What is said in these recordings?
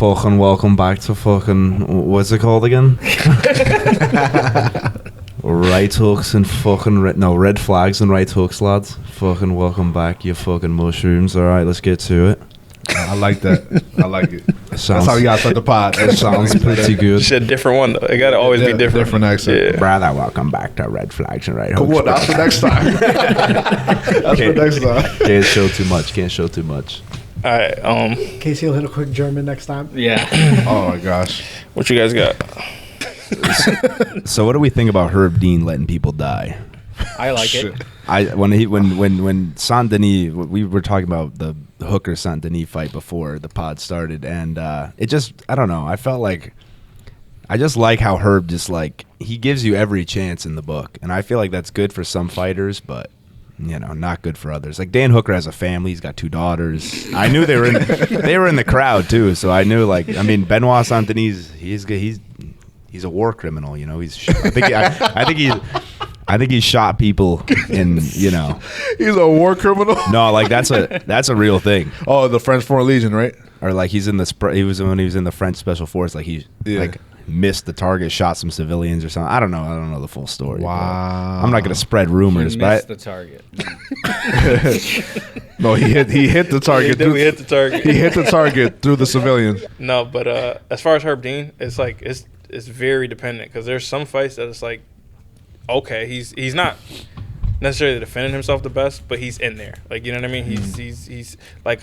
fucking welcome back to fucking, what's it called again? Right hooks and fucking, red flags and right hooks, lads. Fucking welcome back, you fucking mushrooms. Alright, let's get to it. I like that. I like it. That's how you gotta start the pod. It sounds pretty good. Shit, different one though. It gotta always be different. Different accent. Yeah. Brother, welcome back to Red Flags and Right Hooks. Come on, that's for next time. That's for next time. Can't show too much. Can't show too much. Alright, Casey will hit a quick German next time. Yeah. Oh my gosh. what you guys got? So what do we think about Herb Dean letting people die? I like it. When Saint Denis, we were talking about the Hooker Saint Denis fight before the pod started, and it just, I don't know, I felt like, I just like how Herb just like, he gives you every chance in the book, and I feel like that's good for some fighters, but you know, not good for others. Like Dan Hooker has a family, he's got 2 daughters. I knew they were in the crowd too, so I knew, like, I mean, Benoit Saint Denis, he's a war criminal, you know. I think he's shot people in, you know. He's a war criminal. No, like that's a real thing. Oh, the French Foreign Legion, right? Or like he's in the when he was in the French Special Force, like he like missed the target, shot some civilians or something. I don't know the full story. Wow. I'm not gonna spread rumors, He but missed the target. No, he hit the target. We hit the target. He hit the target through the civilians. No, but as far as Herb Dean, it's like it's very dependent because there's some fights that it's like, okay, he's not necessarily defending himself the best, but he's in there. Like, you know what I mean? He's like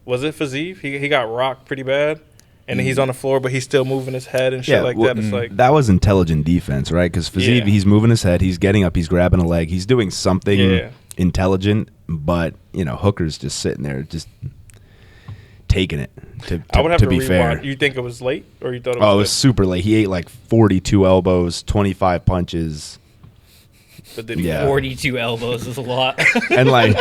was it Khabib? He got rocked pretty bad, and then he's on the floor, but he's still moving his head and shit that. It's like that was intelligent defense, right? Because Khabib, he's moving his head, he's getting up, he's grabbing a leg, he's doing something intelligent, but you know, Hooker's just sitting there, just taking it. I would have to be fair. You think it was late, or you thought it was? Oh, it was super late. He ate like 42 elbows, 25 punches. But did he 42 elbows is a lot. And like,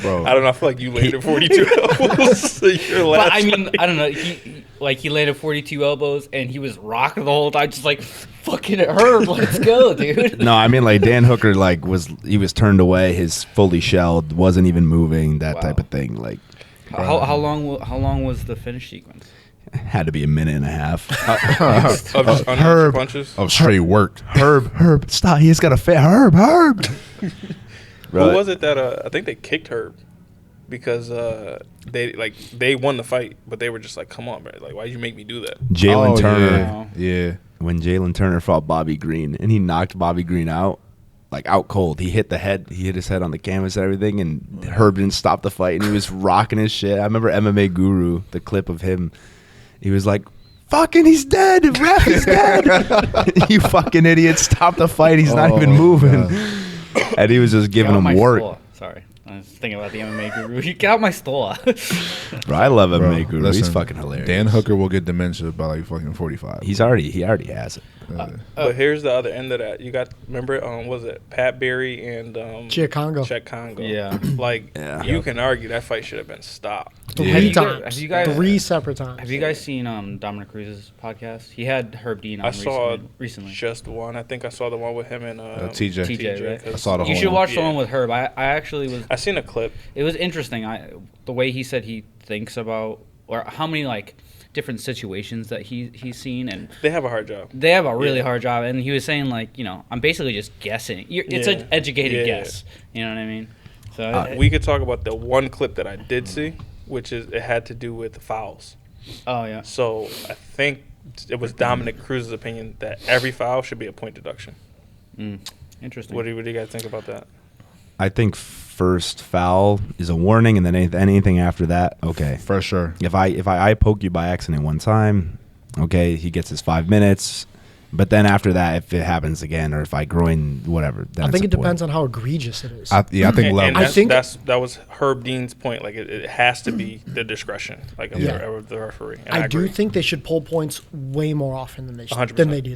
bro, I don't know. I feel like you landed 42 elbows. Your last But I mean, fight. I don't know. He landed 42 elbows and he was rocking the whole time, just like, fucking Herb, let's go, dude. No, I mean, like Dan Hooker, like was turned away, his fully shelled, wasn't even moving, that type of thing. Like, how long was the finish sequence? had to be a minute and a half. of just Herb punches. Of straight work. Herb, stop! He's got a fit. Herb. Who was it that I think they kicked Herb because they won the fight, but they were just like, come on, bro, like, why'd you make me do that? Jalen Turner. Yeah. When Jalen Turner fought Bobby Green and he knocked Bobby Green out, like out cold. He hit his head on the canvas and everything, and Herb didn't stop the fight, and he was rocking his shit. I remember MMA Guru, the clip of him. He was like, fucking, he's dead. The ref is dead. You fucking idiot. Stop the fight. He's not even moving. God. And he was just giving him work. Stola. Sorry. I was thinking about the MMA Guru. You got my Stola. Bro, I love MMA Guru. Listen, he's fucking hilarious. Dan Hooker will get dementia by like fucking 45. He already has it. But here's the other end of that. You got, remember, was it Pat Berry and Chet Congo? Yeah. Like, you can argue that fight should have been stopped. 3 times. Have you guys 3 separate times? Have you guys seen Dominic Cruz's podcast? He had Herb Dean on recently. Just one. I think I saw the one with him and TJ, right? I saw the whole You should one. watch the one with Herb. I seen a clip. It was interesting. The way he said he thinks about, or how many like different situations that he's seen, and they have a hard job. They have a really hard job, and he was saying, like, you know, I'm basically just guessing. It's an educated guess. You know what I mean? So we could talk about the one clip that I did see, which is it had to do with fouls. Oh yeah. So I think it was Dominic Cruz's opinion that every foul should be a point deduction. Interesting. What do you guys think about that? I think first foul is a warning, and then anything after that, okay, for sure. If I poke you by accident one time, okay, he gets his 5 minutes. But then after that, if it happens again, or if I groin whatever, then I think it depends on how egregious it is. I think level. I think that was Herb Dean's point. Like it has to be the discretion, like of the referee. And I do think they should pull points way more often than they do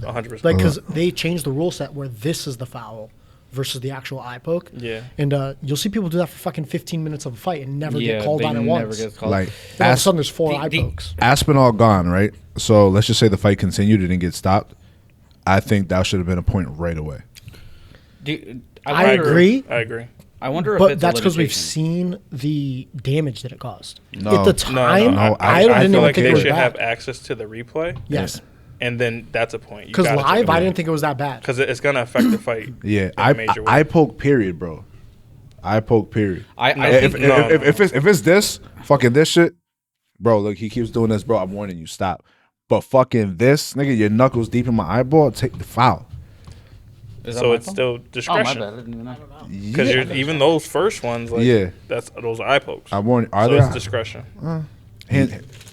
that. 100%. Like, because they changed the rule set where this is the foul versus the actual eye poke. Yeah. And you'll see people do that for fucking 15 minutes of a fight and never get called on at once. Like, all of a sudden there's 4 eye pokes. Aspinall gone, right? So let's just say the fight continued, it didn't get stopped. I think that should have been a point right away. I agree. I agree. I wonder if But it's that's because we've limitation. seen the damage that it caused. No. At the time, no. I I didn't feel even like think they it was should have bad. access to the replay, Yes, and then that's a point. because live, I didn't think it was that bad. because it's gonna affect the fight. Yeah, in a major way. I poke period, bro. I poke period. I If think if it's this fucking this shit, bro. Look, he keeps doing this, bro. I'm warning you, stop. But fucking this, nigga, your knuckles deep in my eyeball. Take the foul. is that So my it's phone? still Oh, my discretion. bad. I didn't even know. Because even those first ones, like, Yeah. those are eye pokes. I warn. Are So there it's discretion.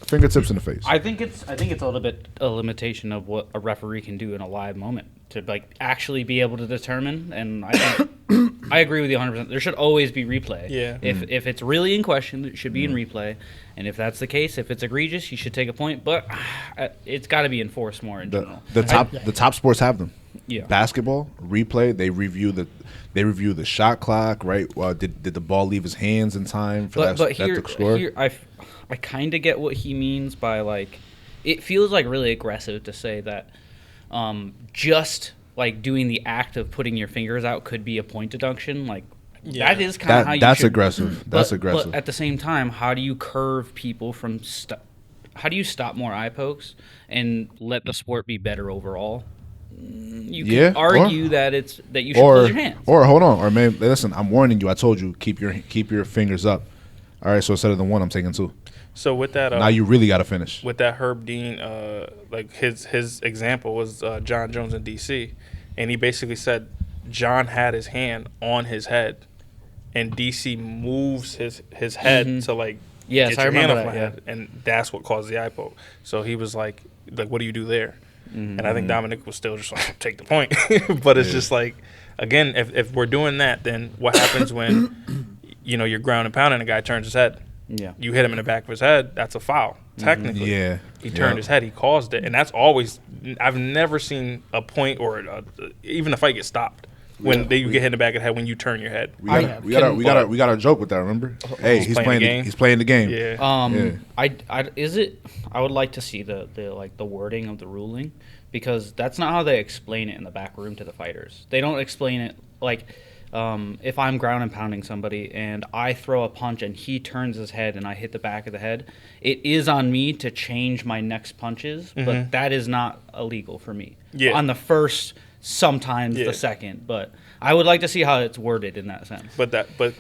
fingertips in the face? I think it's a little bit a limitation of what a referee can do in a live moment to like actually be able to determine. And I think I agree with you 100%. There should always be replay. Yeah. If it's really in question, it should be in replay. And if that's the case, if it's egregious, you should take a point. But it's got to be enforced more in general. The top sports have them. Yeah. Basketball replay. They review the shot clock. Right. Did the ball leave his hands in time for But that here, to score? here I kind of get what he means by like, it feels like really aggressive to say that just like doing the act of putting your fingers out could be a point deduction. Like that is kind of how you That's should, aggressive. That's but, aggressive. But at the same time, how do you curve people from how do you stop more eye pokes and let the sport be better overall? You can argue that you should close your hands. Or hold on, or maybe listen. I'm warning you. I told you keep your fingers up. All right. So instead of the one, I'm taking two. So with that, Now you really got to finish. with that Herb Dean, like his example was John Jones in DC, and he basically said John had his hand on his head, and DC moves his head to like Yes, get I your hand remember off my that, head, and that's what caused the eye poke. So he was like, what do you do there? And I think Dominic was still just like, take the point. But it's just like, again, if we're doing that, then what happens when you're ground and pounding and a guy turns his head? Yeah. You hit him in the back of his head, that's a foul, technically. Yeah. He turned his head, he caused it. And that's always, I've never seen a point or even a fight get stopped when you get hit in the back of the head when you turn your head. We got a joke with that. Remember? Hey, he's playing the game. He's playing the game. Yeah. I would like to see the wording of the ruling, because that's not how they explain it in the back room to the fighters. They don't explain it like, if I'm ground and pounding somebody and I throw a punch and he turns his head and I hit the back of the head, it is on me to change my next punches, but that is not illegal for me. Yeah. On the first, sometimes the second, but I would like to see how it's worded in that sense. But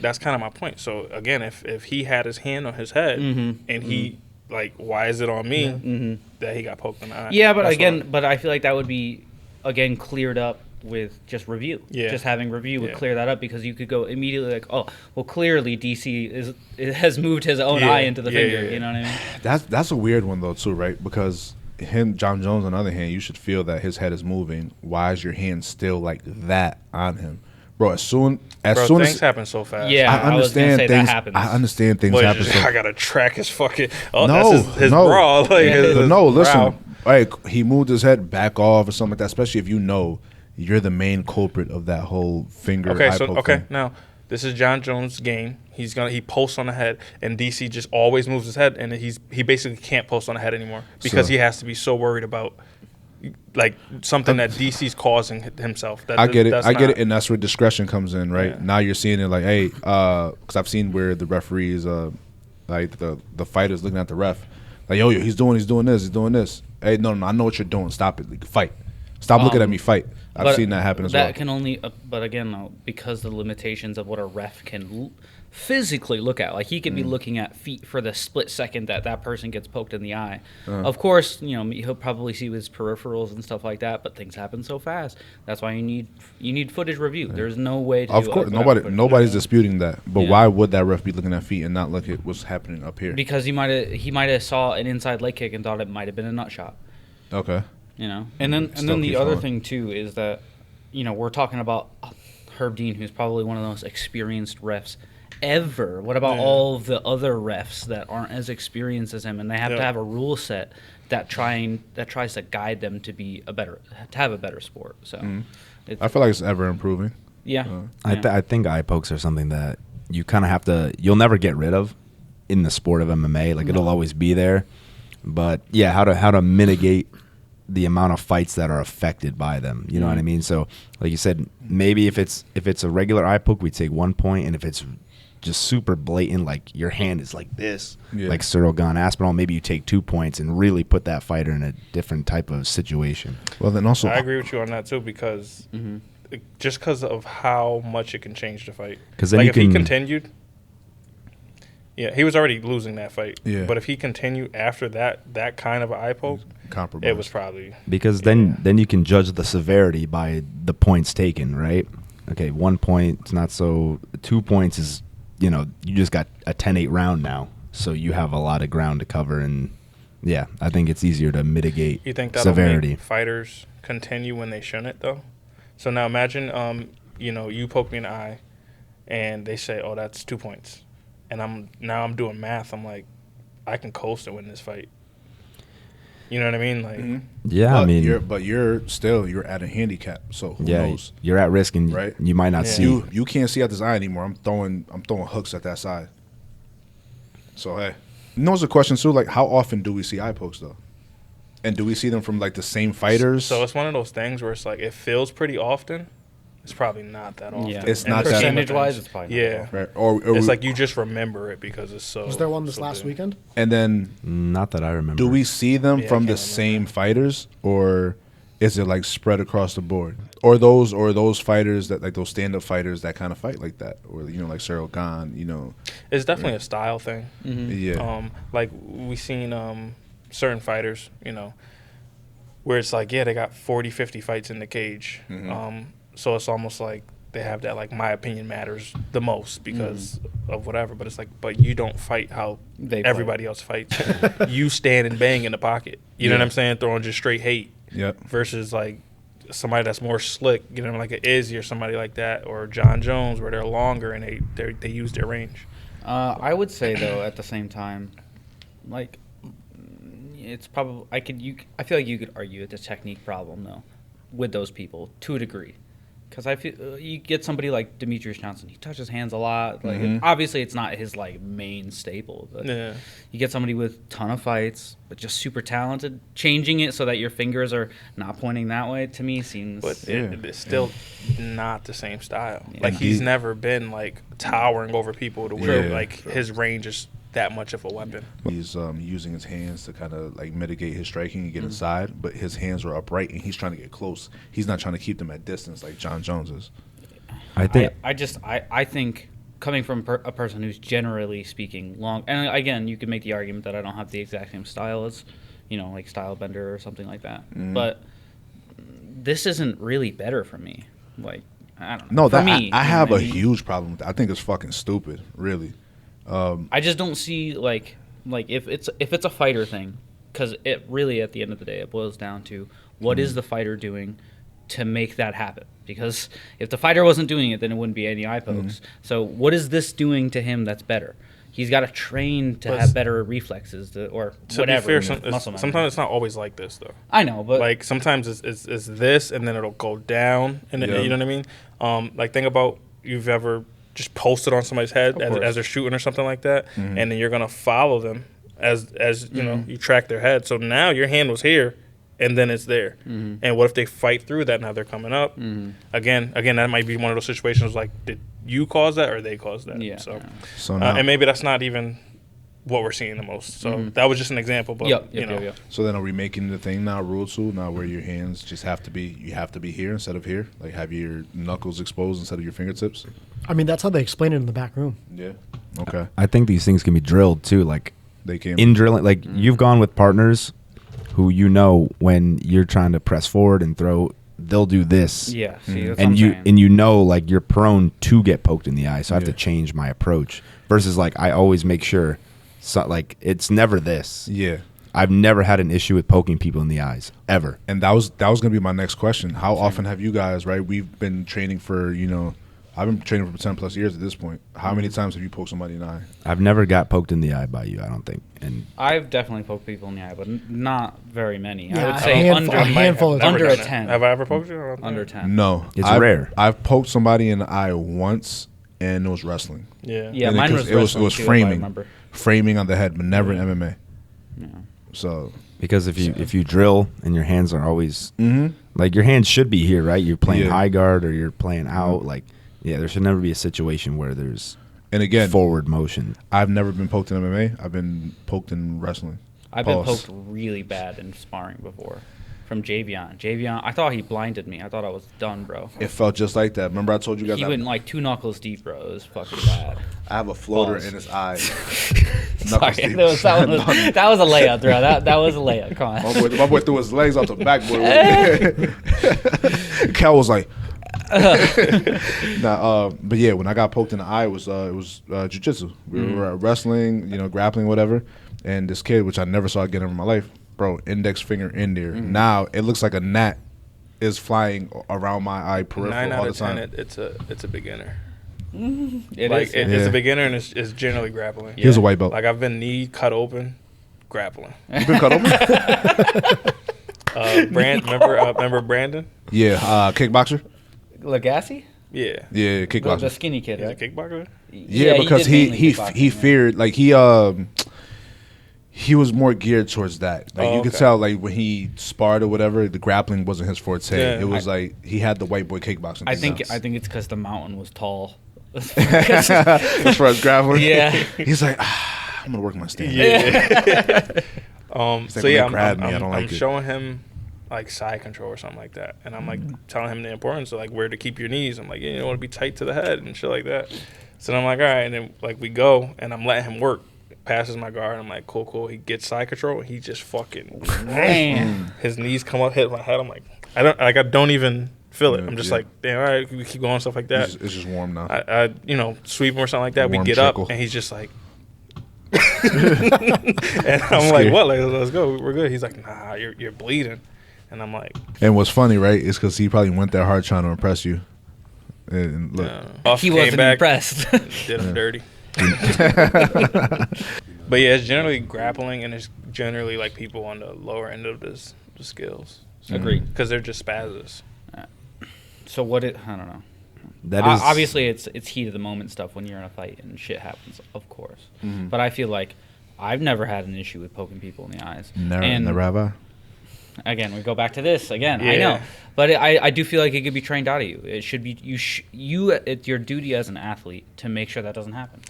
that's kind of my point. So again, if he had his hand on his head and he like, why is it on me that he got poked in the eye? Yeah, but That's but I feel like that would be again cleared up with just review. Yeah. Just having review would clear that up, because you could go immediately like, oh, well, clearly DC has moved his own eye into the finger. You know what I mean? That's a weird one though too, right? Because John Jones, on the other hand, you should feel that his head is moving. Why is your hand still like that on him, bro? As soon things as happen so fast. Yeah, I understand say things. that happens. I understand things Well, happen. I gotta track his fucking. No, that's his no. bra. Like, his No, brow. listen. Like, he moved his head back off or something like that. Especially if you know you're the main culprit of that whole finger. eye poke thing. Now this is John Jones' game. He posts on the head, and DC just always moves his head, and he basically can't post on the head anymore because he has to be so worried about like something that DC's causing himself. I get it, and that's where discretion comes in, right? Yeah. Now you're seeing it like, hey, because I've seen where the referees, like the fighters looking at the ref, like, yo, he's doing this. Hey, no, I know what you're doing. Stop it, like, fight. Stop looking at me, fight. I've seen that happen as well. That can only, but again, though, because the limitations of what a ref can physically look at, like he could be looking at feet for the split second that person gets poked in the eye. Of course, he'll probably see his peripherals and stuff like that, but things happen so fast. That's why you need footage review. There's no way to. Of course, nobody's disputing that. But why would that ref be looking at feet and not look at what's happening up here? Because he might have saw an inside leg kick and thought it might have been a nut shot. Okay. And then the other thing too is that we're talking about Herb Dean, who's probably one of the most experienced refs ever. What about all of the other refs that aren't as experienced as him, and they have to have a rule set that tries to guide them to have a better sport. So I feel like it's ever improving. Yeah. I think eye pokes are something that you kind of have to. You'll never get rid of in the sport of MMA. Like it'll always be there. But yeah, how to mitigate the amount of fights that are affected by them. You know what I mean? So, like you said, maybe if it's a regular eye poke, we take 1 point, and if it's just super blatant, like your hand is like this, like Cyril Gane Aspinall, maybe you take 2 points and really put that fighter in a different type of situation. Well, then also I agree with you on that too, because just because of how much it can change the fight. Because then like you if can he continued, he was already losing that fight. Yeah. But if he continued after that kind of an eye poke, compromise. it was probably because then you can judge the severity by the points taken, right? Okay, 1 point, it's not so. 2 points is, you just got a 10-8 round now, so you have a lot of ground to cover, and I think it's easier to mitigate You think that'll severity. make fighters continue when they shouldn't, though? So now imagine, you poke me in the eye, and they say, "Oh, that's 2 points," and I'm doing math. I'm like, I can coast and win this fight. You know what I mean? Like, Yeah, but I mean, you're at a handicap, so who knows? you're at risk, and Right? you might not see. You can't see out this eye anymore. I'm throwing hooks at that side. So hey, there's a question too. Like, how often do we see eye pokes though? And do we see them from like the same fighters? So it's one of those things where it's like it feels pretty often. It's probably not that often. Yeah. It's In not the that- scheme of Percentage-wise, things. it's probably not Yeah. that often. right? Or It's like you just remember it because it's so. Was there one this so last big. weekend? and then Not that I remember. do we see them Yeah, I from can't the remember. same fighters, or is it like spread across the board? Or those fighters that like those stand up fighters that kind of fight like that, or like Cyril Gane, It's definitely a style thing. yeah, Like we seen certain fighters, where it's like, they got 40, 50 fights in the cage. So it's almost like they have that, like, my opinion matters the most because of whatever. But it's like, but you don't fight how They everybody else fights. You stand and bang in the pocket. You know what I'm saying? Throwing just straight hate. yep. Versus, like, somebody that's more slick, like an Izzy or somebody like that, or John Jones, where they're longer and they use their range. I would say though, at the same time, like it's probably I feel like you could argue it's a technique problem though, with those people to a degree, because I feel you get somebody like Demetrius Johnson, he touches hands a lot. Like obviously it's not his like main staple, but Yeah. you get somebody with ton of fights, but just super talented. Changing it so that your fingers are not pointing that way to me seems. But it's still not the same style. Yeah. Like And he's he- never been like towering over people to where Yeah. like his range is that much of a weapon. He's using his hands to kind of like mitigate his striking and get inside, but his hands are upright and he's trying to get close. He's not trying to keep them at distance like John Jones is. I think I think coming from a person who's generally speaking long, and again, you could make the argument that I don't have the exact same style as, like Style Bender or something like that. But this isn't really better for me. Like, I don't know. No, For that me, I you know have what a I mean? huge problem with that. I think it's fucking stupid, really. I just don't see like if it's a fighter thing, because it really at the end of the day it boils down to what is the fighter doing to make that happen. Because if the fighter wasn't doing it, then it wouldn't be any eye pokes. So what is this doing to him that's better? He's got to train to But have better reflexes or To whatever. be fair, muscle memory. sometimes it's not always like this though. I know, but Like sometimes it's this and then it'll go down and then, Yeah. you know what I mean? Like think about you've ever just posted on somebody's head Of course. as they're shooting or something like that, and then you're gonna follow them as you track their head. So now your hand was here, and then it's there. And what if they fight through that? Now they're coming up. Again, that might be one of those situations like, did you cause that or they caused that? Yeah. So, So now, and maybe that's not even what we're seeing the most. So that was just an example. But Yep. so then are we making the thing now rule two now where your hands just have to be here instead of here, like have your knuckles exposed instead of your fingertips? I mean, that's how they explain it in the back room. Yeah. Okay. I think these things can be drilled too. Like They can. in drilling, like you've gone with partners who when you're trying to press forward and throw, they'll do this. yeah. See, that's what And I'm saying. like you're prone to get poked in the eye, so I have to Yeah. change my approach. Versus like I always make sure, like it's never this. Yeah. I've never had an issue with poking people in the eyes ever. And that was gonna be my next question. How often have you guys, right? We've been training for, I've been training for 10 plus years at this point. How many times have you poked somebody in the eye? I've never got poked in the eye by you, I don't think. And I've definitely poked people in the eye, but not very many. I Yeah, would a say handful- under a handful of Never under done a it. 10. Have I ever poked you? I don't think. Under 10. No. It's I've- rare. I've poked somebody in the eye once, and it was wrestling. Yeah. Yeah, And mine was it was wrestling too, if I framing, remember. framing on the head, but never in MMA. Yeah. So Because if you drill and your hands are always like your hands should be here, right? You're playing high guard or you're playing out. Like, there should never be a situation where there's forward motion. I've never been poked in MMA. I've been poked in wrestling. I've been poked really bad in sparring before. From Javion, I thought he blinded me. I thought I was done, bro. It felt just like that. Remember I told you guys he went like 2 knuckles deep, bro. It was fucking bad. I have a floater in his eye. Sorry, that was a layup, bro. That was a layup. Come on. My boy threw his legs off the backboard. Cal was like, but yeah, when I got poked in the eye, it was jiu-jitsu. We were wrestling, grappling, whatever. And this kid, which I never saw again in my life, bro, index finger in there. Now it looks like a gnat is flying around my eye peripheral 9 all out the of 10, time. it's a beginner. It's a beginner and it's generally grappling. He was a white belt. Like I've been knee cut open, grappling. You been cut open? Remember Brandon? Yeah, kickboxer. Legacy? Yeah. Yeah, kickboxer. The skinny kid, He's right? a kickboxer? Yeah, because he feared, like he was more geared towards that. Like you could tell, like when he sparred or whatever, the grappling wasn't his forte. Yeah. It was like he had the white boy kickboxing. I think it's because the mountain was tall. As far as grappling, Yeah. He's like, I'm gonna work my stand. Yeah. He's like, I'm showing him like side control or something like that, and I'm like telling him the importance of like where to keep your knees. I'm like, you don't want to be tight to the head and shit like that. So then I'm like, all right, and then like we go, and I'm letting him work. Passes my guard. I'm like, cool. He gets side control. And he just fucking, his knees come up, hit my head. I'm like, I don't even feel it. I'm just like, damn, all right, we keep going, stuff like that. It's just warm now. I sweep him or something like that. We get trickle. up, and he's just like, and I'm like, what? Like, let's go. We're good. He's like, nah, you're bleeding, and I'm like, and what's funny, right, is because he probably went that hard trying to impress you. And look, he wasn't impressed. Did him dirty. But yeah, it's generally grappling, and it's generally like people on the lower end of the skills. Agreed. Because they're just spazzes. So I don't know. That is obviously it's heat of the moment stuff when you're in a fight and shit happens, of course. But I feel like I've never had an issue with poking people in the eyes. Never have I. Again, we go back to this again. Yeah. I know, but I do feel like it could be trained out of you. It should be it's your duty as an athlete to make sure that doesn't happen.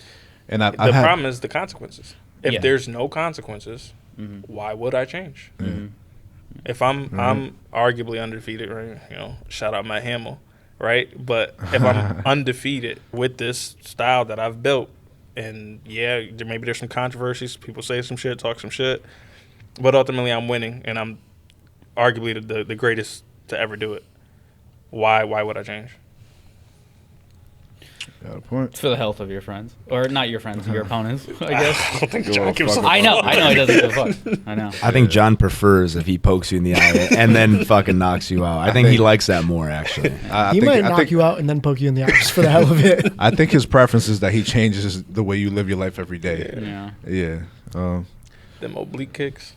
And The problem is the consequences. If Yeah. there's no consequences, why would I change? If I'm arguably undefeated, right? Shout out Matt Hamill, right? But if I'm undefeated with this style that I've built, and maybe there's some controversies, people say some shit, talk some shit, but ultimately I'm winning, and I'm arguably the greatest to ever do it. Why would I change? Got a point. It's for the health of your friends, or not your friends, your opponents. I guess. I don't think John gives a I know he doesn't give a fuck. I know. I think John prefers if he pokes you in the eye and then fucking knocks you out. I think he likes that more, actually. He might knock you out and then poke you in the eye just for the hell of it. I think his preference is that he changes the way you live your life every day. Yeah. Them oblique kicks.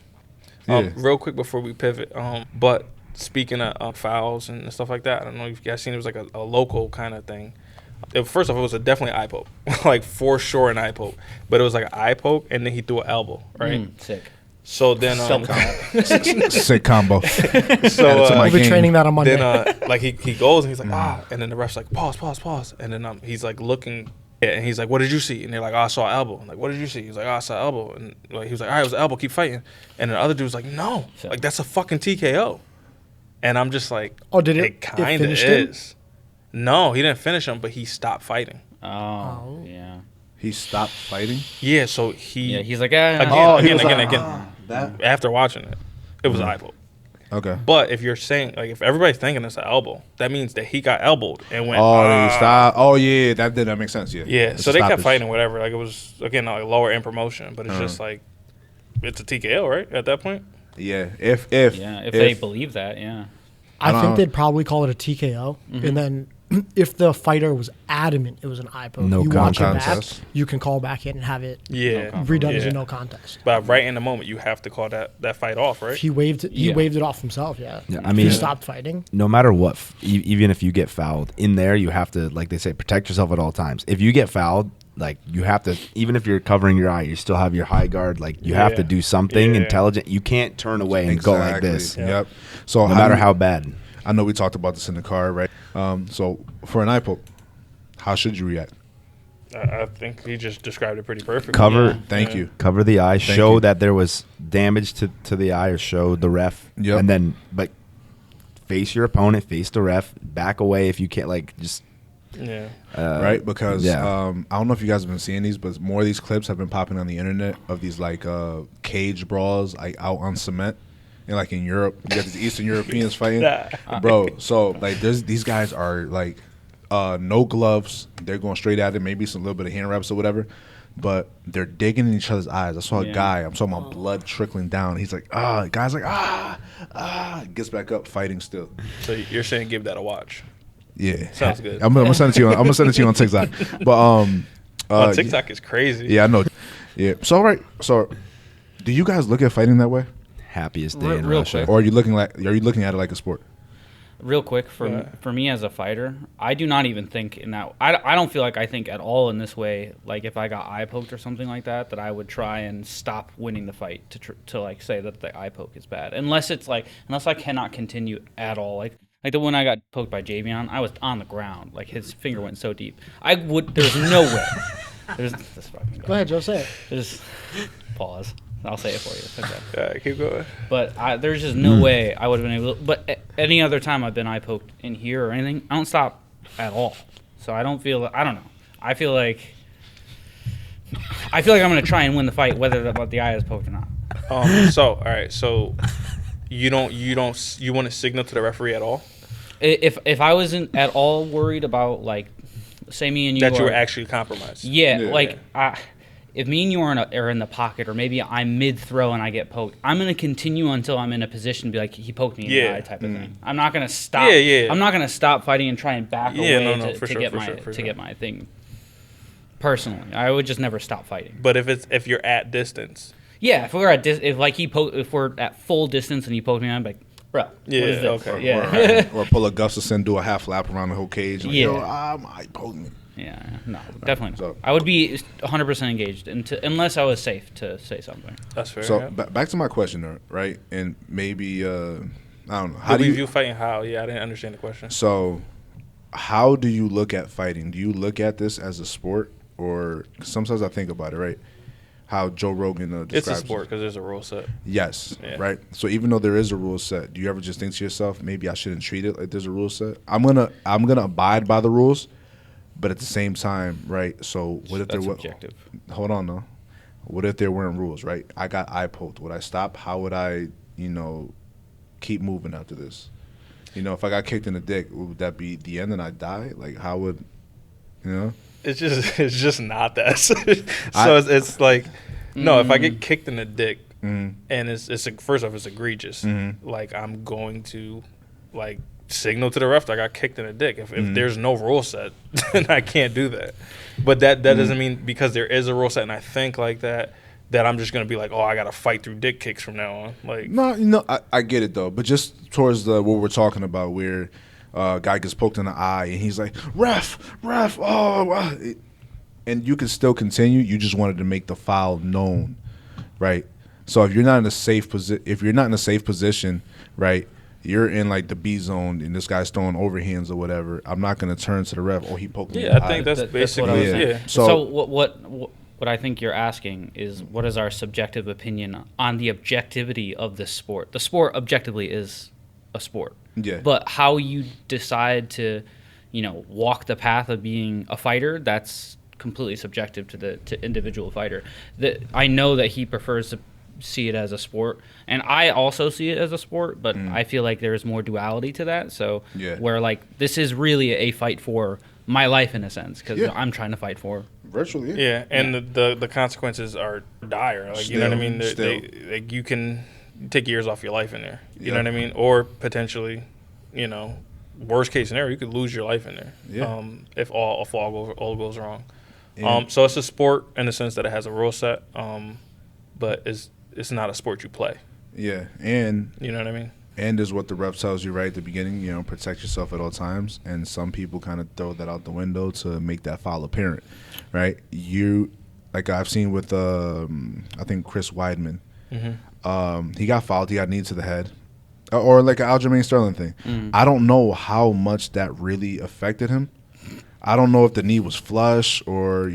Yeah. Real quick before we pivot, but speaking of fouls and stuff like that, I don't know if you guys seen it was like a local kind of thing. First off, it was definitely eye poke, like for sure an eye poke, but it was like an eye poke, and then he threw an elbow, right? Sick. So then, Sick combo. so I'll be training that on Monday. then like he goes and he's like and then the ref's like pause, and then he's like looking. And he's like, what did you see? And they're like, I saw an elbow. I'm like, what did you see? He's like, I saw an elbow. And like, he was like, all right, it was an elbow. Keep fighting. And the other dude was like, no. Like, that's a fucking TKO. And I'm just like, it kind of is. No, he didn't finish him, but he stopped fighting. Oh, yeah. He stopped fighting? Yeah, so he's like, again. After watching it, it was an eye poke. Okay. But if you're saying, like, if everybody's thinking it's an elbow, that means that he got elbowed and went, he stopped. Oh, yeah, that makes sense, yeah. Yeah, It's so a they kept stoppage. fighting, whatever. Like, it was, again, like lower in promotion, but it's just like, it's a TKO, right, at that point? Yeah, if they believe that, yeah. I think they'd probably call it a TKO, and then if the fighter was adamant it was an eye poke, No you watch it back, contest. you can call back in and have it Yeah. redone as Yeah. a no contest. But right in the moment, you have to call that fight off, right? He waived it. He Yeah. waived it off himself. Yeah. Yeah, I If mean- he stopped fighting. No matter what, even if you get fouled in there, you have to, like they say, protect yourself at all times. If you get fouled, like you have to, even if you're covering your eye, you still have your high guard. Like you have to do something Yeah. intelligent. You can't turn away and go like Exactly. this, Yep. So no matter do you- how bad. I know we talked about this in the car, right? So for an eye poke, how should you react? I think he just described it pretty perfectly. Cover, Yeah. Thank you. cover the eye. Thank Show you. that there was damage to the eye, or show the ref. Yep. And then, but face your opponent, face the ref, back away if you can't. Like just Yeah. Right? Because yeah. I don't know if you guys have been seeing these, but more of these clips have been popping on the internet of these like cage brawls like out on cement. And like in Europe, you got these Eastern Europeans fighting, bro. So like, these guys are like, no gloves. They're going straight at it. Maybe some little bit of hand wraps or whatever, but they're digging in each other's eyes. I saw a Yeah. guy. I'm talking about blood trickling down. He's like, guy's like, gets back up, fighting still. So you're saying give that a watch. Yeah, Sounds good. I'm gonna send it to you. I'm gonna send it to you on TikTok. But On TikTok is crazy. yeah, I know. Yeah. So right. So, do you guys look at fighting that way, happiest day Real in quick. Russia. or are you looking at it like a sport? Real quick, for me as a fighter, I do not even think in that. I don't feel like I think at all in this way. Like if I got eye poked or something like that, that I would try and stop winning the fight to like say that the eye poke is bad. Unless I cannot continue at all. Like the one I got poked by Javion, I was on the ground. Like his finger went so deep. There's no way. There's this fucking guy. Go ahead, Joe. Say it. There's pause. I'll say it for you. It's okay. All right, keep going. But there's just no way I would have been able to. But any other time I've been eye poked in here or anything, I don't stop at all. So I don't feel. I don't know. I feel like I'm going to try and win the fight, whether the eye is poked or not. So all right, so you want to signal to the referee at all If I wasn't at all worried about, like, say me and you that you are- were actually compromised? Yeah, Yeah. like if me and you are in the pocket, or maybe I'm mid throw and I get poked, I'm gonna continue until I'm in a position to be like, he poked me in the Yeah. eye type of thing. I'm not gonna stop. Yeah. I'm not gonna stop fighting and try and back Yeah, away no, to, for to sure, get for my sure, for to sure. get my thing. Personally, I would just never stop fighting. But if you're at distance, Yeah, if we're at if we're at full distance and he poked me, I'm like, bro, Yeah, what is this? okay. Yeah, Or pull a Gustafson, do a half lap around the whole cage. Like, Yeah. Yo, I poked me. yeah, no, definitely not. So- I would be 100% engaged unless I was safe to say something. that's fair. So yeah. back to my question, though, right? And maybe I don't know. How How do do you? view fighting? How? Yeah, I didn't understand the question. So, how do you look at fighting? Do you look at this as a sport, or 'cause sometimes I think about it, right? How Joe Rogan It's describes a sport because there's a rule set. Yes, Yeah. right. So even though there is a rule set, do you ever just think to yourself, maybe I shouldn't treat it like there's a rule set? I'm gonna abide by the rules, but at the same time, right? So what if That's there were? subjective. Hold on, though. What if there weren't rules, right? I got eye poked. Would I stop? How would I, keep moving after this? If I got kicked in the dick, would that be the end and I die? Like, how would, It's just not that. So I- it's like, no, if I get kicked in the dick Mhm. and it's first off it's egregious, Mhm. like I'm going to like signal to the ref that I got kicked in the dick. If Mm-hmm. there's no rule set, then I can't do that. But that Mm-hmm. doesn't mean because there is a rule set and I think like that I'm just gonna be like, oh, I gotta fight through dick kicks from now on. Like, No, I get it though, but just towards what we're talking about, where a guy gets poked in the eye and he's like, ref, and you can still continue. You just wanted to make the foul known, right? So if you're not in a safe position, right, you're in like the B zone and this guy's throwing overhands or whatever. I'm not gonna turn to the ref. Oh, he poked me. in yeah, the I think eye. that's That's what I basically was saying. yeah. So- So what I think you're asking is what is our subjective opinion on the objectivity of this sport? The sport objectively is a sport. Yeah. But how you decide to, walk the path of being a fighter, that's completely subjective to the individual fighter. I know that he prefers to see it as a sport, and I also see it as a sport, but I feel like there's more duality to that. So Yeah. where like this is really a fight for my life in a sense because Yeah. I'm trying to fight for. virtually. Yeah, and the consequences are dire. Like you know what I mean? Still. Like you can take years off your life in there. You Yeah. know what I mean? Or potentially, worst case scenario, you could lose your life in there. Yeah. If all goes wrong. And- So it's a sport in the sense that it has a rule set. But it's not a sport you play. Yeah, and You know what I mean? and is what the rep tells you right at the beginning. You know, protect yourself at all times. And some people kind of throw that out the window to make that foul apparent, right? Like I've seen with I think Chris Weidman. He got fouled. He got knee to the head, or like an Aljamain Sterling thing. I don't know how much that really affected him. I don't know if the knee was flush or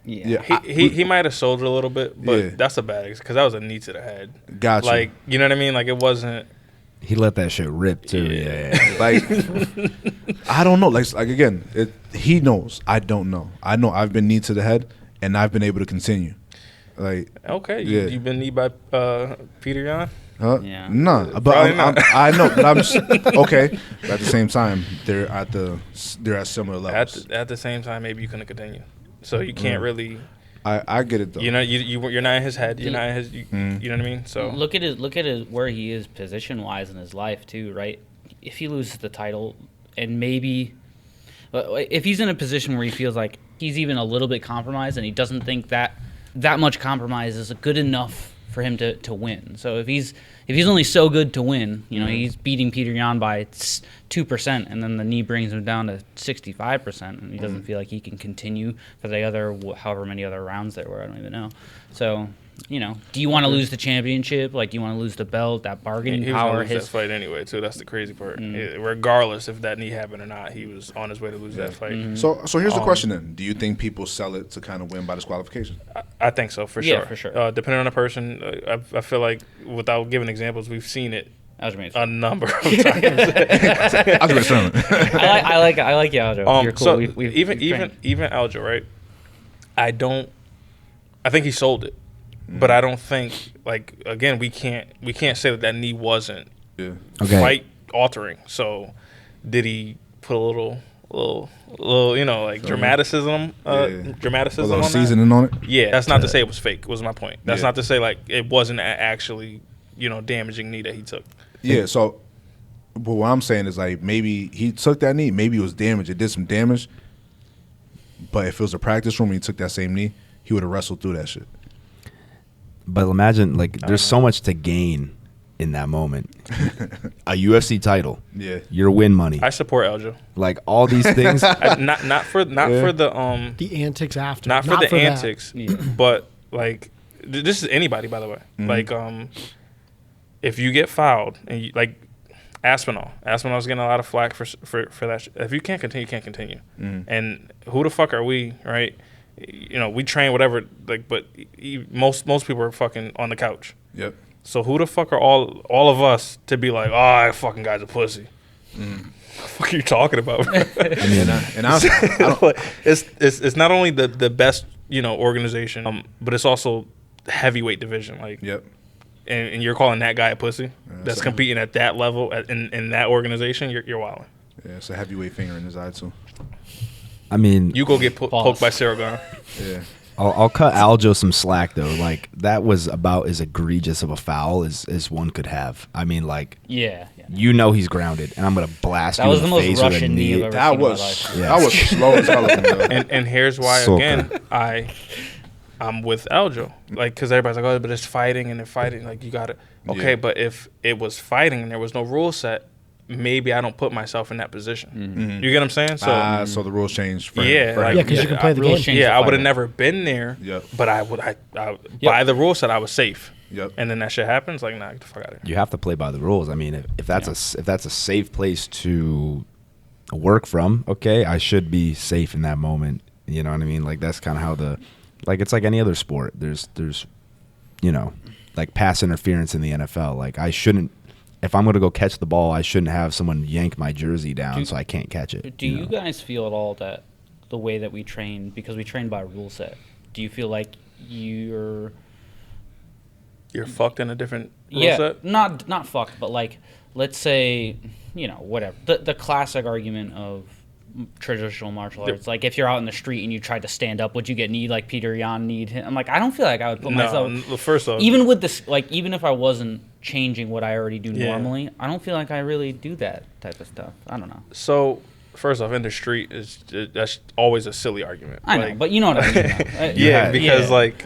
Yeah. He might have sold it a little bit, but Yeah. that's a bad because that was a knee to the head. Gotcha. Like, you know what I mean? Like, it wasn't. He let that shit rip too. Yeah. Like, I don't know. Like again, he knows. I don't know. I know I've been knee to the head, and I've been able to continue. Like, Okay, Yeah. you've been kneed by Peter Yan? huh? Yeah. Nah, but Probably not. I know. But I'm just, okay. But at the same time, they're at similar levels. At the same time, maybe you couldn't continue. So you can't really. I get it though. You're not in his head. You're not in his. You know what I mean? So Look at his where he is position wise in his life too, right? If he loses the title, and maybe if he's in a position where he feels like he's even a little bit compromised, and he doesn't think that much compromise is good enough for him to win. So if he's only so good to win, he's beating Peter Yan by 2%, and then the knee brings him down to 65%, and he doesn't feel like he can continue for the other however many other rounds there were. I don't even know. So do you want to lose the championship? Like, do you want to lose the belt? That bargaining he was gonna power. lose that fight anyway too. That's the crazy part. Regardless if that knee happened or not, he was on his way to lose that fight. So here's the question then: do you think people sell it to kind of win by disqualification? I think so for Yeah, sure. for sure. Depending on the person, I feel like without giving examples, we've seen it Aljamain. a number of times. I was going I like Aljo. You're cool. So We've even trained. Aljo, right? I think he sold it, but I don't think, like, again, we can't say that knee wasn't Yeah. Okay. fight altering. So did he put a little like dramaticism A little on that? seasoning on it. Yeah, that's not to say it was fake. Was my point. That's Yeah. not to say like it wasn't actually damaging knee that he took. Yeah. So, but what I'm saying is like maybe he took that knee, maybe it was damaged. It did some damage. But if it was a practice room and he took that same knee, he would have wrestled through that shit. But imagine, like, there's so much to gain in that moment. A UFC title, Yeah. your win money, I support Aljo. like all these things. Not for the The antics after. not for the that. antics, but like this is anybody, by the way. Like if you get fouled and you, like Aspinall's getting a lot of flack for that. If you can't continue, you can't continue. And who the fuck are we, right? We train whatever, like, but most people are fucking on the couch. Yep. So who the fuck are all of us to be like, oh, that fucking guy's a pussy? What the fuck are you talking about? And I don't, It's not only the best organization, but it's also heavyweight division. Like, yep. and you're calling that guy a pussy that's competing at that level in that organization. You're wilding. Yeah, it's a heavyweight finger in his eye too. I mean, You go get poked by Saragon. Yeah. I'll cut Aljo some slack though. Like, that was about as egregious of a foul as one could have. I mean, like, Yeah. he's grounded, and I'm gonna blast That you was in the the most face with a Russian knee knee. I've ever That seen in my was life. Yeah. that was slow as hell. And here's why Soka. again I'm with Aljo, like, because everybody's like, oh, but it's fighting and they're fighting, like, you got it. Okay, Yeah. but if it was fighting and there was no rule set, maybe I don't put myself in that position. You get what I'm saying? So So the rules changed. For Yeah, him, for like- him. Yeah, because you can play the Rules game. change. yeah, I the would have fighter. never been there. Yep. But I by the rule set, I was safe. Yep. And then that shit happens, like, nah, get the fuck out of here. You have to play by the rules. I mean, if that's if that's a safe place to work from, okay, I should be safe in that moment. You know what I mean? Like, that's kind of how it's like any other sport. There's like pass interference in the NFL. Like, I shouldn't. If I'm going to go catch the ball, I shouldn't have someone yank my jersey down so I can't catch it. Do you guys feel at all that the way that we train, because we train by rule set, do you feel like you're fucked in a different rule set? not fucked, but like, let's say, whatever. The classic argument of traditional martial arts, like, if you're out in the street and you tried to stand up, would you get kneed like Peter Yan kneed him? I'm like, I don't feel like I would put myself. No, first off, Even with this, like, even if I wasn't changing what I already do Yeah. normally. I don't feel like I really do that type of stuff. I don't know. So first off, in the street that's always a silly argument. I know, but you know what I mean. Though. Yeah, because like.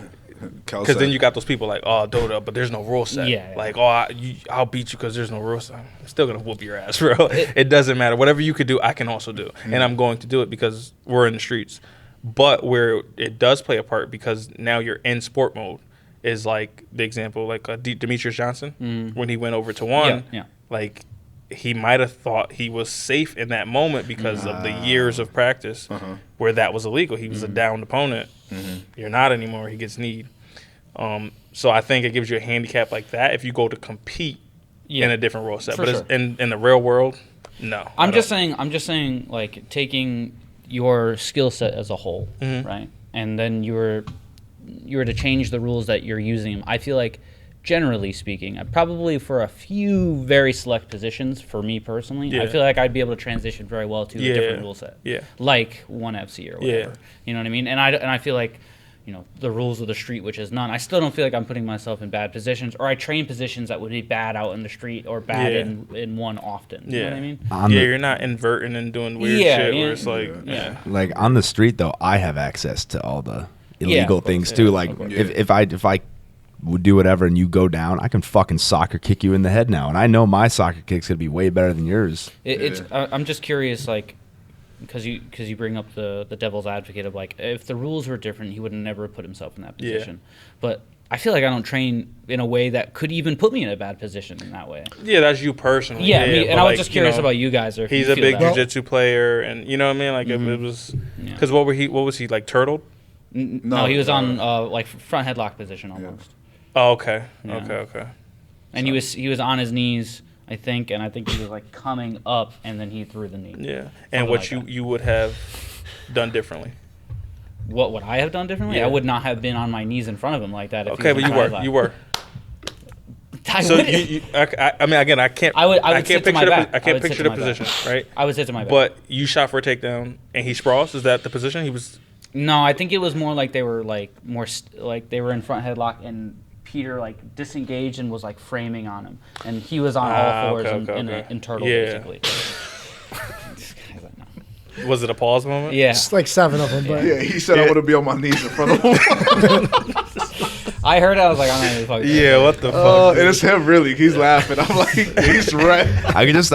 Kel Because then said- you got those people like, oh, Dota, but there's no rule set. Yeah. Like, oh, I'll beat you because there's no rule set. I'm still going to whoop your ass, bro. It doesn't matter. Whatever you could do, I can also do. And I'm going to do it because we're in the streets. But where it does play a part, because now you're in sport mode, is like the example, like Demetrius Johnson, when he went over to one, Yeah. like he might have thought he was safe in that moment because of the years of practice where that was illegal. He was a downed opponent. You're not anymore. He gets kneed. So I think it gives you a handicap like that if you go to compete in a different rule set. For But sure. in the real world, no. I'm just saying, like taking your skill set as a whole, right? And then you were to change the rules that you're using. I feel like, generally speaking, probably for a few very select positions, for me personally, I feel like I'd be able to transition very well to a different rule set, like 1FC or whatever. You know what I mean? And I feel like, you know, the rules of the street, which is none. I still don't feel like I'm putting myself in bad positions, or I train positions that would be bad out in the street or bad in one often. You know what I mean? You're not inverting and doing weird shit where it's like, Like on the street though, I have access to all the illegal things too. Like if I would do whatever and you go down, I can fucking soccer kick you in the head now, and I know my soccer kick's gonna be way better than yours. I'm just curious, like, because you bring up the devil's advocate of like, if the rules were different, he would have never put himself in that position. But I feel like I don't train in a way that could even put me in a bad position in that way. Yeah, that's you personally. Yeah, me, and I was like, just curious about you guys. Or if he's you a feel big that. jiu-jitsu player, and you know what I mean. Like it was because what was he like turtled? No, he was on like front headlock position almost. Oh, okay, Yeah. okay. And he was on his knees, I think, and I think he was like coming up, and then he threw the knee. Yeah, and what like you would have done differently? What would I have done differently? Yeah. I would not have been on my knees in front of him like that. If Okay, but you were. I So wouldn't. I mean, again, I can't. I would can't sit to my picture back. I I can't would sit picture to the my back. position, right? I would sit to my back. But you shot for a takedown and he sprawls. Is that the position he was? No, I think it was more like they were like like they were in front headlock, and Peter like disengaged and was like framing on him, and he was on all fours in turtle basically. Was it a pause moment? Yeah, Just like 7 of them, but Yeah, he said I want to be on my knees in front of him. I heard. I was like, I'm not even fucking. Yeah, what the fuck? And it's him really. He's laughing. I'm like, he's right. I could just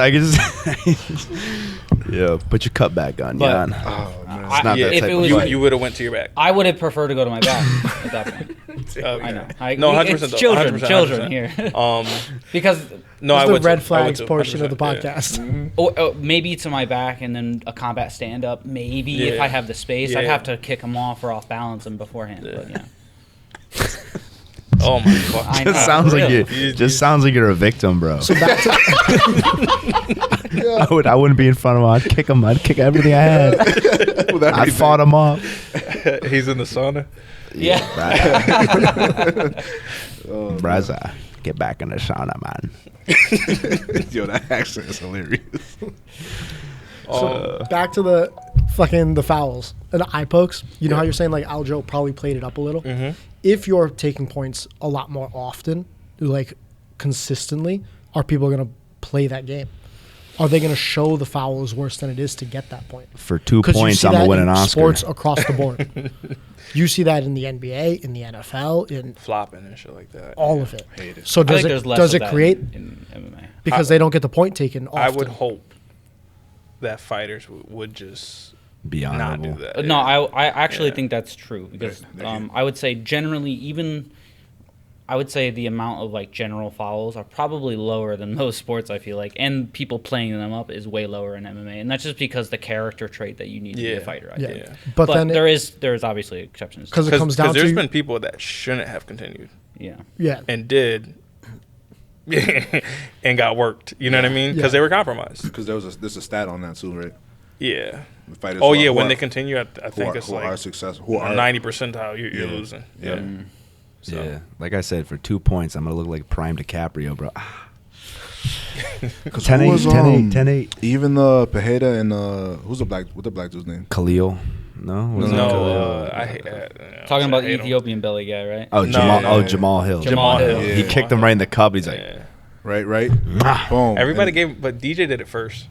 yeah, put your cut back on, But- Jan. Oh, man. It's not Yeah, that if type it of was- fight. You would have went to your back. I would have preferred to go to my back at that point. I know. No, 100%. It's though, children, 100%, children 100%. here. Because No, I it's the would too. red I would flags too, portion of the 100%, yeah. podcast. or maybe to my back and then a combat stand up. Maybe if Yeah. I have the space, I'd Yeah. have to kick him off or off balance him beforehand. But yeah, Oh my fuck! I know. Just sounds like Real. sounds like you're a victim, bro. So back to I wouldn't be in front of him. I'd kick him. I'd kick everything I had. With I everything. fought him off. He's in the sauna. yeah. Braza, get back in the sauna, man. Yo, that accent is hilarious. back to the fouls and the eye pokes. You know how you're saying like Aljo probably played it up a little. If you're taking points a lot more often, like consistently, are people going to play that game? Are they going to show the foul is worse than it is to get that point? For 2 'Cause you points, see I'm that gonna win in an Oscar. Sports across the board. You see that in the NBA, in the NFL, in Flopping and shit like that. all of it. Hate it. So I does think there's it less does of it that create in MMA? because they don't get the point taken often? I would hope that fighters would just Be not honorable. do that. No, yeah. I actually Yeah. think that's true because They- I would say generally even I would say the amount of like general fouls are probably lower than most sports. I feel like, and people playing them up is way lower in MMA, and that's just because the character trait that you need to be a Yeah. fighter. I Yeah. think. Yeah. But, But then there is obviously exceptions. because it comes down there's to been people that shouldn't have continued Yeah, yeah. and did and got worked. You know what I mean? Because Yeah. they were compromised. Because there's a stat on that too, right? Yeah. The fighters Oh who yeah, are- when who they are- continue, I think it's who are like successful, who are 90 percentile. You're Yeah. losing. Yeah. So. Yeah, like I said, for 2 points, I'm gonna look like Prime DiCaprio, bro. 'Cause 10-8, who was, 10-8, 10-8. Even Pajeda and what's the black dude's name? Khalil, no, was it No, Khalil? I hate talking about I hate 'em. Ethiopian belly guy, right? Oh, No, Jamal. no, Oh, yeah. Jamal Hill. Jamal Hill. Yeah. He kicked him right in the cup. He's like, Yeah. right. Boom. Everybody And gave, but DJ did it first.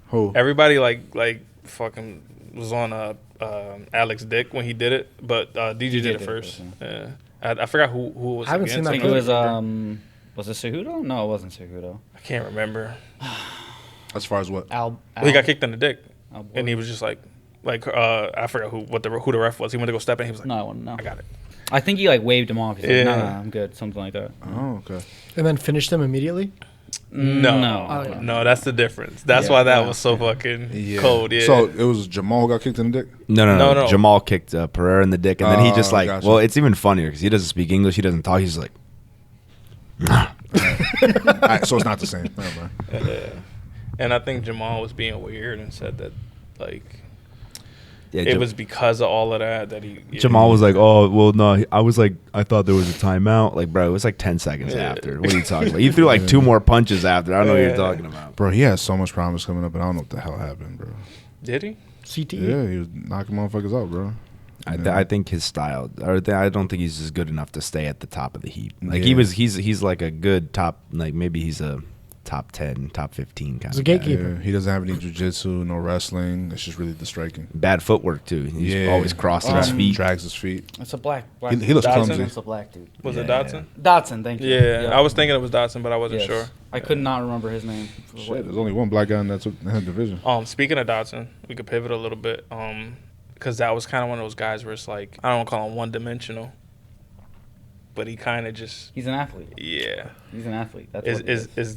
who? Everybody like fucking was on Alex Dick when he did it, but DJ did it first. Yeah, I forgot who was. I haven't seen against. that I think it clip. was it Cejudo? No, it wasn't Cejudo. I can't remember. As far as what? He got kicked in the dick, Al and he was just like I forgot who the ref was. He went to go step in. He was like, No, I wouldn't know. I got it. I think he like waved him off. He's like, no, Yeah. I'm good. Something like that. Oh, okay. And then finished him immediately. No, Oh, yeah. no, that's the difference. That's why that was so fucking cold. Yeah. So it was Jamal who got kicked in the dick. No. Jamal kicked Pereira in the dick, and then he just like, gotcha. well, it's even funnier because he doesn't speak English. He doesn't talk. He's like, All right, so it's not the same. Never mind. And I think Jamal was being weird and said that like yeah, it was because of all of that he. Jamal was like, oh, well, no. I was like, I thought there was a timeout. Like, bro, it was like 10 seconds Yeah. after. What are you talking about? He threw like 2 more punches after. I don't know what you're talking about. Bro, he has so much promise coming up, and I don't know what the hell happened, bro. Did he? CTE. Yeah, he was knocking motherfuckers out, bro. I think his style, I don't think he's just good enough to stay at the top of the heap. Like Yeah. he's like a good top, like maybe he's a top 10, top 15 kind He's a of guy. gatekeeper. Yeah, he doesn't have any jiu-jitsu, no wrestling. It's just really the striking. Bad footwork too. He's Yeah. always crossing his feet. Drags his feet. It's a black. He looks Dodson? clumsy. It's a black dude. Was it Yeah. Dotson? Dotson, thank you. Yeah, I was thinking it was Dotson, but I wasn't Yes. sure. I could not remember his name. Shit, there's only one black guy in that division. Speaking of Dotson, we could pivot a little bit. Because that was kind of one of those guys where it's like I don't want to call him one dimensional, but he kind of just He's an athlete. yeah. He's an athlete. That's what Is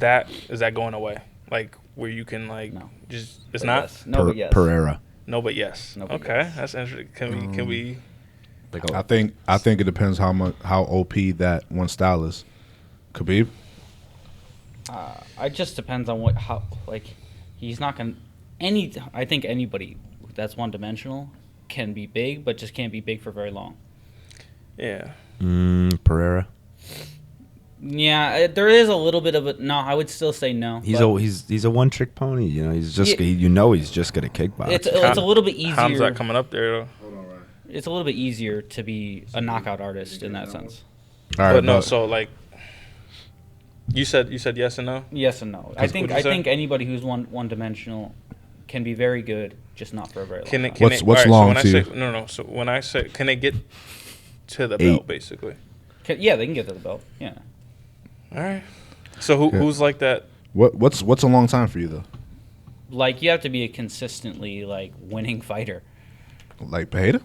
that going away? Like where you can like No. just it's But not yes. No, but yes. Pereira. no, but yes. No, but Okay, yes. that's interesting. Can we? Like I think it depends how OP that one style is. Khabib. It just depends on he's not gonna I think anybody that's one dimensional can be big, but just can't be big for very long. Yeah. Pereira. Yeah, there is a little bit of a no. I would still say no. He's but a one trick pony. You know, he's just Yeah. he's just gonna kickbox. it's a little bit easier. Hamza coming up there though. It's a little bit easier to be a knockout artist in that sense. All right, But no, so like you said yes and no. Yes and no. I What'd think you say? anybody who's one dimensional can be very good, just not for a very long Can time. it? Can What's it, long so when to I say, you? No. So when I say, can they get to the 8. belt basically? Yeah, they can get to the belt. Yeah. All right. So who's like that? what's a long time for you though? Like you have to be a consistently winning fighter. Like Pereira?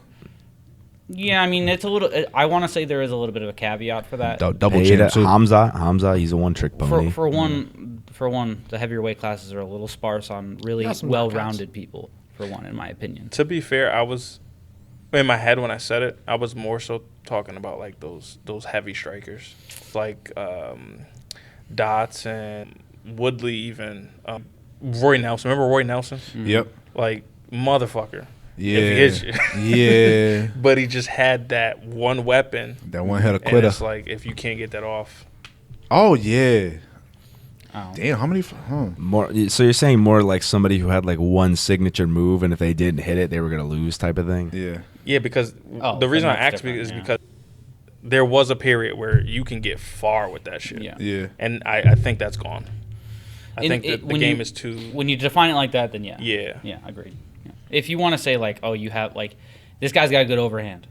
Yeah, I mean it's a little. I want to say there is a little bit of a caveat for that. Double Pereira, champ too. Hamza, he's a one trick pony. For one, the heavier weight classes are a little sparse on really Got some well-rounded people. For one, in my opinion. To be fair, I was in my head when I said it. I was more so talking about like those heavy strikers, like Dots and Woodley, even Roy Nelson. Remember Roy Nelson? Yep. Like motherfucker. Yeah. If he hits you. Yeah. But he just had that one weapon. That one head of And quitter. it's like if you can't get that off. Oh yeah. Oh. Damn, how many? More, so you're saying more like somebody who had like one signature move, and if they didn't hit it, they were gonna lose, type of thing. Yeah. Yeah, because Oh, the reason I then that's asked is different, yeah. because there was a period where you can get far with that shit. Yeah. Yeah. And I think that's gone. I think that the when game you- is too. When you define it like that, then yeah. Yeah. Yeah, agreed. Yeah. If you want to say you have this guy's got a good overhand,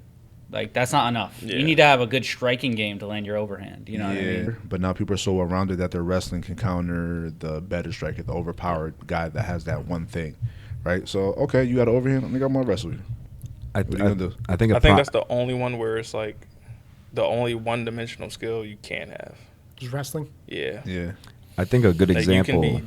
that's not enough. Yeah. You need to have a good striking game to land your overhand. You know what I mean? But now people are so well-rounded that their wrestling can counter the better striker, the overpowered guy that has that one thing, right? So okay, you got an overhand. I think I'm gonna wrestle you. I What are you gonna do? think I think that's the only one where it's like the only one-dimensional skill you can't have. Just wrestling. Yeah. Yeah. I think a good Like, you example. can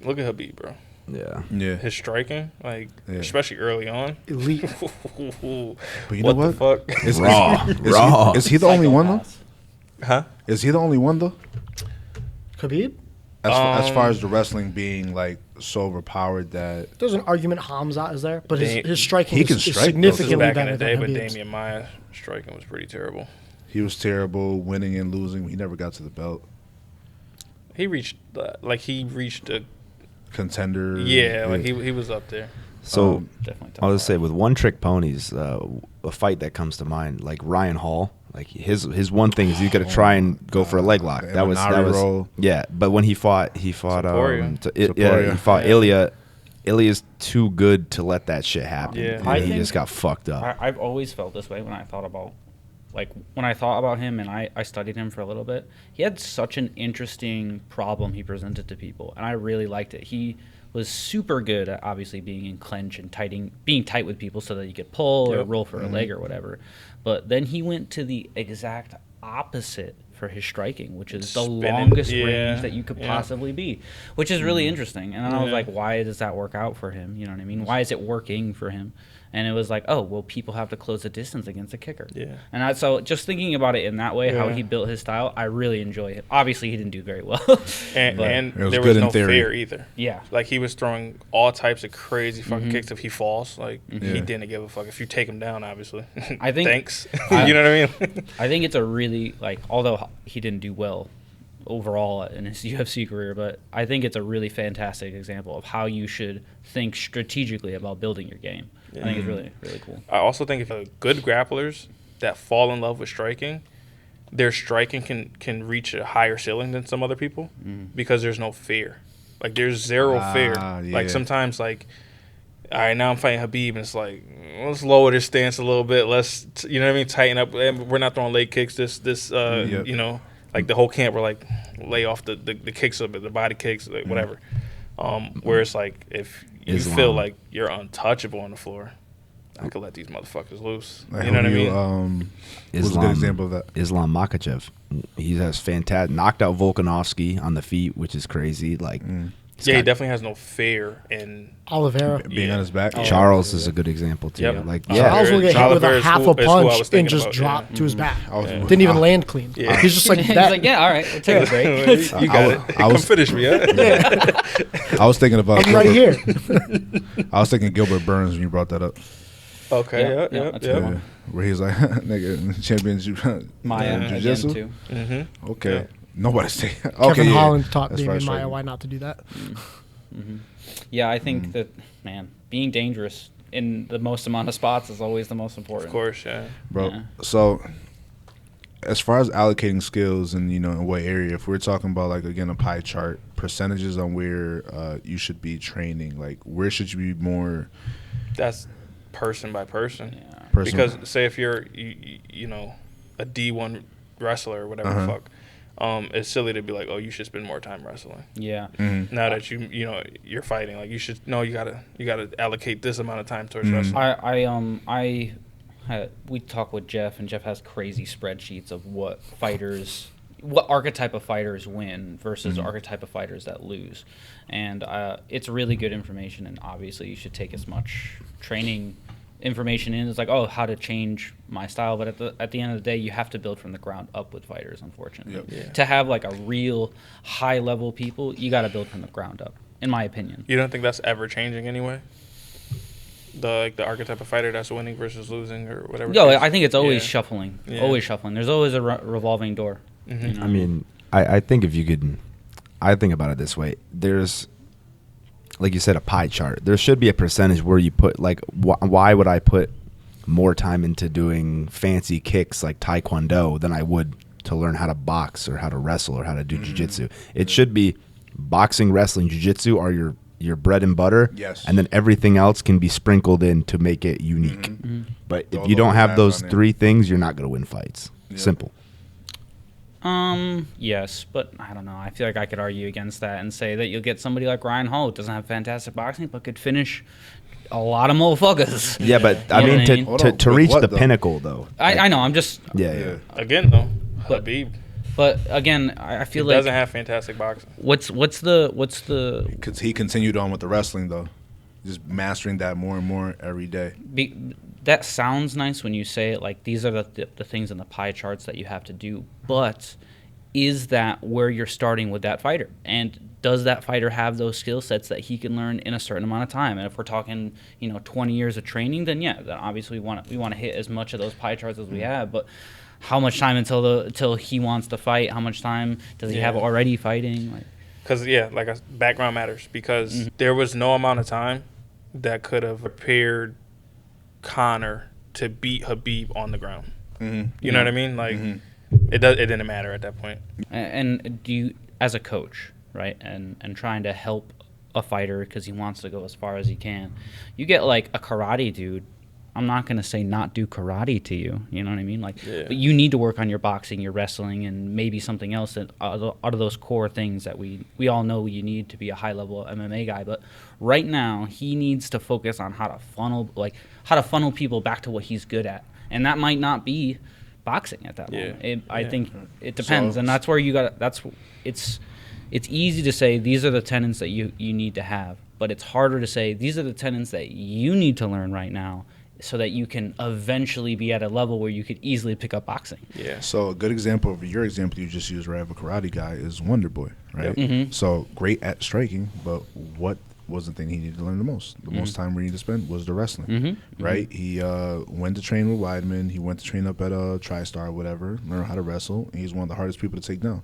be. Look at Khabib, bro. Yeah. Yeah. His striking, Yeah. especially early on. Elite. But you know what? the fuck? Is, Raw. Raw. Is he the only one though? Psychopaths. Huh? Is he the only one though? Khabib? As far as the wrestling being so overpowered that There's an argument Hamza is there, but his striking he can is strike, though. significantly Back in better the day, than but Khabib's. Damian Maya striking was pretty terrible. he was terrible, winning and losing. He never got to the belt. He reached a Contender. he was up there. So Definitely. I'll just say with one trick ponies, a fight that comes to mind, like Ryan Hall. Like his one thing is he's gonna try and go for a leg lock. The That was roll. yeah. But when he fought Topuria. he fought Ilya. Ilya's too good to let that shit happen. Yeah. And I he think- just got fucked up. I've always felt this way when I thought about, him and I studied him for a little bit. He had such an interesting problem he presented to people, and I really liked it. He was super good at obviously being in clinch and being tight with people so that you could pull or Yep. roll for a leg or whatever. But then he went to the exact opposite for his striking, which is the Spinning. longest Yeah. range that you could Yeah. possibly be, which is really interesting. And I was Yeah. like, why does that work out for him? You know what I mean? Why is it working for him? And it was like, oh, well, people have to close the distance against a kicker. Yeah. And so just thinking about it in that way, how Yeah. he built his style, I really enjoy it. Obviously, he didn't do very well. And, But- and It was there good was in no theory. fear either. yeah. Like he was throwing all types of crazy fucking Mhm. kicks if he falls. Like Yeah. he didn't give a fuck if you take him down. Obviously, I think- thanks. I- you know what I mean? I think it's a really, although he didn't do well overall in his UFC career, but I think it's a really fantastic example of how you should think strategically about building your game. I think it's really, really cool. I also think if good grapplers that fall in love with striking, their striking can reach a higher ceiling than some other people because there's no fear. Like there's zero fear. Yeah. Like sometimes like, all right, now I'm fighting Khabib and it's like, let's lower this stance a little bit. Let's you know what I mean, tighten up. We're not throwing leg kicks. Yep. You know, like the whole camp we're like lay off the kicks a bit, the body kicks, like whatever. Where it's like if you Islam. feel like you're untouchable on the floor, I could let these motherfuckers loose. Like You know what I who mean? What's a good example of that? Islam Makhachev. He has fantastic knocked out Volkanovski on the feet, which is crazy. Like he's Yeah, he got- definitely has no fear in. Oliveira. Being on his back. Charles is a good example too. Yep. like Yeah. yeah, Charles will get hit with Oliveira a is half who- a is who I punch was thinking and just about, drop yeah. to his back. Yeah. Didn't even land clean. Yeah. He's just like He's that. like, yeah, all right, we'll take a break. You got it. I was- Come finish me, huh? I was thinking about I'm right here. I was thinking Gilbert Burns when you brought that up. Okay, Yeah, yeah, that's yeah. good. Yeah. Where he's like, nigga, championship. Maya again jiu-jitsu? too. Mm-hmm. Okay. Yeah. Nobody's saying. Okay, Kevin yeah. Holland taught That's Damian right, Maya right. why not to do that. Yeah, I think that, man, being dangerous in the most amount of spots is always the most important. Of course, yeah. Bro, Yeah. so as far as allocating skills and in what area, if we're talking about like again a pie chart, percentages on where you should be training, like where should you be more That's person by person. Yeah. person? Because say if you're you know a D1 wrestler or whatever the fuck, it's silly to be like, oh, you should spend more time wrestling. Yeah. Mhm. Now that you're fighting, like you should you gotta allocate this amount of time towards wrestling. We talk with Jeff, and Jeff has crazy spreadsheets of what archetype of fighters win versus archetype of fighters that lose, and it's really good information. And obviously, you should take as much training information in. It's like, oh, how to change my style, but at the end of the day, you have to build from the ground up with fighters. Unfortunately, Yep. Yeah. to have like a real high level people, you got to build from the ground up. In my opinion. You don't think that's ever changing anyway? The archetype of fighter that's winning versus losing or whatever. No, it is? I think it's always Yeah. shuffling. Yeah. Always shuffling. There's always a revolving door. Mhm. you know? I mean, I think if you could, I think about it this way. There's, like you said, a pie chart. There should be a percentage where you put, like, why would I put more time into doing fancy kicks like Taekwondo than I would to learn how to box or how to wrestle or how to do jiu-jitsu? It should be boxing, wrestling, jiu-jitsu are your bread and butter. Yes. And then everything else can be sprinkled in to make it unique. But if Throw you don't those have hats those on there. three things, you're not going to win fights. Yeah. Simple. Yes, but I don't know. I feel like I could argue against that and say that you'll get somebody like Ryan Hall who doesn't have fantastic boxing, but could finish a lot of motherfuckers. Yeah, but I You know mean, what I mean? Hold to on, to with reach what, the though? pinnacle, though. I know. I'm just. Yeah. Again though, But- Khabib But again, I he feel like doesn't have fantastic boxing. what's the Because he continued on with the wrestling though, just mastering that more and more every day. that sounds nice when you say it. Like these are the things in the pie charts that you have to do, but is that where you're starting with that fighter? And does that fighter have those skill sets that he can learn in a certain amount of time? And if we're talking, 20 years of training, then yeah, then obviously we want to hit as much of those pie charts as we have. But how much time until he wants to fight? How much time does he have Yeah. already fighting? Like, Because background matters. Because there was no amount of time that could have prepared Conor to beat Khabib on the ground. You know what I mean? Like it didn't matter at that point. And do you, as a coach, right, and trying to help a fighter because he wants to go as far as he can, you get like a karate dude. I'm not going to say not do karate to you. You know what I mean? Like, but you need to work on your boxing, your wrestling, and maybe something else that out of those core things that we all know you need to be a high level MMA guy. But right now, he needs to focus on how to funnel people back to what he's good at, and that might not be boxing at that moment. I think it depends, and that's where you got. It's easy to say these are the tenets that you need to have, but it's harder to say these are the tenets that you need to learn right now, so that you can eventually be at a level where you could easily pick up boxing. Yeah. So a good example of your example you just used, right, of a karate guy is Wonder Boy, right? Yep. So great at striking, but what was the thing he needed to learn the most? The most time we needed to spend was the wrestling, right? He went to train with Weidman. He went to train up at TriStar or whatever, learn how to wrestle. And he's one of the hardest people to take down,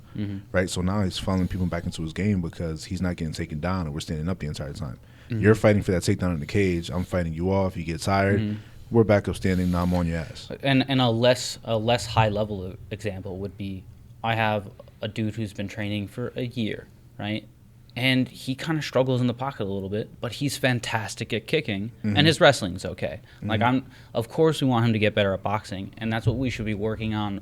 right? So now he's funneling people back into his game because he's not getting taken down and we're standing up the entire time. You're fighting for that takedown in the cage. I'm fighting you off. You get tired. We're back up standing. Now I'm on your ass. And a less high level example would be, I have a dude who's been training for a year, right? And he kind of struggles in the pocket a little bit, but he's fantastic at kicking, and his wrestling's okay. Like of course we want him to get better at boxing, and that's what we should be working on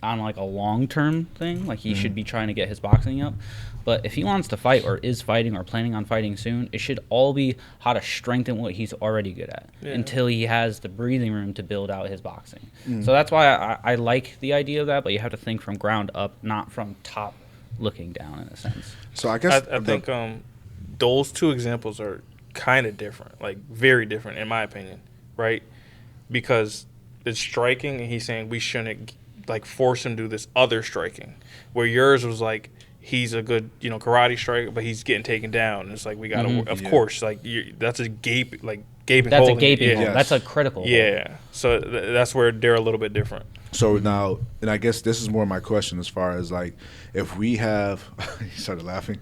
like a long-term thing. Like he should be trying to get his boxing up. But if he wants to fight or is fighting or planning on fighting soon, it should all be how to strengthen what he's already good at until he has the breathing room to build out his boxing. So that's why I like the idea of that, but you have to think from ground up, not from top looking down in a sense. So I guess I think those two examples are kind of different, like very different in my opinion, right? Because it's striking and he's saying we shouldn't like force him to do this other striking, where yours was like he's a good karate striker, but he's getting taken down. And it's like we gotta of course like that's a gaping hole. That's a gaping hole. That's a critical hole. So that's where they're a little bit different. So now, and I guess this is more my question as far as like if we have he started laughing.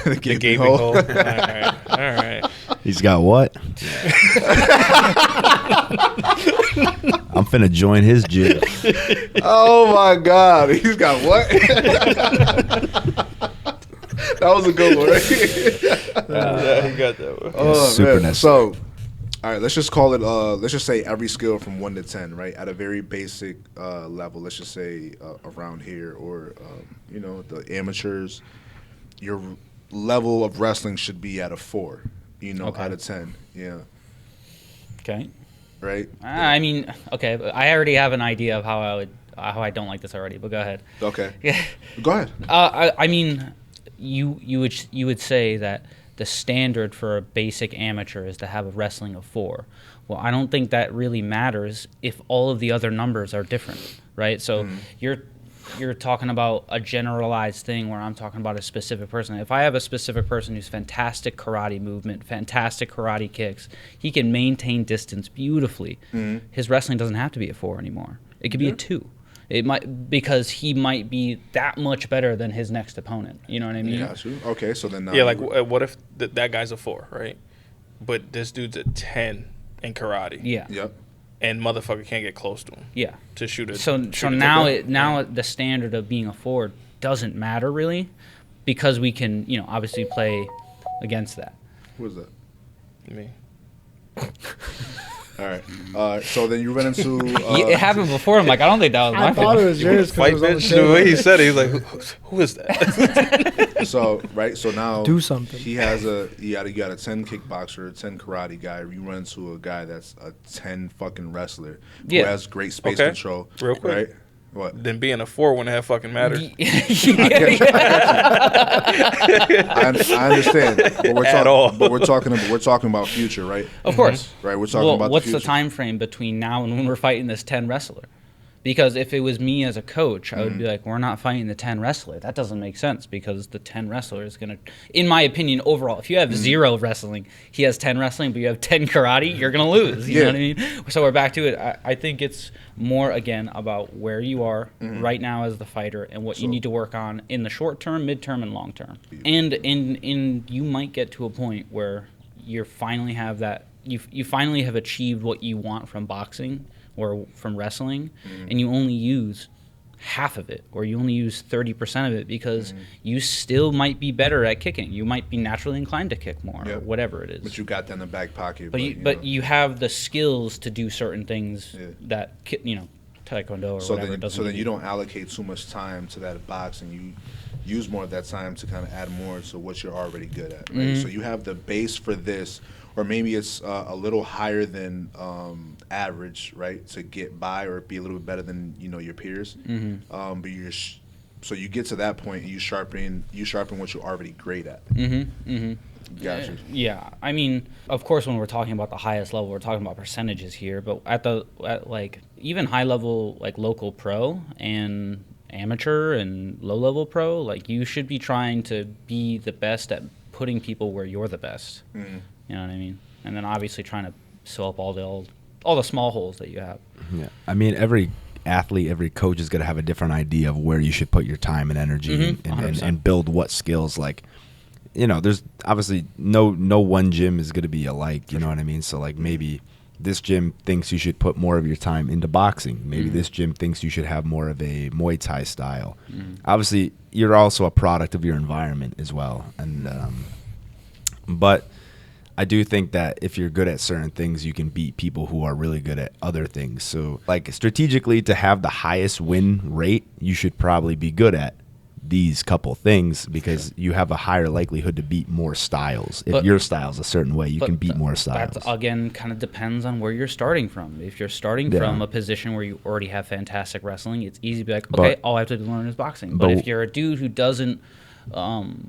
the gaping hole. All right. He's got what? I'm finna join his gym. Oh my God, he's got what? That was a good one, right? Yeah, he got that one. Oh, super man. So, all right, let's just call it. Let's just say every skill from 1 to 10, right? At a very basic level, let's just say around here, or the amateurs, your level of wrestling should be at a 4. Out of 10. Yeah. Okay. Right. I mean, okay, but I already have an idea of how I don't like this already. But go ahead. Okay. Yeah. Go ahead. I mean, you would say that the standard for a basic amateur is to have a wrestling of 4. Well, I don't think that really matters if all of the other numbers are different, right? So you're talking about a generalized thing where I'm talking about a specific person. If I have a specific person who's fantastic karate movement, fantastic karate kicks, he can maintain distance beautifully. His wrestling doesn't have to be a 4 anymore. It could be a 2. It might, because he might be that much better than his next opponent. You know what I mean? Yeah. Okay. So then. Like what if that guy's a 4, right? But this dude's a 10 in karate. Yeah. Yep. And motherfucker can't get close to him. Yeah. To shoot it. So now the standard of being a 4 doesn't matter really, because we can obviously play against that. Who is that? Me. All right. So then you run into. It happened before. I'm like, I don't think that was my I thought it was yours. Fight bitch. The way he said it, he's like, who is that? So now Do something. He has you got a 10 kickboxer, a 10 karate guy. You run into a guy that's a 10 fucking wrestler who has great space control. Real quick. Right? What? Then being a 4 wouldn't have fucking mattered. I understand, but we're talking about future, right? Of course. Right. We're talking about what's the the future. time frame between now and when we're fighting this 10 wrestler? Because if it was me as a coach, I would be like, we're not fighting the 10 wrestler. That doesn't make sense, because the 10 wrestler is going to, in my opinion, overall, if you have 0 wrestling, he has 10 wrestling, but you have 10 karate, you're going to lose. You know what I mean? So we're back to it. I think it's more, again, about where you are right now as the fighter and what you need to work on in the short term, mid-term, and long term. And you might get to a point where you finally have that, you finally have achieved what you want from boxing, or from wrestling, and you only use half of it, or you only use 30% of it because you still might be better at kicking. You might be naturally inclined to kick more, or whatever it is. But you got that in the back pocket. But you have the skills to do certain things that Taekwondo or whatever doesn't. So then you don't allocate too much time to that box, and you use more of that time to kind of add more to what you're already good at. Right? So you have the base for this, or maybe it's a little higher than average, right, to get by or be a little bit better than your peers. But so you get to that point, and you sharpen what you're already great at. Gotcha. Yeah, I mean, of course, when we're talking about the highest level, we're talking about percentages here. But at like even high level, like local pro and amateur and low level pro, like you should be trying to be the best at putting people where you're the best. You know what I mean? And then obviously trying to sew up all the small holes that you have. Yeah, I mean, every athlete, every coach is going to have a different idea of where you should put your time and energy and build what skills. Like, there's obviously no one gym is going to be alike. You know what I mean? So like maybe this gym thinks you should put more of your time into boxing. Maybe this gym thinks you should have more of a Muay Thai style. Obviously, you're also a product of your environment as well. And but I do think that if you're good at certain things, you can beat people who are really good at other things. So like strategically, to have the highest win rate, you should probably be good at these couple things because you have a higher likelihood to beat more styles. If your style's a certain way, you can beat more styles. That again kind of depends on where you're starting from. If you're starting from a position where you already have fantastic wrestling, it's easy to be like, okay, all I have to learn is boxing. But if you're a dude who doesn't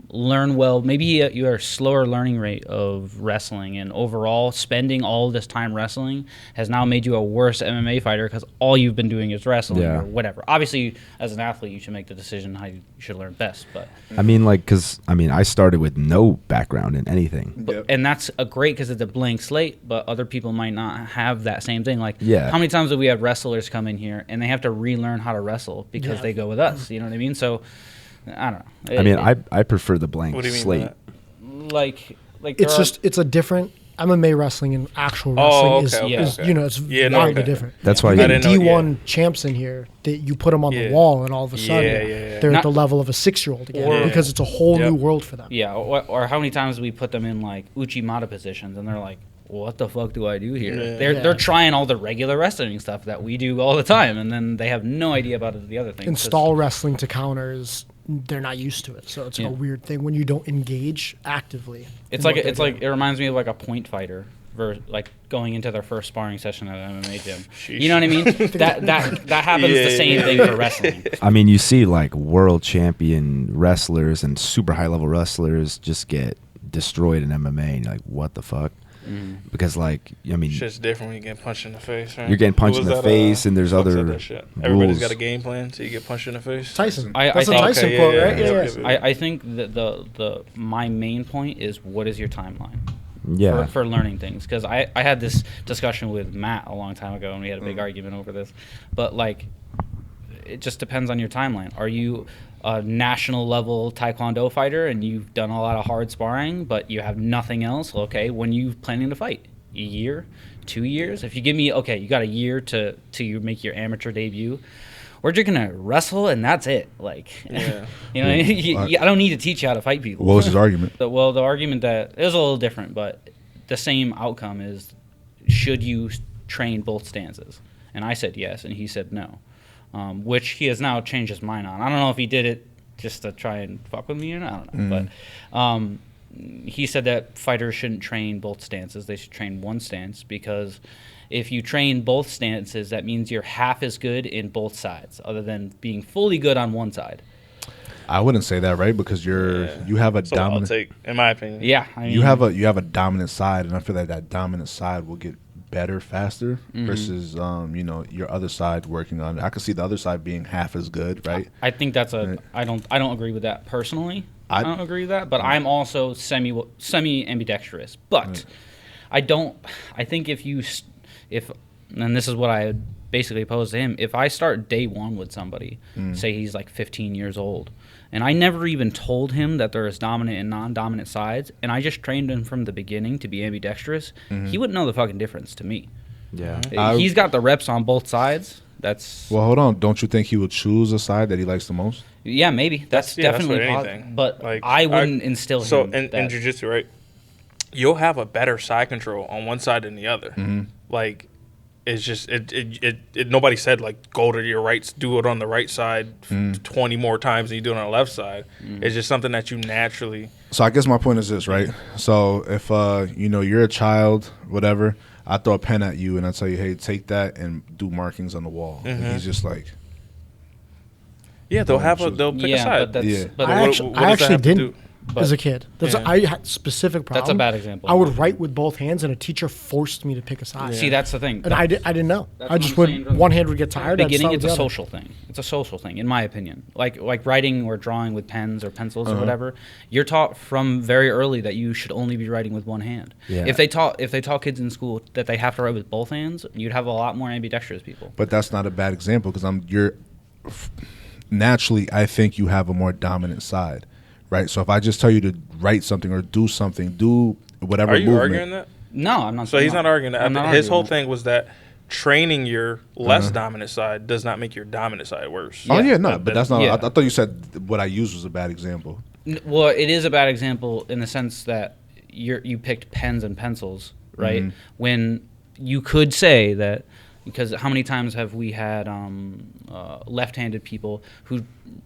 learn well, maybe you are a slower learning rate of wrestling, and overall spending all this time wrestling has now made you a worse MMA fighter because all you've been doing is wrestling or whatever. Obviously, as an athlete, you should make the decision how you should learn best. But I mean, I started with no background in anything, and that's great because it's a blank slate. But other people might not have that same thing. Like, how many times do we have wrestlers come in here and they have to relearn how to wrestle because they go with us? You know what I mean? So I don't know. I prefer the blank slate. Like it's a different MMA wrestling and actual wrestling is it's wildly different. That's why you get D1 champs in here that you put them on the wall and all of a sudden they're at the level of a 6-year-old again because it's a whole new world for them. Yeah, or how many times do we put them in like Uchimata positions and they're like, what the fuck do I do here? They're trying all the regular wrestling stuff that we do all the time, and then they have no idea about the other things. Install wrestling to counters. They're not used to it, so it's a weird thing when you don't engage actively. It's like it reminds me of like a point fighter, like going into their first sparring session at an MMA gym. You know what I mean? that happens the same thing for wrestling. I mean, you see like world champion wrestlers and super high level wrestlers just get destroyed in MMA, and you're like, what the fuck? Because shit's different when you get punched in the face, right? You're getting punched in the face, and there's other rules. Everybody's got a game plan, so you get punched in the face. Tyson, that's a Tyson quote, right? I think that my main point is, what is your timeline? For learning things, because I had this discussion with Matt a long time ago, and we had a big argument over this. But like, it just depends on your timeline. Are you a national level Taekwondo fighter and you've done a lot of hard sparring, but you have nothing else? Okay, when you planning to fight? A year, 2 years? If you give me, you got a year to you make your amateur debut, we're just gonna wrestle and that's it. Like, I don't need to teach you how to fight people. What was his argument? The argument that it was a little different, but the same outcome is, should you train both stances? And I said yes, and he said no. Which he has now changed his mind on. I don't know if he did it just to try and fuck with me or not. I don't know. But he said that fighters shouldn't train both stances. They should train one stance, because if you train both stances, that means you're half as good in both sides, other than being fully good on one side. I wouldn't say that, right? Because you have a dominant. I'll take, in my opinion. Yeah, I mean, you have a dominant side, and I feel like that dominant side will get better faster versus your other side working on it. I could see the other side being half as good, right? I think that's I don't agree with that personally. I don't agree with that, but I'm also semi ambidextrous. But I think if and this is what I basically posed to him, if I start day one with somebody, say he's like 15 years old, and I never even told him that there's dominant and non-dominant sides, and I just trained him from the beginning to be ambidextrous, he wouldn't know the fucking difference to me. Yeah. He's got the reps on both sides. That's Well, hold on. Don't you think he would choose a side that he likes the most? yeah, maybe that's definitely with possible. anything. But Like, I wouldn't instill So him. in that- jiu-jitsu, right, you'll have a better side control on one side than the other. Like, it's just it nobody said like go to your right, do it on the right side 20 more times than you do it on the left side. It's just something that you naturally. So I guess my point is this, right? So if you're a child, whatever, I throw a pen at you and I tell you, hey, take that and do markings on the wall. And he's just like, Yeah, they'll pick a yeah, side. but that's Yeah. but I what actually, does that have to didn't do? as a kid. I had specific problem. That's a bad example. I would write with both hands, and a teacher forced me to pick a side. see that's the thing. And I didn't know. That's I what just I'm would saying, brother. one hand would get tired. I'd Beginning, start it's with a the other. social thing. It's a social thing, in my opinion. Like writing or drawing with pens or pencils or whatever. You're taught from very early that you should only be writing with one hand. Yeah. If they taught kids in school that they have to write with both hands, you'd have a lot more ambidextrous people. but that's not a bad example because naturally, I think you have a more dominant side, right? So if I just tell you to write something or do something, do whatever Are you movement. arguing that? No, I'm not. So he's not arguing that. I'm not His whole arguing that. thing was that training your less dominant side does not make your dominant side worse. Oh, Yeah. yeah, no, but that's not. Yeah. I thought you said what I used was a bad example. Well, it is a bad example in the sense that you picked pens and pencils, right? When you could say that, because how many times have we had left-handed people who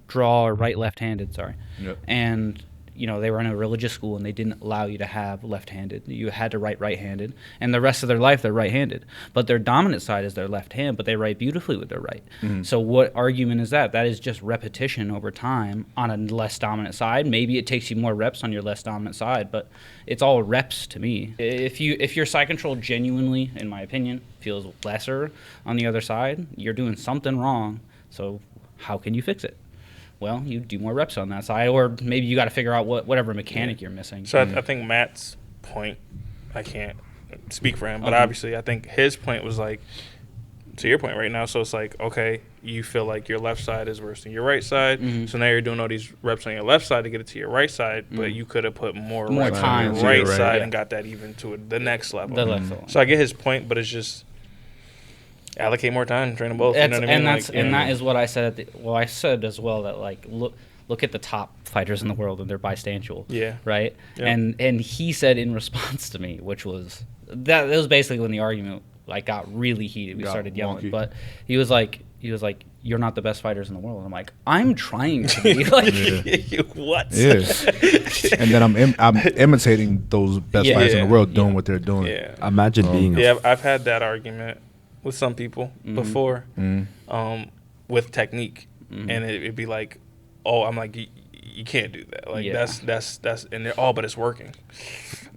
draw or write left-handed? Sorry, Yep. and they were in a religious school and they didn't allow you to have left-handed. You had to write right-handed, and the rest of their life they're right-handed. But their dominant side is their left hand, but they write beautifully with their right. So what argument is that? That is just repetition over time on a less dominant side. Maybe it takes you more reps on your less dominant side, but it's all reps to me. If your side control genuinely, in my opinion, feels lesser on the other side, you're doing something wrong. So how can you fix it? Well, you do more reps on that side, or maybe you got to figure out whatever mechanic you're missing. So I think Matt's point, I can't speak for him, but obviously I think his point was like, to your point right now, so it's like, okay, you feel like your left side is worse than your right side, so now you're doing all these reps on your left side to get it to your right side, but you could have put more reps time on to your right your right, side yeah. and got that even to the next level. The left side. So I get his point, but it's just allocate more time, train them both. You know what I mean? That is what I said. I said as well that like look at the top fighters in the world and they're bistantial. Yeah. Right. Yeah. And he said in response to me, which was that was basically when the argument like got really heated. We Got started yelling, wonky. but he was like, "You're not the best fighters in the world." And I'm like, "I'm trying to be." Like, what? Yeah. And then I'm imitating those best Yeah. fighters in Yeah. the world doing what they're doing. Yeah. Imagine being Yeah, I've had that argument with some people Mm-hmm. before, with technique, and it'd be like, "Oh, I'm like, you can't do that. Like Yeah. that's and they're but it's working.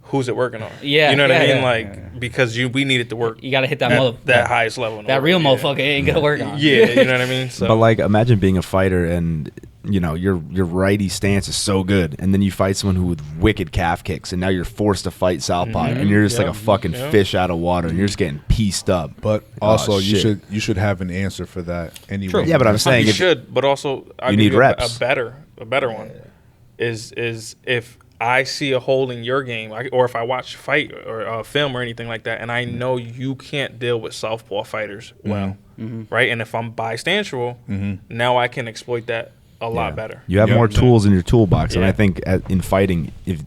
Who's it working on? Yeah, you know what I yeah, mean? yeah. Like because we need it to work. You got to hit that that highest level. in that order. real Yeah. motherfucker ain't gonna work on. Yeah, you know what I mean. So, But like, imagine being a fighter and your righty stance is so good, and then you fight someone who with wicked calf kicks, and now you're forced to fight southpaw, and you're just like a fucking fish out of water, and you're just getting pieced up. But also, shit. you should have an answer for that anyway. True. Yeah, but I'm saying you if, should, but also I'll You give need you reps. A better one is if I see a hole in your game, or if I watch fight or a film or anything like that, and I know you can't deal with southpaw fighters well, right? And if I'm bistantial, now I can exploit that a lot better. you have Yeah. more tools in your toolbox, and Yeah. I think in fighting, if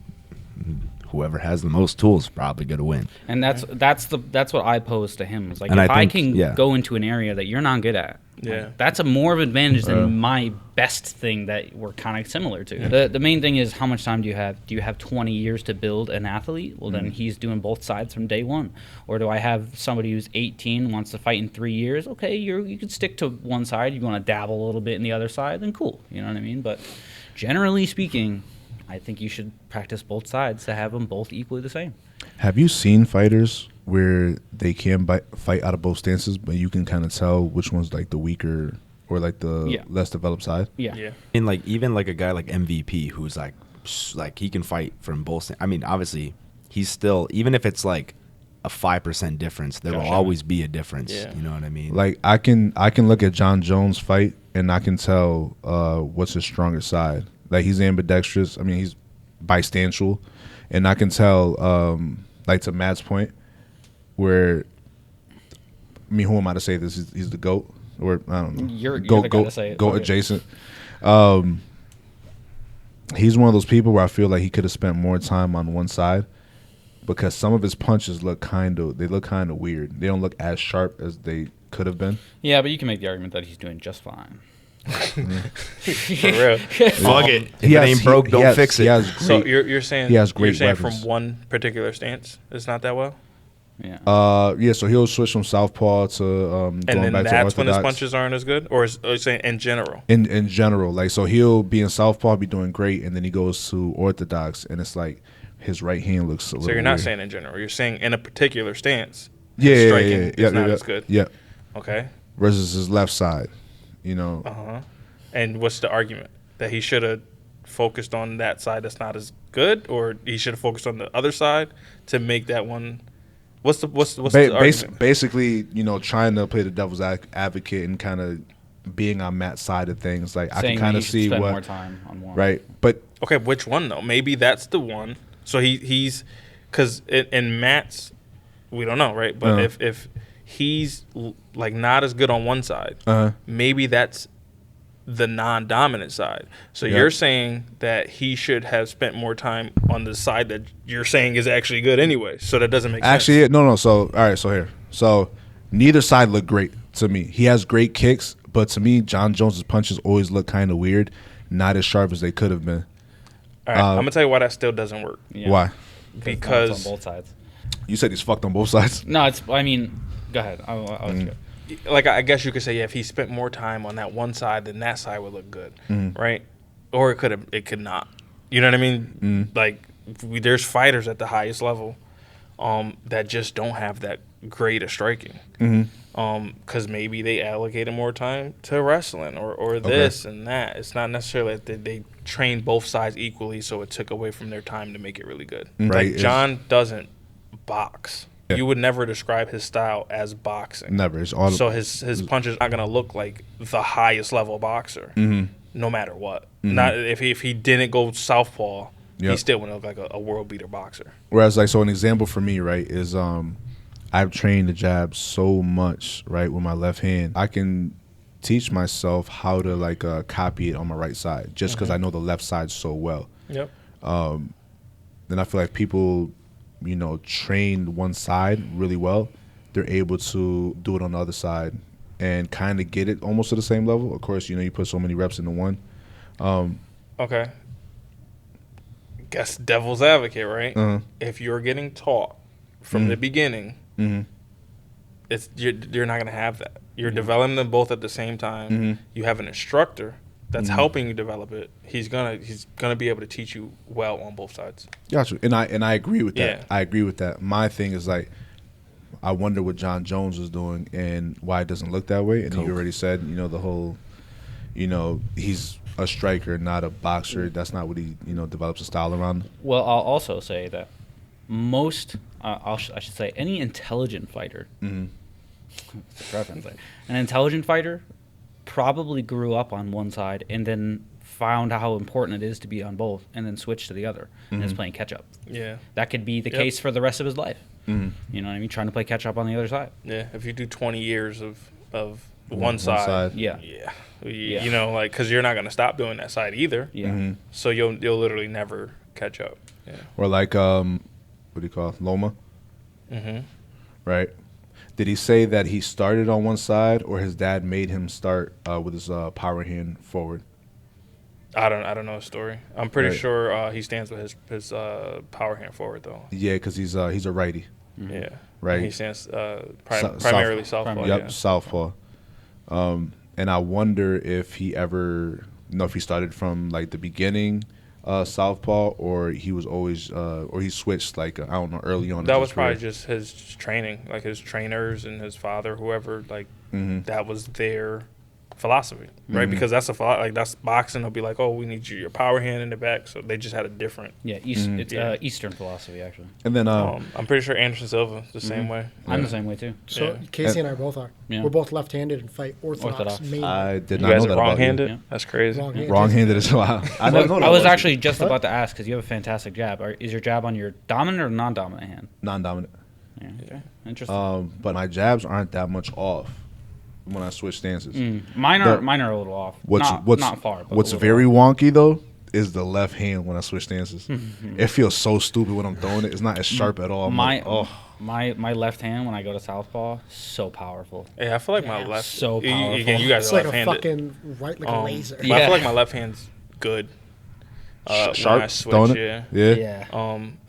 whoever has the most tools is probably going to win. And that's what I posed to him. It's like And if I I think- can go into an area that you're not good at, Yeah. like, that's a more of an advantage than my best thing that we're kind of similar to. The main thing is how much time do you have? Do you have 20 years to build an athlete? Well, then he's doing both sides from day one. Or do I have somebody who's 18 wants to fight in 3 years? Okay, you can stick to one side. You want to dabble a little bit in the other side, then cool. You know what I mean? But generally speaking, I think you should practice both sides to have them both equally the same. Have you seen fighters where they can fight out of both stances, but you can kind of tell which one's like the weaker or like the Yeah. less developed side? Yeah. Yeah. And like even like a guy like MVP who's like he can fight from both. I mean, obviously he's still, even if it's like a 5% difference, there will Gotcha. always be a difference. Yeah. You know what I mean? Like I can look at John Jones fight and I can tell what's his strongest side. Like he's ambidextrous. I mean, he's bistantial, and I can tell like to Matt's point where I mean, who am I to say this? He's the GOAT, or I don't know. You're the guy to say it. GOAT Okay. adjacent. He's one of those people where I feel like he could have spent more time on one side, because some of his punches look kind of weird. They don't look as sharp as they could have been. Yeah, but you can make the argument that he's doing just fine. For real. Fuck it. If it ain't broke, don't fix it. So you're saying he has you're great saying weapons. from one particular stance, it's not that well, Yeah. Yeah. So he'll switch from southpaw to and going then back to that's when his orthodox. punches aren't as good, or are you saying in general? In general, like, so he'll be in southpaw, be doing great, and then he goes to orthodox, and it's like his right hand looks a little So you're not weird. saying in general. You're saying in a particular stance, Yeah, striking yeah, is not as good. Yeah. Okay. Versus his left side, you know. And what's the argument? That he should have focused on that side that's not as good, or he should have focused on the other side to make that one? What's the argument? Basically, you know, trying to play the devil's advocate and kind of being on Matt's side of things. Like, I can kind of see spend what more time on one. right, but Okay, which one though? Maybe that's the one. So he's because in Matt's, we don't know, right? But if he's like not as good on one side, maybe that's the non-dominant side. So you're saying that he should have spent more time on the side that you're saying is actually good anyway. So that doesn't make sense. actually, no. So all right, so here, so neither side looked great to me. He has great kicks, but to me, John Jones's punches always look kind of weird, not as sharp as they could have been. All right, I'm gonna tell you why that still doesn't work. Yeah. Why? Because it's on both sides. You said he's fucked on both sides. No, it's. I mean, go ahead. I'll let you go. like I guess you could say, yeah, if he spent more time on that one side, then that side would look good, right? Or it could not. You know what I mean? Like there's fighters at the highest level that just don't have that great of striking, because maybe they allocated more time to wrestling or this and that. It's not necessarily that they trained both sides equally, so it took away from their time to make it really good. Right. Like John doesn't box. Yeah. You would never describe his style as boxing. Never. It's all So his punch is not gonna look like the highest level boxer, no matter what. Not if he didn't go southpaw, he still wouldn't look like a world beater boxer. Whereas, like, so an example for me, right, is I've trained the jab so much, right, with my left hand. I can teach myself how to like copy it on my right side, just because I know the left side so well. Yep. Then I feel like people, you know, train one side really well, they're able to do it on the other side and kind of get it almost to the same level. Of course, you know, you put so many reps into one. Okay. Guess devil's advocate, right? If you're getting taught from the beginning, it's you're not gonna have that. You're developing them both at the same time. You have an instructor that's helping you develop it. He's gonna be able to teach you well on both sides. Gotcha. And I agree with that. Yeah. I agree with that. My thing is, like, I wonder what John Jones was doing and why it doesn't look that way. And you already said, you know, the whole, you know, he's a striker, not a boxer. That's not what he, you know, develops a style around. Well, I'll also say that most, I should say, any intelligent fighter, it's a preference there. An intelligent fighter probably grew up on one side and then found how important it is to be on both and then switched to the other and is playing catch up. Yeah. That could be the case for the rest of his life. You know what I mean? Trying to play catch up on the other side. Yeah. If you do 20 years of one side. Yeah. Yeah. Yeah. You know, like, because you're not gonna stop doing that side either. Yeah. So you'll literally never catch up. Yeah. Or like, what do you call it? Loma? Right? Did he say that he started on one side or his dad made him start with his power hand forward? I don't know his story. I'm pretty Right. sure he stands with his power hand forward though. Yeah, because he's a righty. Yeah. Right. And he stands South- primarily southpaw. Yep, Yeah. southpaw. And I wonder if he ever, you know, if he started from like the beginning southpaw, or he was always, or he switched like I don't know, early on. in That his was probably career. just his training, like his trainers and his father, whoever, like that was their philosophy, right? Because that's like that's boxing. They'll be like, oh, we need your power hand in the back. So they just had a different. Yeah. It's Yeah. Eastern philosophy, actually. And then I'm pretty sure Anderson Silva the same way. I'm the same way, too. So Yeah. Casey and I both are. Yeah. We're both left-handed and fight orthodox. Orthodox. mainly. I did You not guys know are that about you. wrong-handed. Yeah. That's crazy. Wrong-handed. Wrong-handed as well. I didn't know that I was about actually you. just about to ask because you have a fantastic jab. Is your jab on your dominant or non-dominant hand? Non-dominant. Yeah. Okay. Interesting. But my jabs aren't that much off when I switch stances. Mine are a little off. Not far. But What's very wonky though is the left hand when I switch stances. It feels so stupid when I'm throwing it. It's not as sharp at all. My left hand when I go to southpaw, so powerful. Yeah, I feel like my left. So powerful. Again, you guys It's are like a left-handed. fucking right, like a laser. But I feel like my left hand's good. Sharp when I switch, throwing it? Yeah.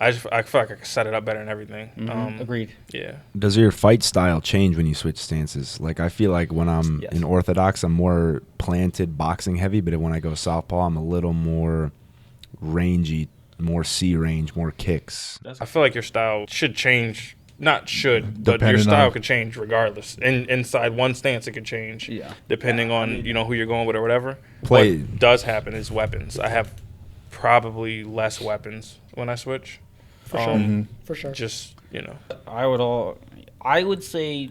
I feel like I can set it up better and everything. Agreed. Yeah. Does your fight style change when you switch stances? Like, I feel like when I'm in orthodox, I'm more planted, boxing heavy, but when I go southpaw, I'm a little more rangy, more C range, more kicks. I feel like your style should change. Not should, but your Depending style on- could change regardless. Inside one stance, it could change. Yeah. Depending on who you're going with or whatever. Play- What does happen is weapons. I have probably less weapons when I switch. For sure. For sure. Just I would say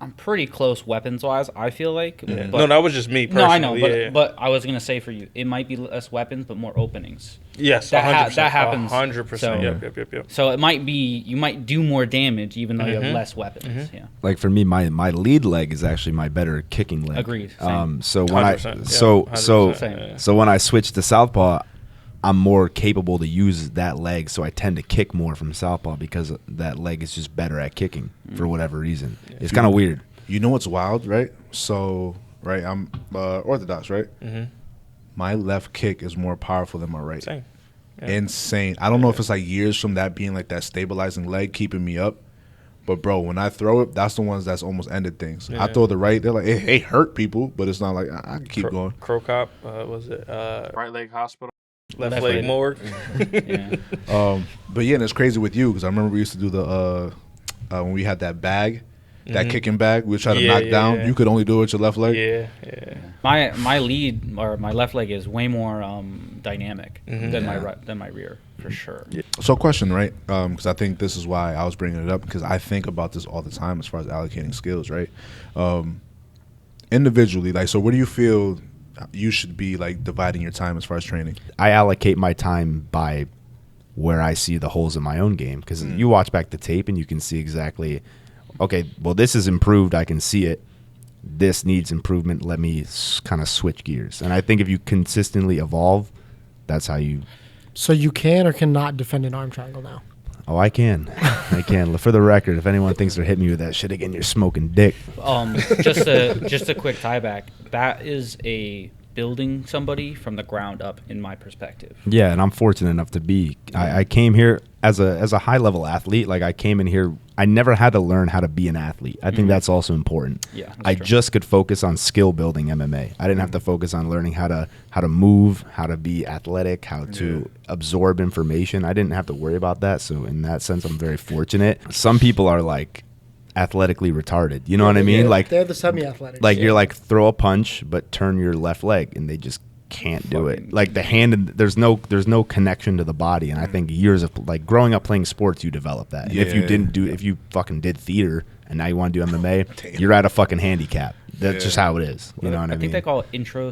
I'm pretty close weapons wise. I feel like. no, But, that was just me no, personally. I know, yeah. but I was gonna say for you, it might be less weapons, but more openings. Yes, that 100%, happens. 100%. So- Yep. So it might be you might do more damage even though you have less weapons. Yeah. Like for me, my lead leg is actually my better kicking leg. Agreed. Same. So when 100%, yeah, so 100%, Same. yeah. so when I switch to southpaw, I'm more capable to use that leg, so I tend to kick more from southpaw because that leg is just better at kicking for whatever reason. It's kind of weird. You know what's wild, right? So, right, I'm orthodox, right? My left kick is more powerful than my right. Same. Yeah. Insane. I don't know if it's like years from that being like that stabilizing leg keeping me up. But, bro, when I throw it, that's the ones that's almost ended things. I throw the right, they're like, it hurt people, but it's not like, I can keep going. Crow Cop, was it right leg hospital? Left Left leg leg. morgue. Yeah. But, yeah, and it's crazy with you because I remember we used to do the, when we had that bag, that kicking bag we would try to knock down. Yeah. You could only do it with your left leg. Yeah. My lead or my left leg is way more dynamic than my rear for sure. Yeah. So, question, right? Because I think this is why I was bringing it up because I think about this all the time as far as allocating skills, right? Individually, like, so where do you feel you should be like dividing your time as far as training? I allocate my time by where I see the holes in my own game because you watch back the tape and you can see exactly, okay, well, this is improved. I can see it. This needs improvement. Let me kind of switch gears. And I think if you consistently evolve, that's how you. So you can or cannot defend an arm triangle now? Oh, I can. I can. For the record, if anyone thinks they're hitting me with that shit again, you're smoking dick. Just a quick tie back. That is a building somebody from the ground up in my perspective. Yeah, and I'm fortunate enough to be. I came here as a high level athlete. Like I came in here, I never had to learn how to be an athlete. I think that's also important. Yeah, that's I true. just could focus on skill building MMA. I didn't have to focus on learning how to move, how to be athletic, how to absorb information. I didn't have to worry about that. So in that sense, I'm very fortunate. Some people are like athletically retarded. You know what I mean? Like they're the semi-athletic. like you're like throw a punch but turn your left leg and they just can't do it. Like the hand and there's no connection to the body, and I think years of like growing up playing sports you develop that. And if you if you fucking did theater and now you want to do MMA, you're at a fucking handicap. That's just how it is. You know what I mean? I think they call it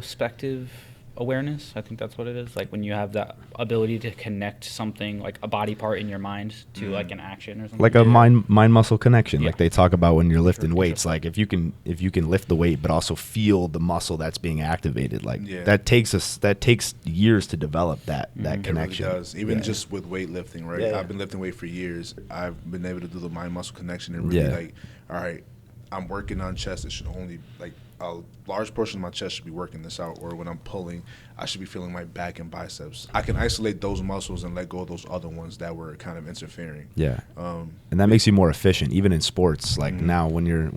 introspective awareness. I think that's what it is. Like when you have that ability to connect something like a body part in your mind to like an action or something. like a mind muscle connection, Yeah. like they talk about when you're lifting weights. Like if you can lift the weight, but also feel the muscle that's being activated, like that takes years to develop that connection. It really does. Even just with weightlifting, right? I've been lifting weight for years. I've been able to do the mind muscle connection and really like, all right, I'm working on chest. It should only like a large portion of my chest should be working this out, or when I'm pulling, I should be feeling my back and biceps. I can isolate those muscles and let go of those other ones that were kind of interfering. Yeah, and that makes you more efficient, even in sports. Like now, when you're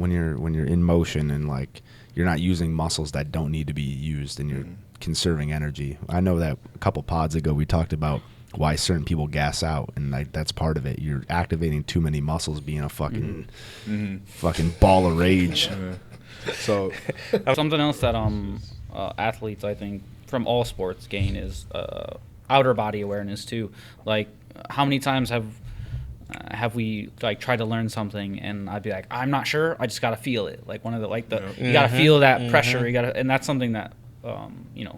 in motion and like you're not using muscles that don't need to be used, and you're conserving energy. I know that a couple pods ago we talked about why certain people gas out, and like that's part of it. You're activating too many muscles, being a fucking ball of rage. So something else that athletes, I think, from all sports gain is outer body awareness too. Like how many times have we like tried to learn something and I'd be like, I'm not sure, I just gotta feel it. Like one of the you gotta feel that pressure. You gotta, and that's something that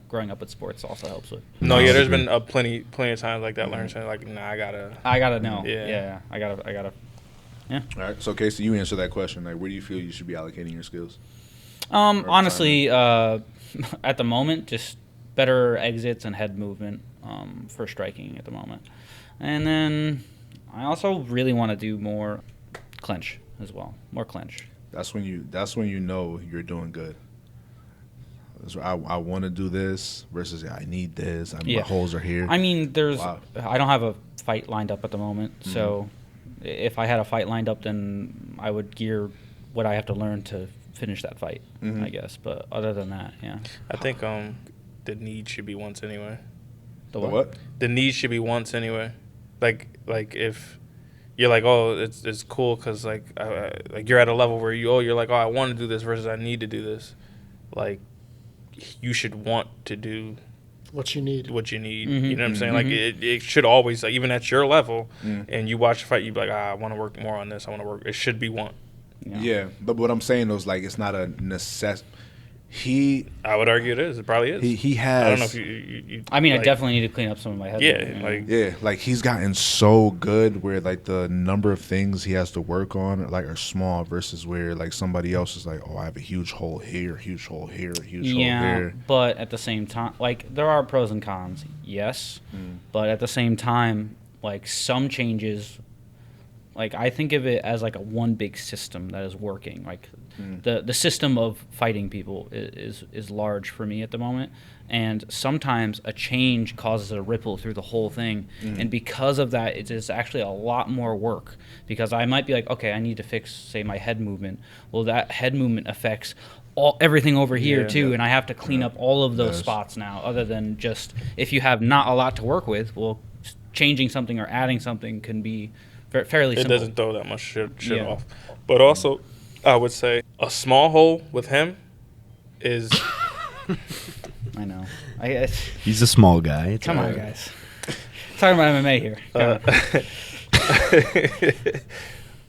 growing up with sports also helps with. There's been plenty of times like that. Learning something like, nah, I gotta know. Yeah. I gotta. All right. So, Casey, you answer that question. Like, where do you feel you should be allocating your skills? Honestly, at the moment, just better exits and head movement for striking at the moment. And then I also really want to do more clinch as well. More clinch. That's when you know you're doing good. I want to do this versus I need this. My holes are here. I mean, I don't have a fight lined up at the moment, so if I had a fight lined up, then I would gear what I have to learn to finish that fight, I guess. But other than that, yeah. I think the need should be once anyway. The what? The need should be once anyway. Like if you're like, oh, it's cool because like you're at a level where you're like, oh, I want to do this versus I need to do this. Like, you should want to do what you need. You know what I'm saying? Like it should always, like, even at your level, and you watch a fight, you be like, I want to work more on this. I want to work. It should be want. Yeah, but what I'm saying is, like, it's not a necessity. I would argue it is. It probably is. He has. I don't know if you I mean, like, I definitely need to clean up some of my head. Like he's gotten so good where like the number of things he has to work on like are small versus where like somebody else is like, oh, I have a huge hole here, huge hole here, huge hole here. But at the same time, like, there are pros and cons, yes. But at the same time, like, some changes, like, I think of it as like a one big system that is working. Like, the system of fighting people is large for me at the moment, and sometimes a change causes a ripple through the whole thing, and because of that, it is actually a lot more work. Because I might be like, okay, I need to fix, say, my head movement. Well, that head movement affects everything over here too, and I have to clean up all of those spots now. Other than just, if you have not a lot to work with, well, changing something or adding something can be fairly simple. It doesn't throw that much shit off. But also, I would say a small hole with him is. I know. He's a small guy. Come on, guys. Talking about MMA here.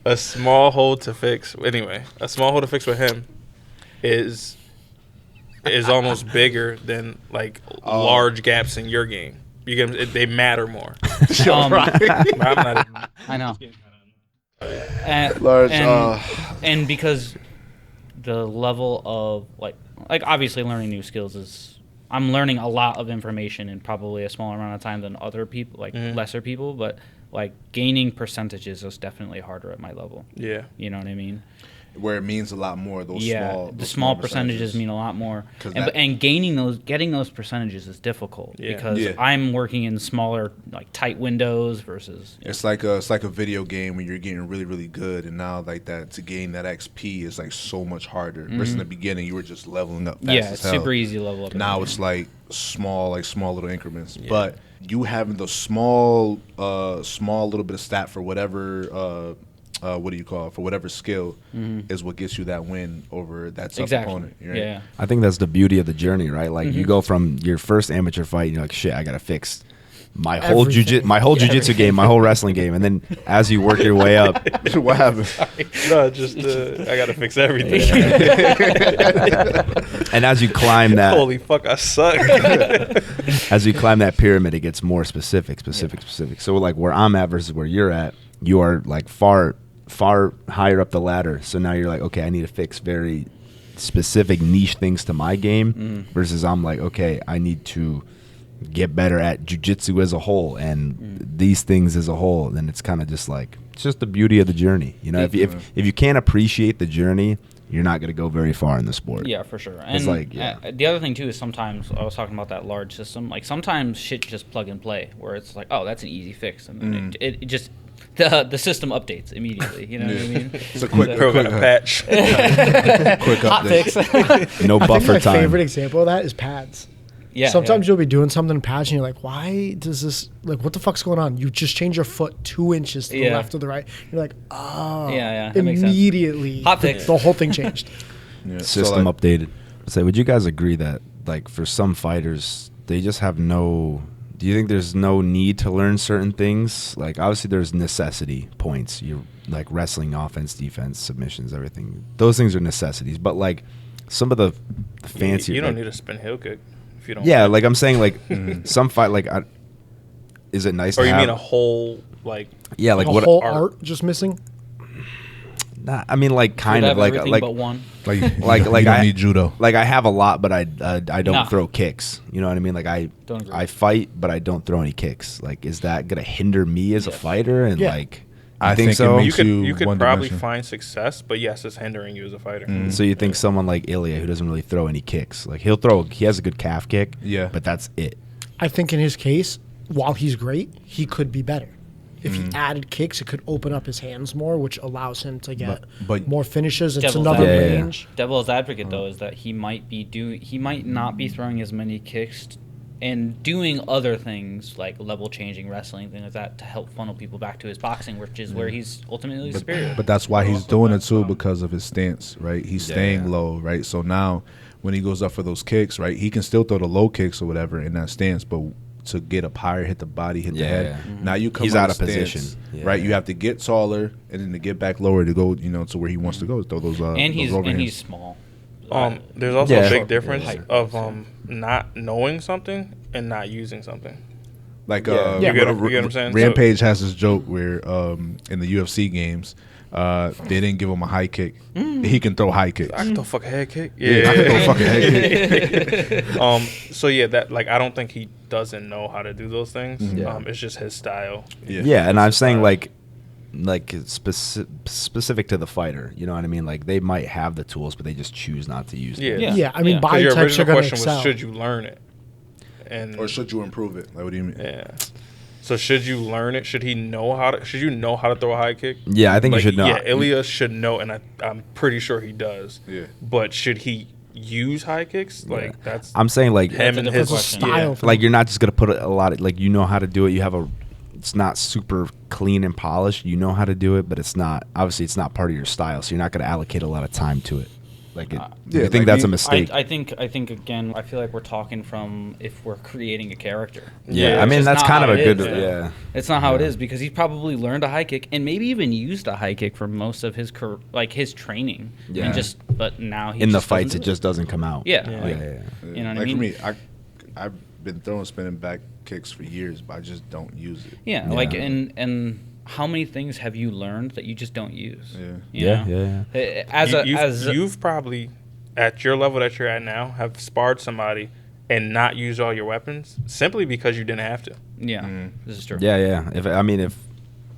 A small hole to fix. Anyway, a small hole to fix with him is almost bigger than like large gaps in your game. You get they matter more. I know. Large, and because the level of like obviously learning new skills is, I'm learning a lot of information in probably a smaller amount of time than other people, like lesser people, but like gaining percentages is definitely harder at my level. Yeah. You know what I mean? Where it means a lot more. Those small percentages mean a lot more, and getting those percentages is difficult because I'm working in smaller, like, tight windows versus. It's like a video game when you're getting really, really good, and now like that to gain that XP is like so much harder. Versus in the beginning, you were just leveling up. Fast as hell. Super easy level up. Now it's like small little increments, but you having the small little bit of stat for whatever. For whatever skill is what gets you that win over that tough opponent. Right? Yeah. I think that's the beauty of the journey, right? Like you go from your first amateur fight, and you're like, shit, I gotta fix my whole jiu-jitsu game, my whole wrestling game, and then as you work your way up, what happened? No, just I gotta fix everything. And as you climb that, holy fuck, I suck. As you climb that pyramid, it gets more specific. So like where I'm at versus where you're at, you are like far higher up the ladder. So now you're like, okay, I need to fix very specific niche things to my game versus I'm like, okay, I need to get better at jiu-jitsu as a whole and these things as a whole. Then it's kind of just like, it's just the beauty of the journey. You know, if you can't appreciate the journey, you're not going to go very far in the sport. Yeah, for sure. And like, the other thing too is sometimes, I was talking about that large system, like sometimes shit just plug and play where it's like, oh, that's an easy fix. And then it just, the system updates immediately. You know what I mean? It's a quick patch. Quick update. No buffer my time. My favorite example of that is pads. Yeah. Sometimes you'll be doing something in pads and you're like, why does this, like, what the fuck's going on? You just change your foot 2 inches to the left or the right. You're like, oh. Yeah. Immediately. Hot fix. The whole thing changed. System updated. So would you guys agree that, like, for some fighters, they just have no... Do you think there's no need to learn certain things? Like, obviously, there's necessity points. You're like wrestling, offense, defense, submissions, everything. Those things are necessities. But like some of the fancy, you don't need a spin heel kick if you don't. Yeah, like I'm saying, like some fight, like, is it nice? Or to you have, mean a whole like? Yeah, like a what whole art just missing? Nah, I mean, like, kind Could of have everything like but one. Like, Like- you like don't I- need judo. like I have a lot, but I don't Nah. throw kicks. You know what I mean? Like Don't agree. I fight, but I don't throw any kicks. Like, is that gonna hinder me as a Yes. fighter? And Yeah. like, I you think it so. makes You could probably one-dimensional. find success, but yes, it's hindering you as a fighter. So you think someone like Ilya, who doesn't really throw any kicks, like he has a good calf kick, Yeah. but that's it. I think in his case, while he's great, he could be better. If he added kicks, it could open up his hands more, which allows him to get but- more finishes. It's Devil's another advocate. Yeah. range. Devil's advocate though is that he might not be throwing as many kicks and doing other things like level changing wrestling, things like that, to help funnel people back to his boxing, which is where he's ultimately superior. But that's why he's doing it too, because of his stance, right? He's staying Yeah. low, right? So now when he goes up for those kicks, right, he can still throw the low kicks or whatever in that stance, but to get up higher, hit the body, hit the Yeah. head. Now you come He's out out of stance, position. Yeah. right? You have to get taller and then to get back lower to go, to where he wants to go. Throw those. and he's those overhands. small. There's also Yeah. a big difference Height. of not knowing something and not using something. Like Yeah. You get what I'm saying? Rampage has this joke where in the UFC games, they didn't give him a high kick. He can throw high kicks. I can throw fucking head kick. Yeah, I can throw fucking head kick. So yeah, that like I don't think he doesn't know how to do those things. Yeah. It's just his style. Yeah, and I'm saying Style. like specific to the fighter. You know what I mean? Like they might have the tools, but they just choose not to use them. Yeah. Yeah, I mean, Yeah. 'Cause body your types are original going to question excel. was, should you learn it? And Or should you improve it? Like, what do you mean? yeah. So should you learn it? Should he know how to? Should you know how to throw a high kick? Yeah, I think you should know. Yeah, Ilya should know, and I'm pretty sure he does. Yeah. But should he use high kicks? Like Yeah. that's I'm saying like him That's a and different his question. Style. Yeah. like you're not just gonna put a lot of, like, you know how to do it. You have it's not super clean and polished. You know how to do it, but it's not, obviously it's not part of your style, so you're not gonna allocate a lot of time to it. Like yeah, you think like that's a me- mistake? I think again, I feel like we're talking from if we're creating a character. yeah, Yeah, I it's mean just that's not kind of how a it good is. yeah. It's not how it is, because he probably learned a high kick and maybe even used a high kick for most of his his training. Yeah. But now he In the just fights, doesn't it do just doesn't come out. Yeah, Yeah. like, yeah. You know what I like mean? for me, I've been throwing spinning back kicks for years, but I just don't use it. Yeah, Yeah. like and how many things have you learned that you just don't use? Yeah. You Yeah, know? yeah. You've probably at your level that you're at now have sparred somebody and not used all your weapons simply because you didn't have to. Yeah, this is true. Yeah, yeah.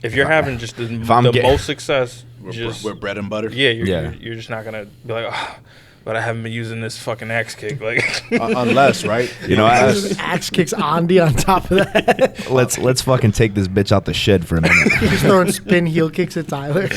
If you're having just the I'm the get- most success, We're, just we're bread and butter. yeah, Yeah. You're just not gonna be like, oh, but I haven't been using this fucking axe kick. Like, Unless, right? You know, unless, Axe kicks Andy on top of that. let's fucking take this bitch out the shed for a minute. He's throwing spin heel kicks at Tyler.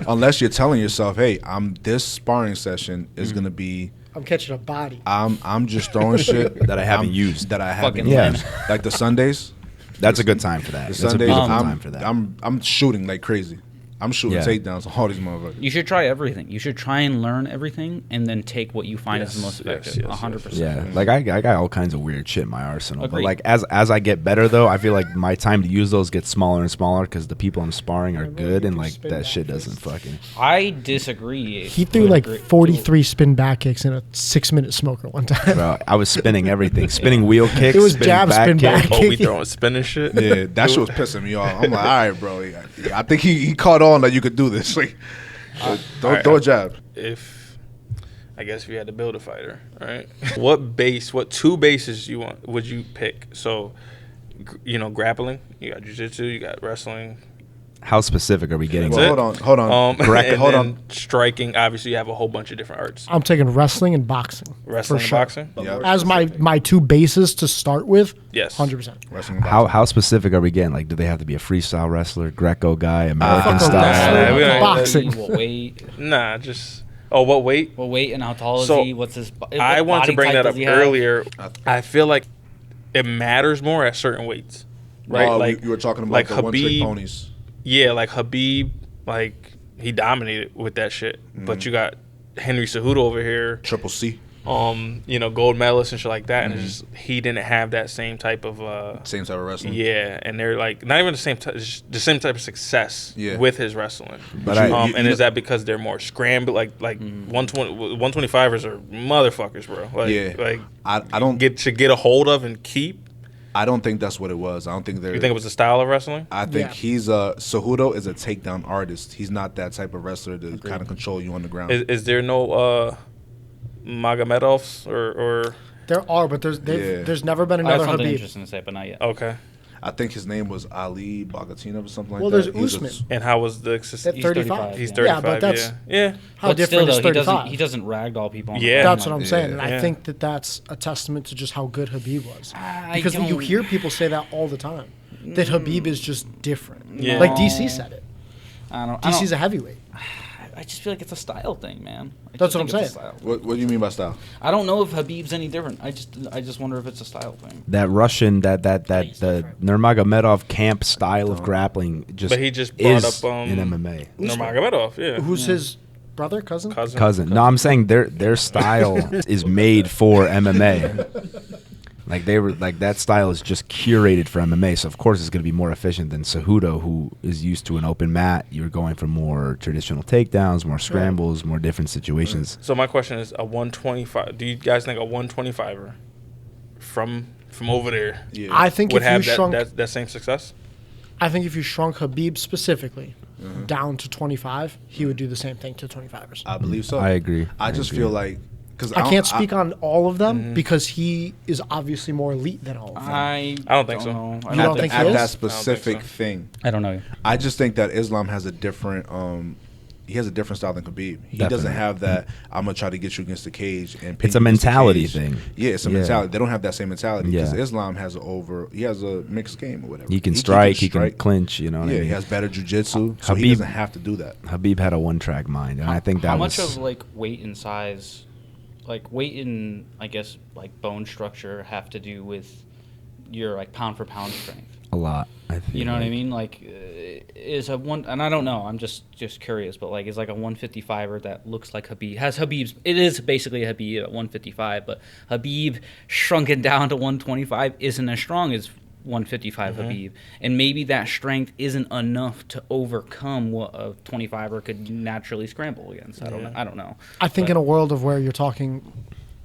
unless you're telling yourself, hey, this sparring session is gonna be. I'm catching a body. I'm just throwing shit That I haven't I'm- used. That I haven't Fucking Yeah. used. Like the Sundays. That's a good time for that. The That's a Sundays, beautiful I'm, time for that. I'm shooting like crazy. I'm shooting Yeah. takedowns on all these motherfuckers. You should try everything. You should try and learn everything, and then take what you find is the most Yes, effective. yes, 100%. Yeah, like I got all kinds of weird shit in my arsenal. But Agreed. like as I get better though, I feel like my time to use those gets smaller and smaller because the people I'm sparring are bro, good, you and can like spin that back shit fist. doesn't fucking. I disagree. He threw with like Gre- 43 spin back kicks in a 6-minute smoker one time. Bro, I was spinning everything, spinning wheel kicks. It was spinning jab, spin back. kick. oh, we Kicking. throwing spinning shit. Yeah, that shit was pissing me off. I'm like, all right, bro. I think he caught on that you could do this. Like, throw a jab. If I guess if you had to build a fighter, all right, what two bases would you pick? So, grappling. You got jiu-jitsu. You got wrestling. How specific are we getting? That's Well, it. hold on. And hold then on. striking. Obviously, you have a whole bunch of different arts. I'm taking wrestling and boxing. Wrestling for and sure. boxing. Yeah. As my two bases to start with, Yes. 100%. Wrestling and How boxing. specific are we getting? Like, do they have to be a freestyle wrestler, Greco guy, American Fuck a style? wrestler. we don't- Boxing. What weight? Nah, just what weight? What weight and how tall is So, he? What's his? I what wanted to body bring type that up does he have? earlier. I feel like it matters more at certain weights, right? Oh, like you were talking about like the one-trick Khabib. ponies. Yeah, like Khabib, like he dominated with that shit. But you got Henry Cejudo over here, Triple C. gold medalist and shit like that, and it's just he didn't have that same type of Same type of wrestling. yeah, and they're like not even the same the same type of success Yeah. with his wrestling. But I- and is that because they're more scrambled? Like 125ers are motherfuckers, bro. Like, Yeah. like I don't. get a hold of and keep. I don't think that's what it was. I don't think they're. You think it was the style of wrestling? I think Yeah. he's a Cejudo is a takedown artist. He's not that type of wrestler to kind of control you on the ground. Is there no Magomedovs or There are, but there's never been I have another something Khabib. interesting to say, but not yet. okay? I think his name was Ali Bagatinov or something like Well, that. there's He was a- Usman. And how was the At 35. He's Yeah, 35. but that's yeah. how But different still, is though, 35. he doesn't ragdoll people. On the Yeah. ground That's what like I'm that. saying, and I Yeah. think that's a testament to just how good Khabib was. I Because you don't- hear people say that all the time, that Khabib is just different. Yeah. Like DC said it. I don't. DC's a heavyweight. I just feel like it's a style thing, man. I That's just what I'm think it's a saying. style. What do you mean by style? I don't know if Habib's any different. I just wonder if it's a style thing. That Russian, the different. Nurmagomedov camp style of grappling just But he just brought is up, in MMA. Nurmagomedov, yeah. Who's his brother, cousin? Cousin. No, I'm saying their style is made for MMA. Like that style is just curated for MMA. So of course it's going to be more efficient than Cejudo, who is used to an open mat. You're going for more traditional takedowns, more scrambles, more different situations. So my question is, a 125. Do you guys think a 125er from over there Yeah. I think would if you have shrunk, that same success? I think if you shrunk Khabib specifically Mm-hmm. down to 25, he would do the same thing to 25ers. I believe so. I agree. I just agree. feel like because I can't speak on all of them Mm-hmm. because he is obviously more elite than all of them. I don't think so. know. You don't think he at is? that specific thing. I don't know. I just think that Islam has a different he has a different style than Khabib. He doesn't Definitely. have that I'm gonna try to get you against the cage and pin It's a you against the mentality cage. thing. Yeah, it's a Yeah. mentality. They don't have that same mentality because Yeah. Islam has he has a mixed game or whatever. He can strike, he can clinch, you know what I Yeah, mean? he has better jujitsu, so he Khabib- doesn't have to do that. Habib had a one-track mind, and I think that How was much of like weight and size, like weight and I guess like bone structure have to do with your like pound for pound strength? a lot. I think. You know what I mean? Like, is a one, and I don't know. I'm just curious, but like, is like a 155er that looks like Habib has Habib's. It is basically a Habib at 155, but Habib shrunken down to 125 isn't as strong as 155 Habib, and maybe that strength isn't enough to overcome what a 25er could naturally scramble against. I don't know. I think But- in a world of where you're talking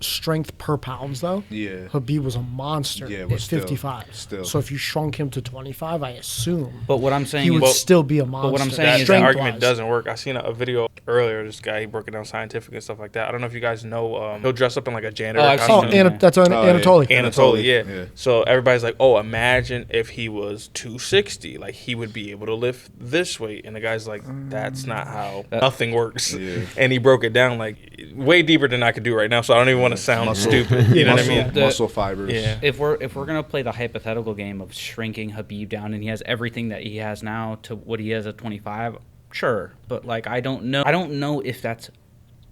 strength per pounds, though, Yeah. Habib was a monster Yeah, at but still- 55. still. So if you shrunk him to 25, I assume But what I'm saying he would is, still be a monster. what I'm saying That, is that strength argument doesn't work. I seen a video earlier. This guy, he broke it down scientific and stuff like that. I don't know if you guys know. He'll dress up in like a janitor I've costume. seen it. That's yeah. Anatoly. Anatoly, yeah. Yeah. So everybody's like, "Oh, imagine if he was 260, like he would be able to lift this weight." And the guy's like, "That's not how nothing works." Yeah. And he broke it down like way deeper than I could do right now. So I don't even want to sound Muscle. stupid. You know what I muscle, mean? muscle fibers. Yeah. if we're gonna play the hypothetical game of shrinking Habib down and he has everything that he has now to what he has at 25, sure, but like I don't know if that's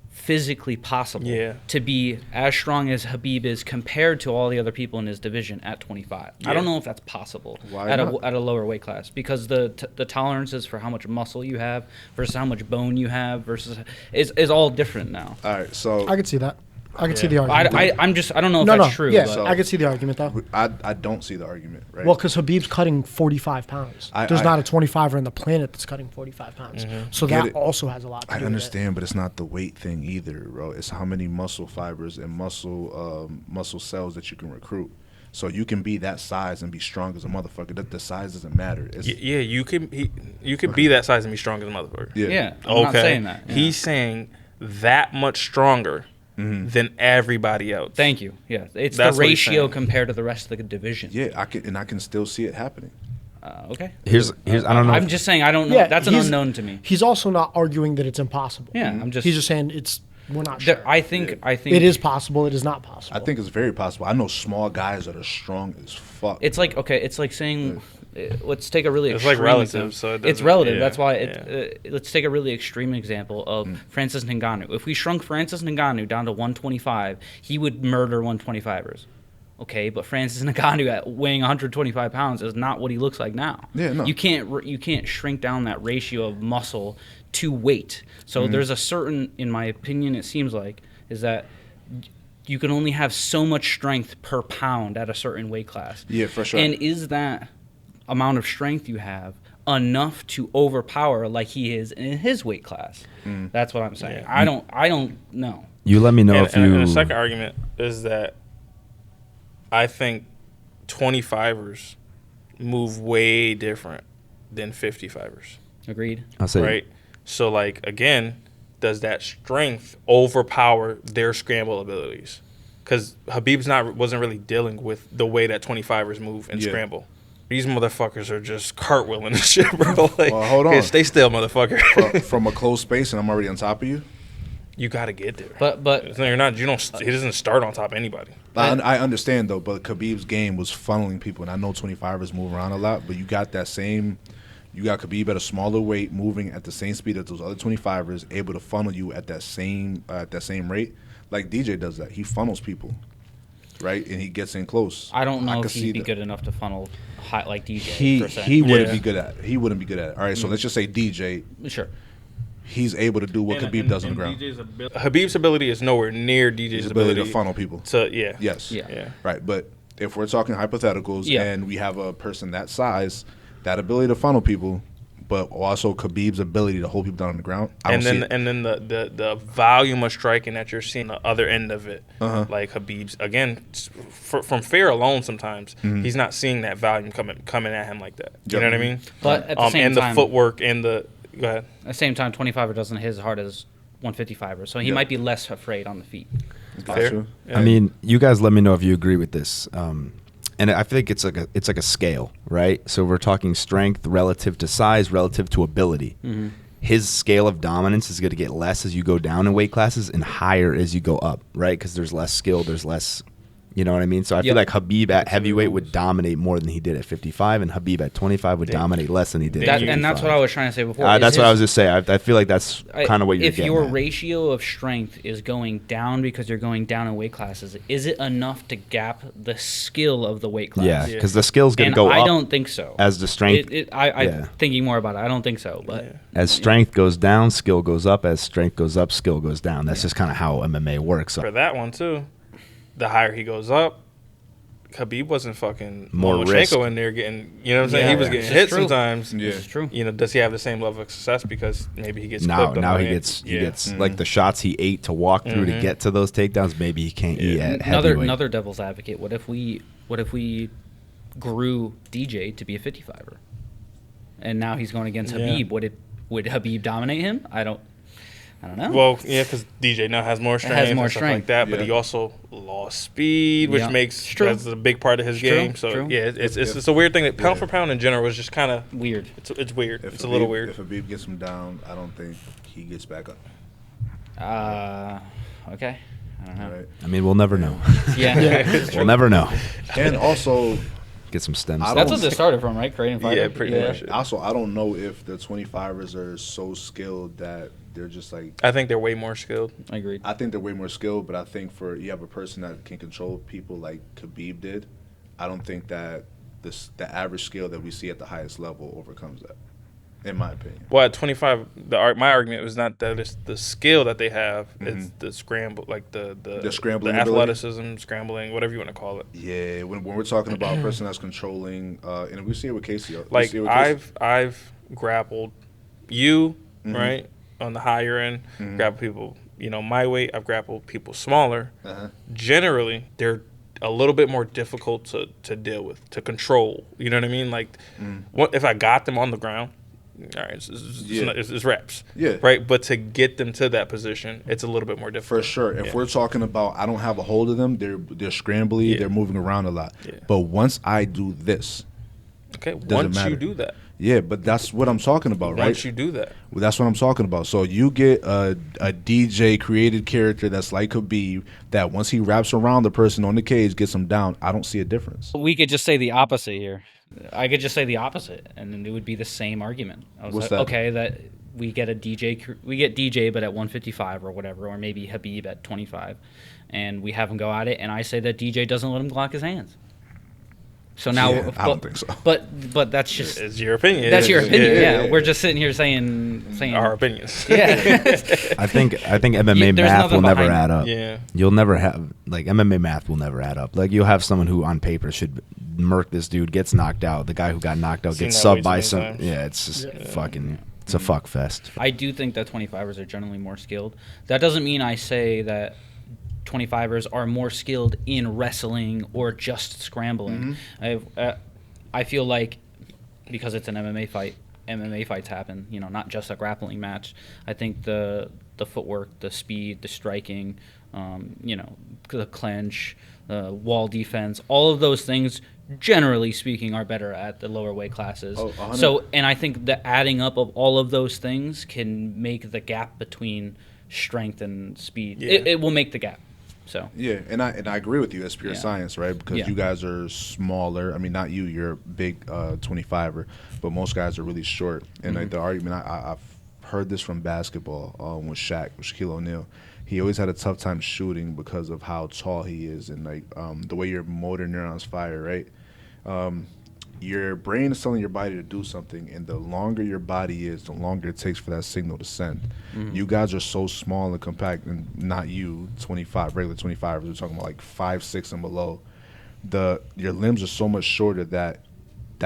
physically possible Yeah. to be as strong as Habib is compared to all the other people in his division at 25. I don't Yeah. know if that's possible Why at not? a lower weight class because the tolerances for how much muscle you have versus how much bone you have versus is all different now. All right, so I could see that. I could see the Yeah. argument. I don't know if no, that's no, true. yeah, but- I could see the argument though. I don't see the argument, right? Well, because Habib's cutting 45 pounds. There's I- not a 25er on the planet that's cutting 45 pounds. So Get that it. also has a lot to do I with it. understand, but it's not the weight thing either, bro. It's how many muscle fibers and muscle cells that you can recruit. So you can be that size and be strong as a motherfucker. The size doesn't matter. It's, Yeah, you can be that size and be strong as a motherfucker. yeah, I'm not saying that. Yeah. He's saying that much stronger than everybody else. Thank you. Yeah, it's That's the what he's ratio saying. compared to the rest of the division. yeah, I can still see it happening. Okay. Here's I don't know. I'm just saying I don't know. Yeah, That's an he's- unknown to me. He's also not arguing that it's impossible. Yeah, I'm just. He's just saying we're not sure. I think. It is possible. It is not possible. I think it's very possible. I know small guys that are strong as fuck. It's like okay. It's like saying. Let's take a really. It's like extreme relative, example. so it it's doesn't- relative. yeah, That's why. Let's take a really extreme example of Francis Ngannou. If we shrunk Francis Ngannou down to 125, he would murder 125ers. Okay, but Francis Ngannou at weighing 125 pounds is not what he looks like now. Yeah, no. You can't shrink down that ratio of muscle to weight. So there's a certain, in my opinion, it seems like, is that you can only have so much strength per pound at a certain weight class. Yeah, for sure. And is that amount of strength you have enough to overpower like he is in his weight class? That's what I'm saying. Yeah. I don't know. You let me know if you. And the second argument is that I think 25ers move way different than 55ers. Agreed. I'll say Right? So, like, again, does that strength overpower their scramble abilities? Because Habib's wasn't really dealing with the way that 25ers move and scramble. These motherfuckers are just cartwheeling and shit, bro. Like, Well, hold on. Stay still, motherfucker. From a closed space and I'm already on top of you. You got to get there. But No, you're not. You don't. He doesn't start on top of anybody. I understand though, but Khabib's game was funneling people, and I know 25ers move around a lot, but you got that same. You got Khabib at a smaller weight, moving at the same speed as those other 25ers, able to funnel you at that same rate. Like DJ does that. He funnels people, right, and he gets in close. I don't know could if see he'd be that. good enough to funnel high, like DJ. He wouldn't Yeah. be good at it. He wouldn't be good at it. All right, so let's just say DJ. Sure. He's able to do what Khabib does on the ground. Habib's ability is nowhere near DJ's His ability ability to funnel people. Yes. Yeah. Right, but if we're talking hypotheticals Yeah. and we have a person that size, that ability to funnel people, but also Khabib's ability to hold people down on the ground, I don't see it. And then the volume of striking that you're seeing the other end of it, like Habib's again from fear alone. Sometimes he's not seeing that volume coming at him like that. You Yep. know what I mean? But at the same and time, the footwork and the go ahead. at the same time, 25er doesn't hit as hard as 155er, so he Yeah. might be less afraid on the feet. Fair. Gotcha. Yeah. I mean, you guys let me know if you agree with this. And I think it's like a scale, right? So we're talking strength relative to size, relative to ability. Mm-hmm. His scale of dominance is going to get less as you go down in weight classes and higher as you go up, right? Because there's less skill, there's less, you know what I mean? So I feel like Habib at heavyweight would dominate more than he did at 55, and Habib at 25 would dominate less than he did at 55. And that's what I was trying to say before. That's what I was just saying. I feel like that's kind of what you're If getting your at. ratio of strength is going down because you're going down in weight classes, is it enough to gap the skill of the weight class? Yeah, because the skill's going And to go I up don't think so. as the strength. I'm thinking more about it. I don't think so. But As strength goes down, skill goes up. As strength goes up, skill goes down. That's just kind of how MMA works. For that one too, the higher he goes up, Khabib wasn't fucking More risk. Lomachenko in there getting, you know what I'm saying? Yeah. He was Yeah. getting This is hit true. sometimes. Yeah. This is true. You know, does he have the same level of success because maybe he gets Now, clipped on now the he way? gets Yeah. like the shots he ate to walk through to get to those takedowns. Maybe he can't eat at heavyweight. Another devil's advocate. What if we grew DJ to be a 55er, and now he's going against Yeah. Khabib? Would Khabib dominate him? I don't know. Well, yeah, because DJ now has more strength more and stuff strength. like that, but Yeah. he also lost speed, which Yeah. makes It's true. that's a big part of his It's true. game. So True. yeah, it's a weird thing that pound for pound in general is just kind of Weird. it's weird. If It's a little Khabib- weird. If Khabib gets him down, I don't think he gets back up. Okay. I don't know. Right? I mean, we'll never know. Yeah. We'll never know. And also, Get some stem I cells. That's what this started from, right? Creating fighter. Yeah, pretty much. I don't know if the 25ers are so skilled that they're just like. I think they're way more skilled. Agreed. I think they're way more skilled, but I think you have a person that can control people like Khabib did. I don't think that the average skill that we see at the highest level overcomes that, in my opinion. Well, at 25, my argument was not that it's the skill that they have; it's the scramble, like the scrambling the ability? athleticism, scrambling, whatever you want to call it. Yeah, when we're talking about a person that's controlling, and we see it with Casey. Like I've grappled you right on the higher end, grappled people, my weight. I've grappled people smaller. Generally, they're a little bit more difficult to deal with, to control. You know what I mean? Like, what if I got them on the ground? All right, it's reps. Yeah. Right, but to get them to that position, it's a little bit more difficult. For sure. If we're talking about I don't have a hold of them, they're scrambly, Yeah. they're moving around a lot. Yeah. But once I do this, Okay, doesn't once matter. you do that, yeah, but that's what I'm talking about, right? once you do that, Well, that's what I'm talking about. So you get a DJ created character that's like Khabib that once he wraps around the person on the cage, gets him down, I don't see a difference. We could just say the opposite here. I could just say the opposite, and then it would be the same argument. I was What's like, that? okay, that we get DJ, but at 155 or whatever, or maybe Khabib at 25, and we have him go at it, and I say that DJ doesn't let him lock his hands. So now, Yeah, I don't think so. But that's just it's your opinion. that's your opinion. Yeah. Yeah, we're just sitting here saying Our opinions. Yeah. I think MMA There's math will nothing never behind add up. Yeah. You'll never have MMA math will never add up. Like you'll have someone who on paper should murk this dude, gets knocked out. The guy who got knocked out Seen gets that way subbed too by many some. times. Yeah, it's just fucking. It's a fuck fest. I do think that 25ers are generally more skilled. That doesn't mean I say that 25ers are more skilled in wrestling or just scrambling. I feel like because it's an MMA fight, MMA fights happen, you know, not just a grappling match. I think the footwork, the speed, the striking, you know, the clinch, wall defense, all of those things, generally speaking, are better at the lower weight classes. So, and I think the adding up of all of those things can make the gap between strength and speed. It will make the gap. So yeah, and I agree with you. It's pure science, right? Because you guys are smaller. I mean, not you. You're a big 25er, but most guys are really short. And like the argument, I've heard this from basketball with Shaq, with Shaquille O'Neal. He always had a tough time shooting because of how tall he is and like the way your motor neurons fire, right? Your brain is telling your body to do something, and the longer your body is, the longer it takes for that signal to send. You guys are so small and compact, and not you, 25, regular 25. We're talking about like 5'6" and below. Your limbs are so much shorter that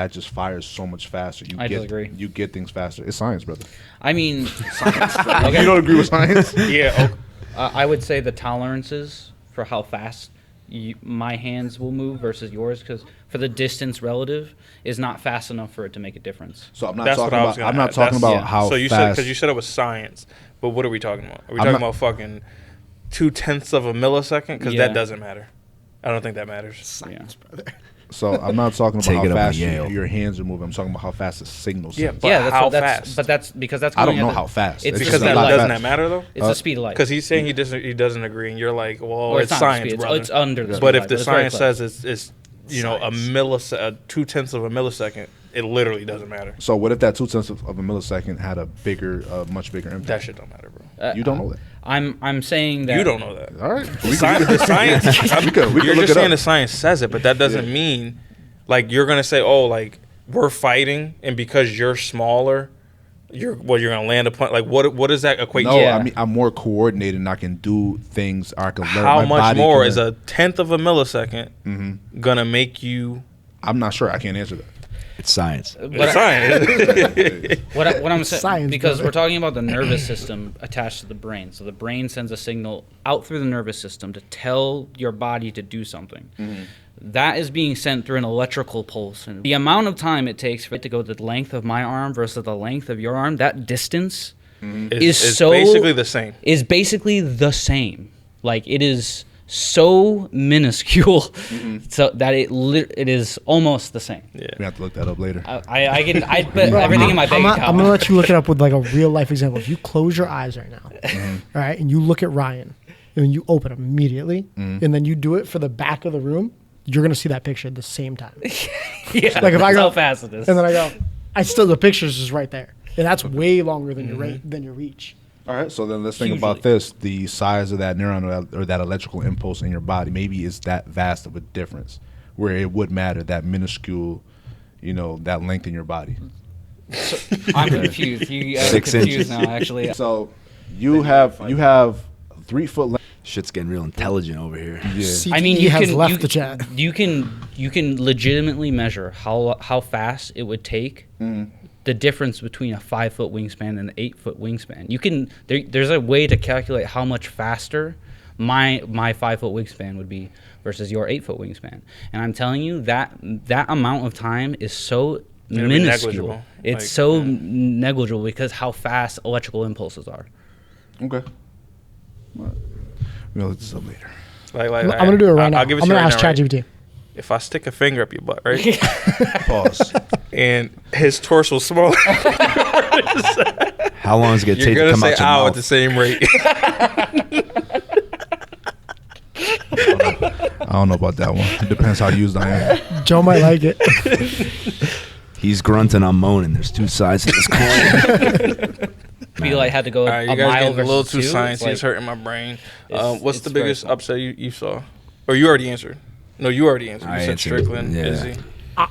just fires so much faster. I disagree. You get things faster. It's science, brother. I mean, Science. Okay. You don't agree with science? Yeah. I would say the tolerances for how fast my hands will move versus yours, because for the distance relative is not fast enough for it to make a difference. So I'm not That's talking what I was about. gonna I'm not add. talking That's- about how So you said, fast. because you said it was science, but what are we talking about? Are we I'm talking not- about fucking 0.2 of a millisecond? Because Yeah. that doesn't matter. I don't think that matters. Science, brother. So I'm not talking about Take how it up fast with Yale. your hands are moving. I'm talking about how fast the signal Yeah, sends. but Yeah, how that's fast? but that's because that's I don't going at know the- how fast. It's Because the that speed of light. doesn't that matter though? It's the speed of light. Because he's saying he doesn't agree, and you're like, well, Or it's not the science, speed, brother. it's under the speed But of if light, the it's very science close. says it's you know a 0.2 of a millisecond, it literally doesn't matter. So what if that 0.2 of a millisecond had a much bigger impact? That shit don't matter, bro. You don't know that. I'm saying that You don't know that. All right. The science. We could You're look just it saying up. the science says it, but that doesn't mean like you're gonna say, oh, like we're fighting, and because you're smaller, you're gonna land a point. Like what does that equate No, to? I mean I'm more coordinated and I can do things. Or I can learn. How my much body more can is learn. a 1/10 of a millisecond gonna make you? I'm not sure. I can't answer that. It's science. It's science. what I'm saying, Science, because brother. we're talking about the nervous system attached to the brain. So the brain sends a signal out through the nervous system to tell your body to do something. That is being sent through an electrical pulse. And the amount of time it takes for it to go the length of my arm versus the length of your arm, that distance It's so basically the same. is basically the same. Like it is so minuscule, so that it is almost the same. Yeah. We have to look that up later. I put everything in my bank account. I'm gonna let you look it up with like a real life example. If you close your eyes right now, all right, and you look at Ryan, and you open them immediately, and then you do it for the back of the room, you're gonna see that picture at the same time. Yeah, Like if I that's go how fast it is. and then I go, the picture's just right there, and that's way longer than your reach. All right, so then let's think Hugely. about this. The size of that neuron or that electrical impulse in your body, maybe it's that vast of a difference where it would matter, that minuscule, that length in your body. I'm confused. You guys are 6 confused inches. now, actually. So you have 3 foot length. Shit's getting real intelligent over here. Yeah. CTE I mean, you has can left the chat. You can legitimately measure how fast it would take the difference between a 5-foot wingspan and an 8-foot wingspan. You can there's a way to calculate how much faster my 5-foot wingspan would be versus your 8-foot wingspan. And I'm telling you that amount of time is so be minuscule. negligible. It's Like, so yeah. negligible because how fast electrical impulses are. Okay. We'll look this up later. Like, I'm gonna do it right now. I'll give it I'm to you gonna right ask now, right? ChatGPT. If I stick a finger up your butt, right, Pause. and his torso smaller, How long is it gonna you're take to gonna come say out your ow mouth? at the same rate. I don't know about that one. It depends how used I am. Joe might like it. He's grunting, I'm moaning. There's two sides to this coin. Feel like I had to go All right, a you guys mile getting a little versus too 2. sciencey. It's like- It's hurting my brain. It's- What's it's the very biggest simple. upset you saw? Or you already answered? No, you already answered. You I said answered, Strickland, yeah. Izzy.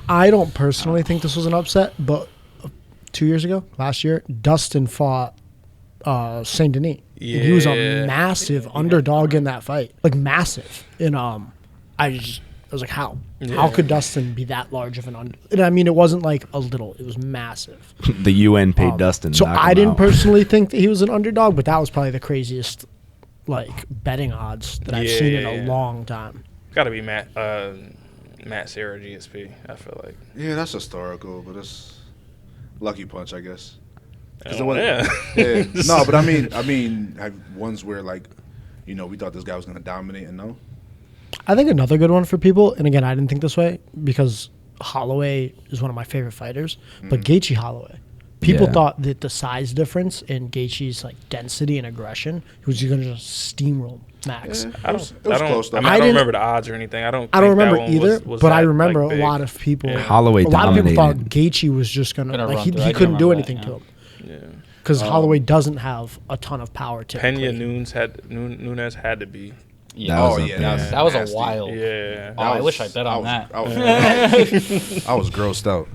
I don't personally think this was an upset, but 2 years ago, last year, Dustin fought Saint Denis. And he was a Yeah. massive underdog in that fight, like massive. And I was like, how? How could Dustin be that large of an under? And I mean, it wasn't like a little; it was massive. The UN paid Dustin. to So knock I him didn't out. personally think that he was an underdog, but that was probably the craziest like betting odds that I've seen in a long time. Got to be Matt Serra GSP. I feel like. Yeah, that's historical, but it's lucky punch, I guess. Yeah. Yeah. No, but I mean, have ones where like, you know, we thought this guy was gonna dominate, and no. I think another good one for people, and again, I didn't think this way because Holloway is one of my favorite fighters, but Gaethje Holloway. People thought that the size difference in Gaethje's like density and aggression was going to just steamroll Max. Yeah, it was close though. I don't remember the odds or anything. I don't remember that either, was but that, I remember like, a lot of people. Holloway a lot of people thought dominated. Gaethje was just going to Gonna like run he through. I do couldn't do remember anything that, to him Yeah. because Holloway doesn't have a ton of power typically. Pena Nunes had to be. Yeah. That was Oh up yeah, there. That was a nasty. wild. Yeah. Oh, I wish I bet on that. I was grossed out.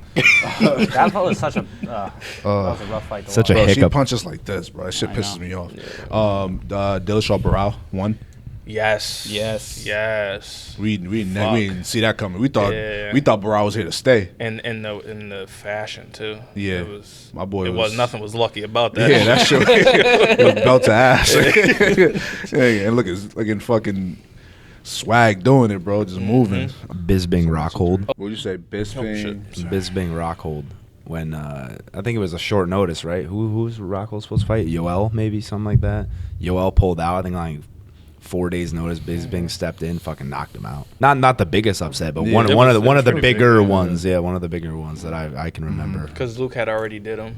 That was such a that was a rough fight to Such a Bro, she hiccup. punches like this, bro. That shit I pisses know. me off. Dillashaw Barao won. Yes. Yes. Yes. We didn't see that coming. We thought Yeah. Barao was here to stay. And in the fashion too. Yeah. It was, My boy It was- was nothing was lucky about that. Yeah, that shit was belt to ass. Yeah, and look, it's looking fucking swag doing it, bro. Just moving. Bisbing Rockhold. What would you say, Bisping? Bisbing Rockhold. When I think it was a short notice, right? Who's Rockhold supposed to fight? Yoel, maybe something like that. Yoel pulled out. I think like 4 days notice. Bisbing stepped in, fucking knocked him out. Not the biggest upset, but Yeah, one it of was- the one it of the was pretty bigger big, yeah. ones. Yeah, one of the bigger ones that I can remember. Because Luke had already did him.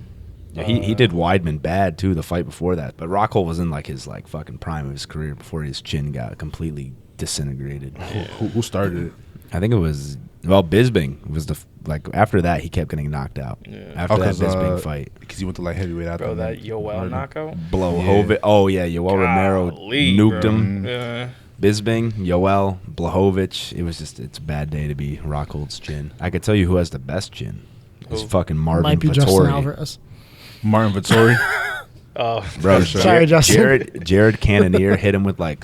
Yeah, he did Weidman bad too the fight before that, but Rockhold was in like his like fucking prime of his career before his chin got completely disintegrated. Who started it? I think it was Bisbing was like after that he kept getting knocked out after that Bisbing fight. Because he went to like heavyweight after Bro, that Yoel knockout. Blachowicz. Oh yeah, Yoel Romero Golly, nuked bro. him. Yeah. Bisbing, Yoel, Blachowicz. It's a bad day to be Rockhold's chin. I could tell you who has the best chin. It's Who? fucking Marvin Might be Justin Vettori. Alvarez. Martin Vittori. Oh, Bro, Sorry, Justin. Jared Cannonier hit him with like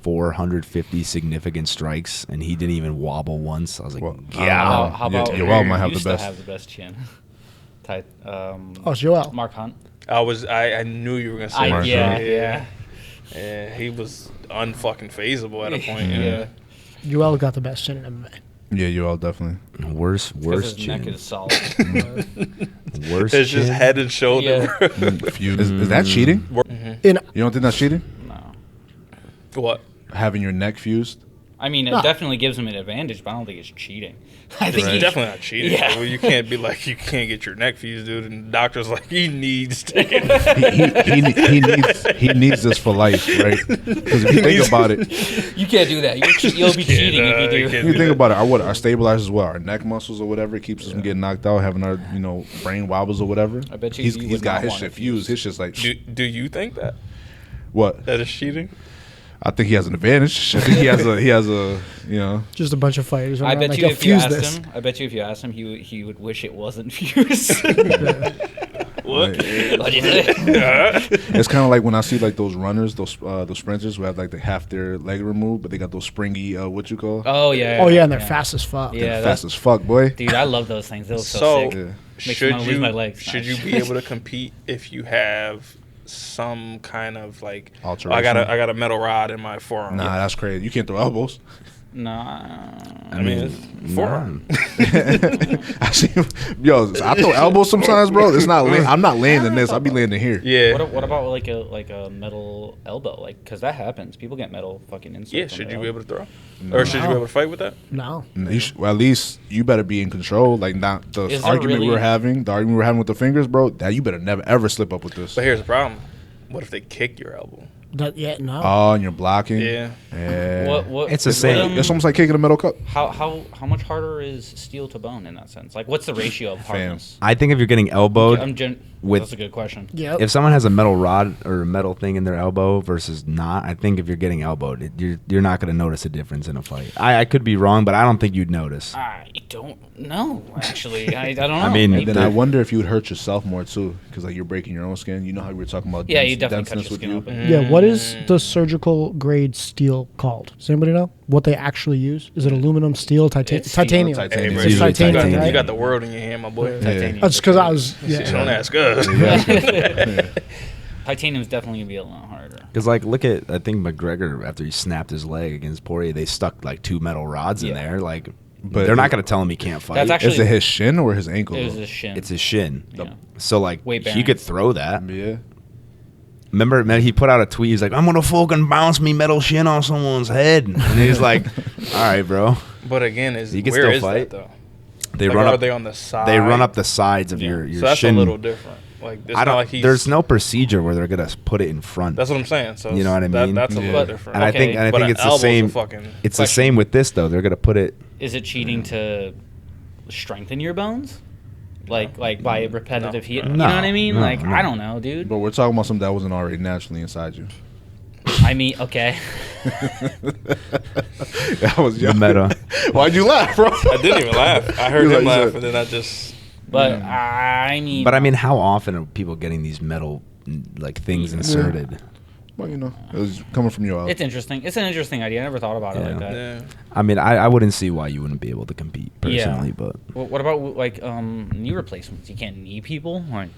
450 significant strikes, and he didn't even wobble once. I was like, Well, yeah. How about Yoel might have used the to best. have the best chin. Oh, it's Joel. Mark Hunt. I knew you were gonna say that. Yeah. Yeah, he was unfucking feasible at a point. Yeah. Joel got the best chin in MMA. Yeah, Yoel definitely. Worst Because his neck chin. is solid. Worst It's just chin. head and shoulder. Yeah. Is that cheating? In You don't think that's cheating? No. What? Having your neck fused? I mean, it No. definitely gives him an advantage, but I don't think it's cheating. I think It's he- definitely not cheating. Yeah. Well, you can't be like you can't get your neck fused, dude. And the doctor's like he needs to. He needs this for life, right? Because if you think about it, You can't do that. You'll be cheating if you do. you think about it, our stabilizers, our neck muscles or whatever, it keeps us from getting knocked out, having our brain wobbles or whatever. I bet you he's would got not his want shit it fused. His shit's like Do you think that what? that is cheating? I think he has an advantage. I think he has a just a bunch of fighters. I around, bet like, you "Yo, if you fuse asked this." him, he would wish it wasn't fused. What? What'd you say? It's kind of like when I see like those runners, those sprinters who have like half their leg removed, but they got those springy what you call Oh yeah. Oh yeah, and they're fast as fuck. Yeah, fast as fuck, boy. dude, I love those things. They look so, So sick. Yeah. Makes me should wanna lose you my legs. should you be able to compete if you have some kind of like Alteration. I got a metal rod in my forearm? Nah, that's crazy. You can't throw elbows. Nah. I mean it's forearm. I see, I throw elbows sometimes, bro. It's not. I'm not landing this. I'll be landing here. Yeah. What about like a metal elbow? Like, cause that happens. People get metal fucking inserts. Yeah. on Should their you be elbow. able to throw, or should you be able to fight with that? No. Well, at least you better be in control. Like not the Is there argument we really- were having. The argument we were having with the fingers, bro. That you better never ever slip up with this. But here's the problem: what if they kick your elbow? No. Oh, and you're blocking. Yeah. Yeah. What? It's the same. It's almost like kicking a metal cup. How much harder is steel to bone in that sense? Like, what's the ratio of hardness? I think if you're getting elbowed, with- That's a good question. Yep. if someone has a metal rod or a metal thing in their elbow versus not, I think if you're getting elbowed, you're not going to notice a difference in a fight. I could be wrong, but I don't think you'd notice. I don't know. Actually, I don't know. I mean, Maybe. Then I wonder if you would hurt yourself more too, because like you're breaking your own skin. You know how we were talking about. yeah, you definitely cut denseness your with skin you? open. Yeah, what is the surgical grade steel called? Does anybody know what they actually use? Is it aluminum, steel, It's steel, titanium? titanium. Hey, It's bro, usually you got, titanium. you got the world in your hand, my boy. Titanium. That's because I was. Don't Yeah. ask us. Titanium's definitely gonna be a lot harder. Because like, look at I think McGregor after he snapped his leg against Poirier, they stuck like 2 metal rods in Yeah. there. Like, But they're not gonna tell him he can't fight. That's actually Is it his shin or his ankle? it was though? his shin. It's his shin. Yeah. So like, Weight he bearing. could throw that. Yeah. Remember, man, he put out a tweet. He's like, "I'm gonna fucking bounce me metal shin on someone's head," and he's like, "All right, bro." But again, You can where still is fight. that though? They Like, run are up. they on the side? They run up the sides of Yeah. your So that's shin. a little different. Like it's I not don't. like he's. There's no procedure where they're gonna put it in front. That's what I'm saying. So You know what I mean? That's a Yeah. little different. and I think Okay. But it's an the elbow's a same. fucking It's the question. same with this though. They're gonna put it. Is it cheating to strengthen your bones? Like by repetitive heat? You No. know what I mean? No, Like no. I don't know, dude. But we're talking about something that wasn't already naturally inside you. I mean, okay. That was The meta. Why'd you laugh, bro? I didn't even laugh. I heard You him like laugh, said- and then I just. But I mean, But I mean, how often are people getting these metal like things inserted? Well, you know, it was coming from your. it's interesting. It's an interesting idea. I never thought about it Yeah. like that. Yeah. I mean, I wouldn't see why you wouldn't be able to compete personally, Yeah. but What about like knee replacements? You can't knee people. Like,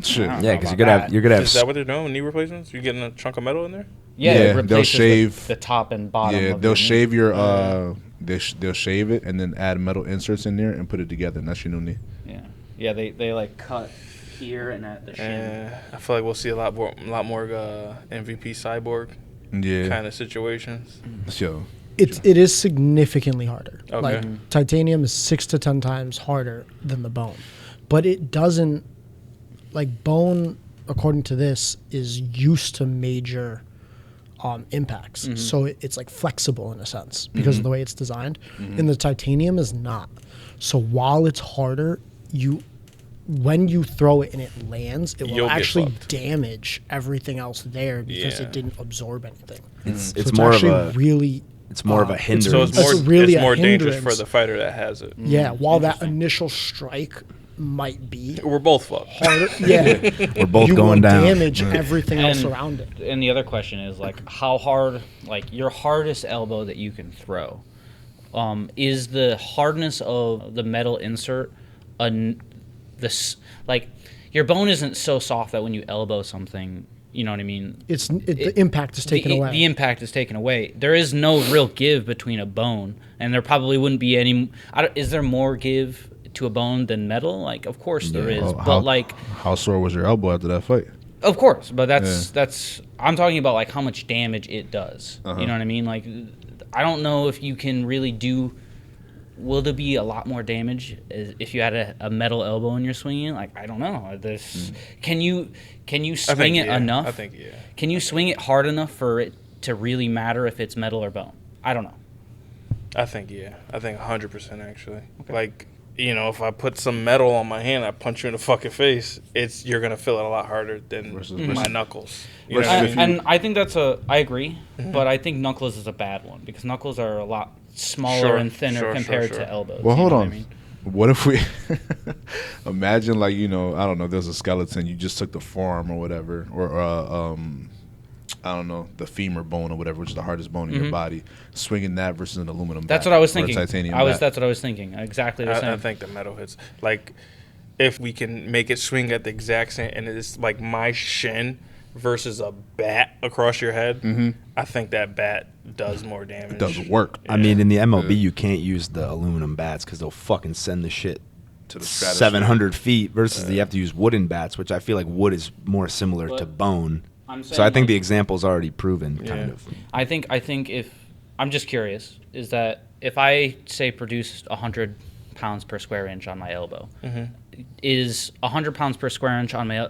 Shit. I don't yeah, know because about you're gonna that. have you're gonna have Is that what they're doing with knee replacements? You getting a chunk of metal in there? yeah, Yeah, it they'll replaces shave- the top and bottom. Yeah, of they'll your knee. shave your they'll shave it and then add metal inserts in there and put it together, and that's your new knee. Yeah, they like cut here and at the shin. I feel like we'll see a lot more MVP cyborg Yeah. kind of situations. So It is significantly harder. Okay. Like titanium is 6 to 10 times harder than the bone, but it doesn't like bone. According to this, is used to major impacts, so it's like flexible in a sense because of the way it's designed. And the titanium is not. So while it's harder, when you throw it and it lands, it will You'll get actually fucked. damage everything else there because Yeah. it didn't absorb anything. it's So more of actually a really it's more of a hindrance. So it's That's more really it's a more dangerous for hindrance. the fighter that has it. yeah. While that initial strike might be We're both fucked. harder, yeah, We're both you going will down. damage everything else And- around it. And the other question is like how hard, like your hardest elbow that you can throw, is the hardness of the metal insert, like your bone isn't so soft that when you elbow something, you know what I mean. The impact is taken away. The impact is taken away. There is no real give between a bone, and there probably wouldn't be any. Is there more give to a bone than metal? Like, of course there is, Well, but like, how sore was your elbow after that fight? of course, but that's. I'm talking about like how much damage it does. You know what I mean? Like, I don't know if you can really do. Will there be a lot more damage if you had a metal elbow and you're swinging? Like, I don't know. Can you swing it enough? I think yeah. Can you swing it hard enough for it to really matter if it's metal or bone? I don't know. I think yeah. I think 100% actually. Like, you know, if I put some metal on my hand, I punch you in the fucking face. You're gonna feel it a lot harder than Versus- my knuckles. You know versus what I if mean? you- And I think I agree, but I think knuckles is a bad one because knuckles are a lot smaller Sure, and thinner sure, compared sure. to elbows. Well, you hold know on. what I mean? What if we imagine, like, you know, I don't know, there's a skeleton, you just took the forearm or whatever, or I don't know, the femur bone or whatever, which is the hardest bone in your body, swinging that versus an aluminum. That's bat what I was or a thinking. titanium bat. That's what I was thinking. Exactly the same. I think the metal hits. Like, if we can make it swing at the exact same, and it's like my shin versus a bat across your head, I think that bat does more damage. It does work I mean, in the MLB, you can't use the aluminum bats because they'll fucking send the shit to the stratosphere. 700 feet versus you have to use wooden bats, which I feel like wood is more similar to But bone. I'm So I saying, think like, the example's already proven, kind Yeah. of. I think if I'm just curious, is that if I say produce 100 pounds per square inch on my elbow, is 100 pounds per square inch on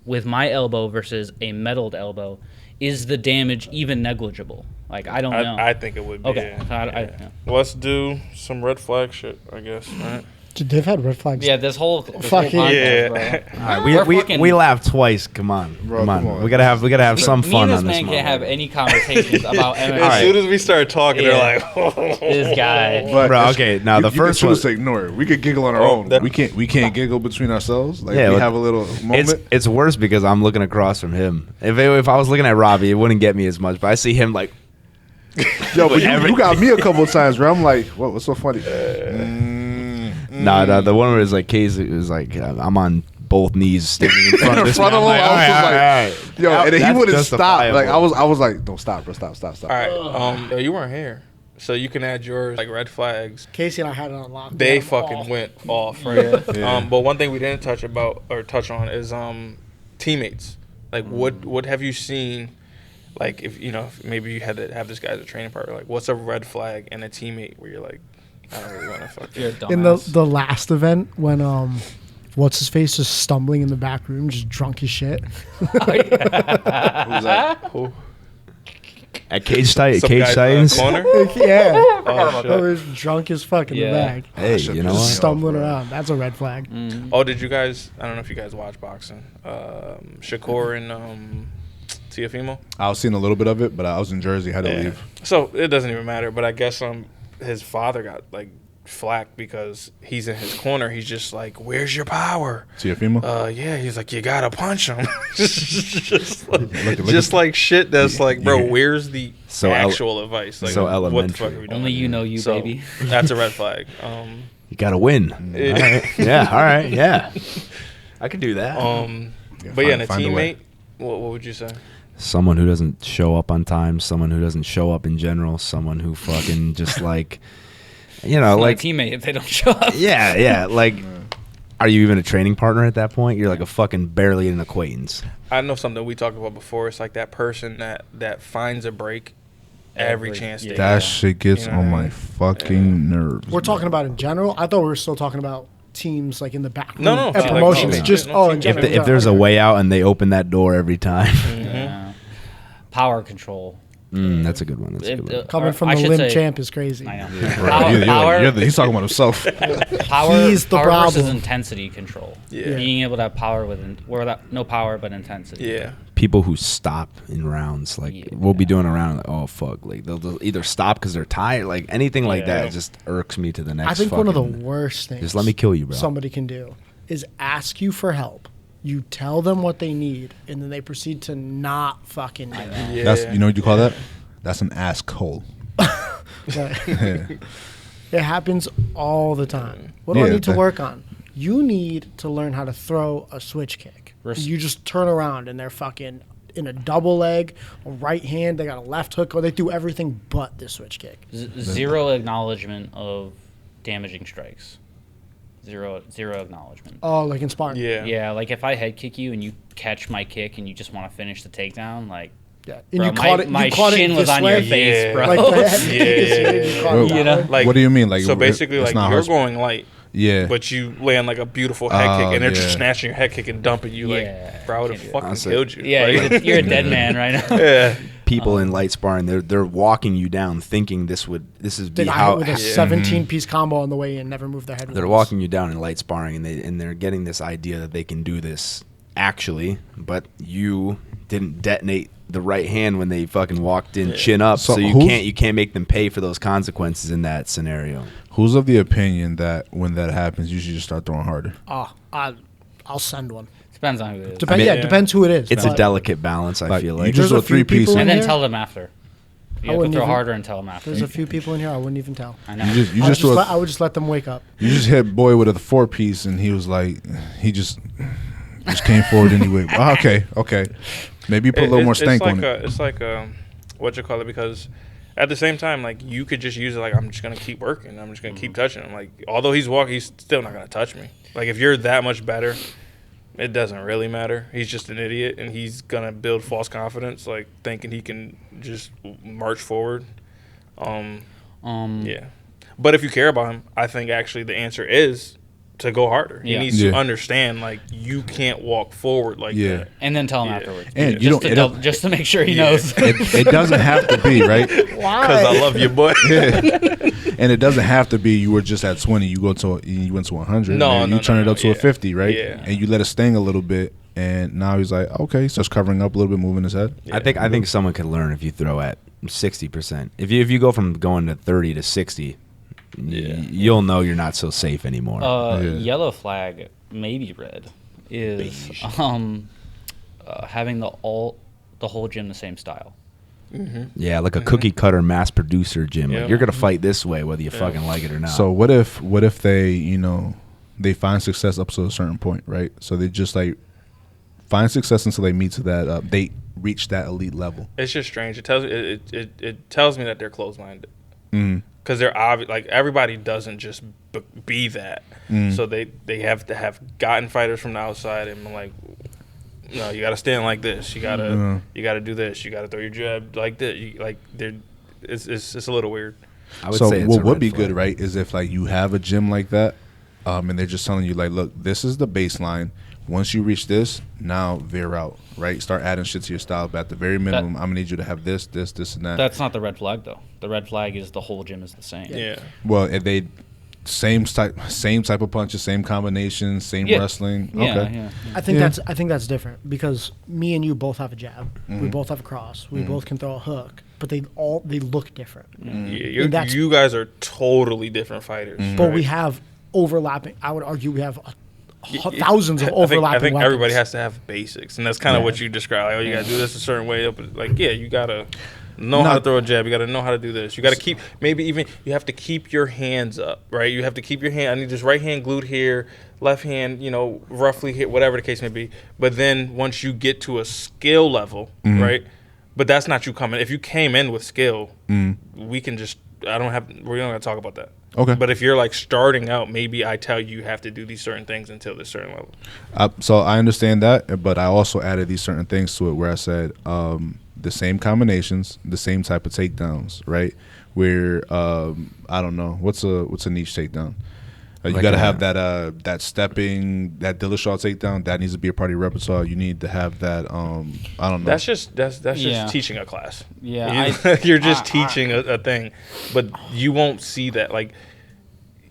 with my elbow versus a metaled elbow, is the damage even negligible? Like, I don't know. I think it would be. Okay. Yeah. Yeah. Let's do some red flag shit, I guess. Right? Dude, they've had red flags. Yeah, this whole Fucking- podcast, Yeah. bro. All right, We're we fucking- laughed twice. Come on, Bro, come on. come on. We gotta have some Me fun and this on this. man can't have motherfucker. any conversations about MMA. As soon as we start talking, Yeah. they're like, This guy. But Bro, it's- okay, now the you first can choose one- to ignore it. We could giggle on our Oh, own. that- we can't giggle between ourselves. Like, Yeah, we but have a little moment. It's worse because I'm looking across from him. If I was looking at Robbie, it wouldn't get me as much. But I see him like, Yo, but every- you got me a couple of times where I'm like, what's so funny? nah. The one where it's like Casey was like, I'm on both knees standing in front of this. front of him. man. I'm I was just all like, right. Yo, and then he That's wouldn't stop. Like justifiable. I was like, no, stop, bro, stop. All right. Yo, you weren't here, so you can add yours like red flags. Casey and I had it on lock. They Yeah, fucking off. went off, right? Yeah. But one thing we didn't touch on is teammates. Like, what have you seen? Like, if if maybe you had to have this guy as a training partner. Like, what's a red flag in a teammate where you're like, I don't really want to fuck You're a you. dumbass. In the last event when what's his face just stumbling in the back room, just drunk as shit. Who's that? Who? At Cage Titans. Some Cage guy's, Titans. corner. Yeah, Oh, shit. I was drunk as fuck in Yeah. the bag, Hey, Shit you know pisses me what? off, stumbling bro. around. That's a red flag. Oh, did you guys? I don't know if you guys watch boxing. Shakur and Teofimo. I was seeing a little bit of it, but I was in Jersey, had to Yeah. leave. So it doesn't even matter. But I guess his father got like flack because he's in his corner. He's just like, "Where's your power?" Teofimo? Yeah. He's like, "You gotta punch him." just like, Look just at- like shit. That's like, bro, Yeah. where's the So actual advice? Like, so what the elementary. fuck are we doing? Only you know you, So, baby. That's a red flag. You gotta win. Yeah. All right. Yeah. All right. Yeah. I could do that. But yeah, and a find a way. teammate. What would you say? Someone who doesn't show up on time. Someone who doesn't show up in general. Someone who fucking just like, Like like teammate if they don't show up. yeah. Like, are you even a training partner at that point? You're like a fucking barely an acquaintance. I know something we talked about before. It's like that person that finds a break every chance they yeah. That get. shit gets You know on what I my mean? fucking nerves. We're talking bro. about in general. I thought we were still talking about teams like in the back room. No, no, and like, promotions. no, Just no, in if general. If there's a way out and they open that door every time, Yeah. Power control. that's a good one. That's a good one. Coming Or from I the should limb say- champ is crazy. I know. Bro, he's talking about himself. Power, He's the power versus problem. intensity control. Yeah. Being able to have power no power but intensity. Yeah. People who stop in rounds, like Yeah. we'll be doing a round, like, oh fuck, like they'll either stop because they're tired, like anything like Yeah. that just irks me to the next. I think one of the fucking- worst things Just let me kill you, bro. somebody can do is ask you for help. You tell them what they need, and then they proceed to not fucking do it. Yeah. That's you know what you call that? That's an asshole. Like, it happens all the time. What do I Yeah, need to that- work on? You need to learn how to throw a switch kick. You just turn around and they're fucking in a double leg, a right hand, they got a left hook, or they do everything but the switch kick. Zero acknowledgement of damaging strikes. Zero acknowledgement. Oh, like in sparring. Yeah. Yeah, like if I head kick you and you catch my kick and you just want to finish the takedown, like Yeah. And bro, you caught it. my you caught shin it was this on way. your face, Yeah. bro. Like the head Yeah, kick is yeah, here, you caught it Bro, that you know? way. Like, what do you mean? Like So basically, it's like not you're hard- going light, Yeah. but you land like a beautiful head Oh, kick, and they're yeah. just snatching your head kick and dumping you. Yeah, Like, bro, I would have can't do fucking Honestly. killed you. yeah, Like, you're a dead man right now. yeah. People in light sparring, they're walking you down, thinking this is They be got how hit with a 17-piece combo on the way in, never moved their head. they're once. walking you down in light sparring, and they're getting this idea that they can do this actually, but you didn't detonate the right hand when they fucking walked in chin up, So so you who's- can't make them pay for those consequences in that scenario. Who's of the opinion that when that happens, you should just start throwing harder? I'll send one. Depends on who it is. Depends. Yeah. Yeah, depends who it is. It's a but delicate balance. I Like, feel you like just There's a do a few 3-piece. people And then here? tell them after. You have to wouldn't throw even- harder and tell them after. There's a few people in here I wouldn't even tell. I know. You just do I would just let them wake up. you just hit boy with a 4-piece, and he was like, he just came forward anyway. Oh, okay. Maybe you put a little more stank on it. It's like what you call it, because at the same time, like, you could just use it like, I'm just gonna keep working. I'm just gonna keep touching him. Like, although he's walking, he's still not gonna touch me. Like, if you're that much better, it doesn't really matter. He's just an idiot, and he's gonna build false confidence, like thinking he can just march forward. Yeah. But if you care about him, I think actually the answer is to go harder. He Yeah. needs Yeah. to understand, like, you can't walk forward like Yeah. that. And then tell him Yeah. afterwards. And you Just don't. to, It, don't- just to make sure he Yeah. knows. it doesn't have to be right, Because I love you, boy. and it doesn't have to be. You were just at 20. You went to 100. No, and no, you turn it no, up to a yeah. 50, right? Yeah. And you let it sting a little bit, and now he's like, okay, starts covering up a little bit, moving his head. I think someone could learn if you throw at 60%. If you go from going to 30 to 60, you'll know you're not so safe anymore. Yeah. Yellow flag, maybe red, is having the whole gym the same style. Yeah, like a cookie cutter mass producer gym. Yeah. Like, you're gonna fight this way whether you fucking like it or not. So what if they, they find success up to a certain point, right? So they just like find success until they meet to that they reach that elite level. It's just strange. It tells me that they're closed minded. Mm. Because they're obvious. Like everybody doesn't just be that. So they have to have gotten fighters from the outside and been like, no, you got to stand like this. You gotta do this. You gotta throw your jab like this. It's a little weird. I would say it's what a would red be flag. good, right, is if like you have a gym like that, and they're just telling you like, look, this is the baseline. Once you reach this, now veer out, right? Start adding shit to your style. But at the very minimum, I'm gonna need you to have this, and that. That's not the red flag, though. The red flag is the whole gym is the same. Yeah. Well, if they same type of punches, same combinations, same wrestling. Yeah, Okay. yeah. I think that's different because me and you both have a jab. We both have a cross. We both can throw a hook, but they look different. Yeah, you guys are totally different fighters. But right? we have overlapping. I would argue we have thousands of overlapping. I think weapons. everybody has to have basics, and that's kind of what you describe. Like, oh, you gotta do this a certain way. But like, yeah, you gotta know how to throw a jab. You gotta know how to do this. You gotta keep you have to keep your hands up, right? You have to keep your hand. I need this right hand glued here, left hand, roughly here, whatever the case may be. But then once you get to a skill level, right? But that's not you coming. If you came in with skill, we can just. We don't gotta talk about that. Okay. But if you're like starting out, maybe I tell you have to do these certain things until this certain level. So I understand that, but I also added these certain things to it where I said the same combinations, the same type of takedowns, right? Where I don't know what's a niche takedown. You Like got to have that stepping, that Dillashaw takedown. That needs to be a part of your repertoire. You need to have that. I don't know. That's just teaching a class. Yeah, You're just teaching a thing, but you won't see that. Like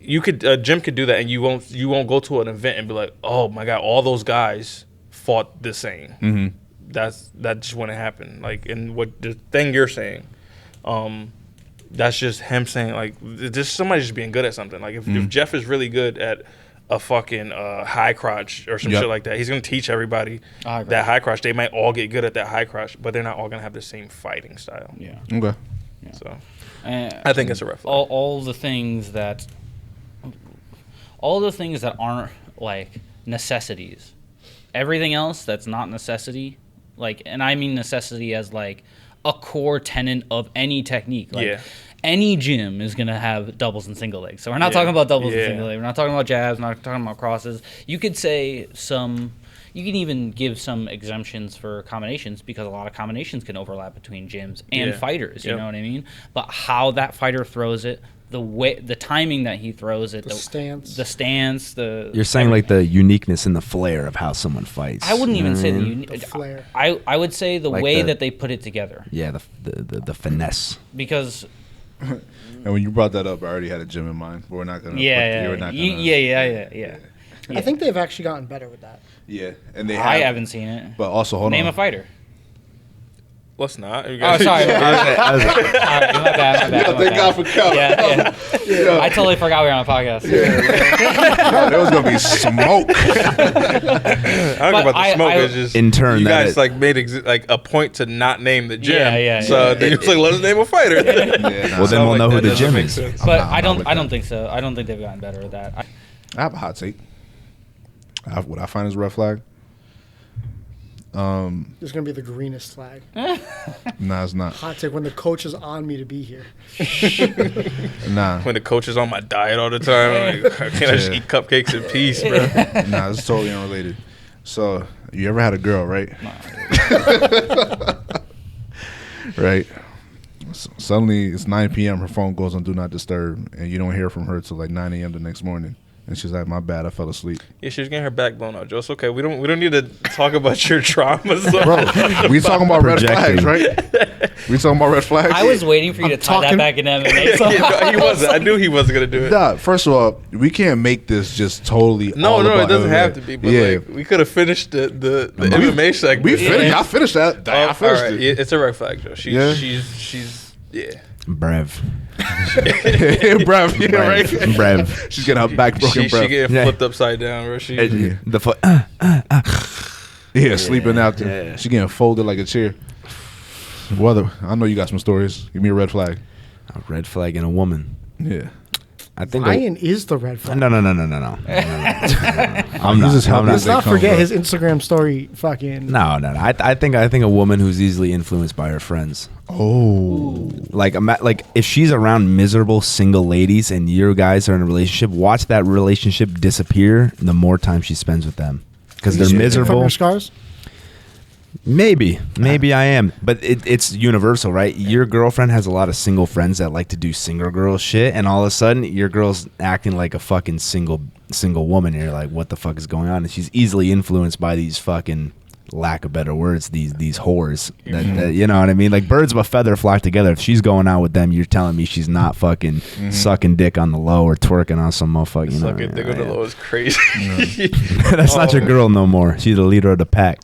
a gym could do that, and you won't go to an event and be like, oh my god, all those guys fought the same. Mm-hmm. That just wouldn't happen. Like, and what the thing you're saying, that's just him saying like, just somebody just being good at something. Like if Jeff is really good at a fucking high crotch or some shit like that, he's gonna teach everybody that high crotch. They might all get good at that high crotch, but they're not all gonna have the same fighting style. Yeah. Okay. Yeah. So I think it's a rough flag. All the things that aren't like necessities. Everything else that's not necessity, like, and I mean necessity as like a core tenet of any technique. Like, any gym is going to have doubles and single legs. So we're not talking about doubles and single legs. We're not talking about jabs. We're not talking about crosses. You could say you can even give some exemptions for combinations because a lot of combinations can overlap between gyms and fighters. You know what I mean? But how that fighter throws it, the timing that he throws it, the stance, You're saying like the uniqueness and the flair of how someone fights. I wouldn't even say the flair. I would say the Like way that they put it together. Yeah, the finesse. Because And when you brought that up, I already had a gym in mind. But we're not gonna. Yeah. I think they've actually gotten better with that. Yeah, and they. I haven't seen it. But also, Name a fighter. Let's not. Oh, sorry. All right, my bad. Thank God for Cal. Yeah. I totally forgot we were on a podcast. There was gonna be smoke. I don't know about the smoke. It's just in turn, you guys like made like a point to not name the gym. So they was like, let us name a fighter. Well, then we'll know who the gym is. But I don't think so. I don't think they've gotten better at that. I have a hot take. What I find is a red flag. There's gonna be the greenest flag. Nah, it's not. Hot take when the coach is on me to be here. Nah. When the coach is on my diet all the time, like, can't I just eat cupcakes in peace, bro? Nah, it's totally unrelated. So, you ever had a girl, right? Right. So suddenly, it's 9 p.m. Her phone goes on Do Not Disturb, and you don't hear from her till like 9 a.m. the next morning. And she's like, "My bad, I fell asleep." Yeah, she was getting her back blown out, Joe. It's okay. We don't need to talk about your traumas, Bro, we talking about red flags, right? We talking about red flags. I was waiting for you to tie that back in MMA. So he wasn't. I knew he wasn't gonna do it. Nah, first of all, we can't make this just totally. No, about it doesn't MMA. have to be. But like, we could have finished the MMA segment. We finished. I finished that. I finished it. It's a red flag, Joe. She's Brev. Brev, yeah, right? Brev. She's getting her back broken. She getting flipped upside down, bro. The foot. Yeah, sleeping out there. Yeah. She getting folded like a chair. I know you got some stories. Give me a red flag. A red flag in a woman. Yeah. I think Ryan is the red flag. No. I'm not. just helping Let's they not come, forget bro. his Instagram story. Fucking No. I think a woman who's easily influenced by her friends. Oh, Like if she's around miserable single ladies and your guys are in a relationship, watch that relationship disappear the more time she spends with them because they're from miserable. your scars. Maybe I am, but it's universal, right? Your girlfriend has a lot of single friends that like to do single girl shit, and all of a sudden your girl's acting like a fucking single woman. And you're like, what the fuck is going on? And she's easily influenced by these fucking, lack of better words, these whores. That, you know what I mean? Like birds of a feather flock together. If she's going out with them, you're telling me she's not fucking sucking dick on the low or twerking on some motherfucker. You know, Sucking dick on the low is crazy. That's not your girl no more. She's the leader of the pack.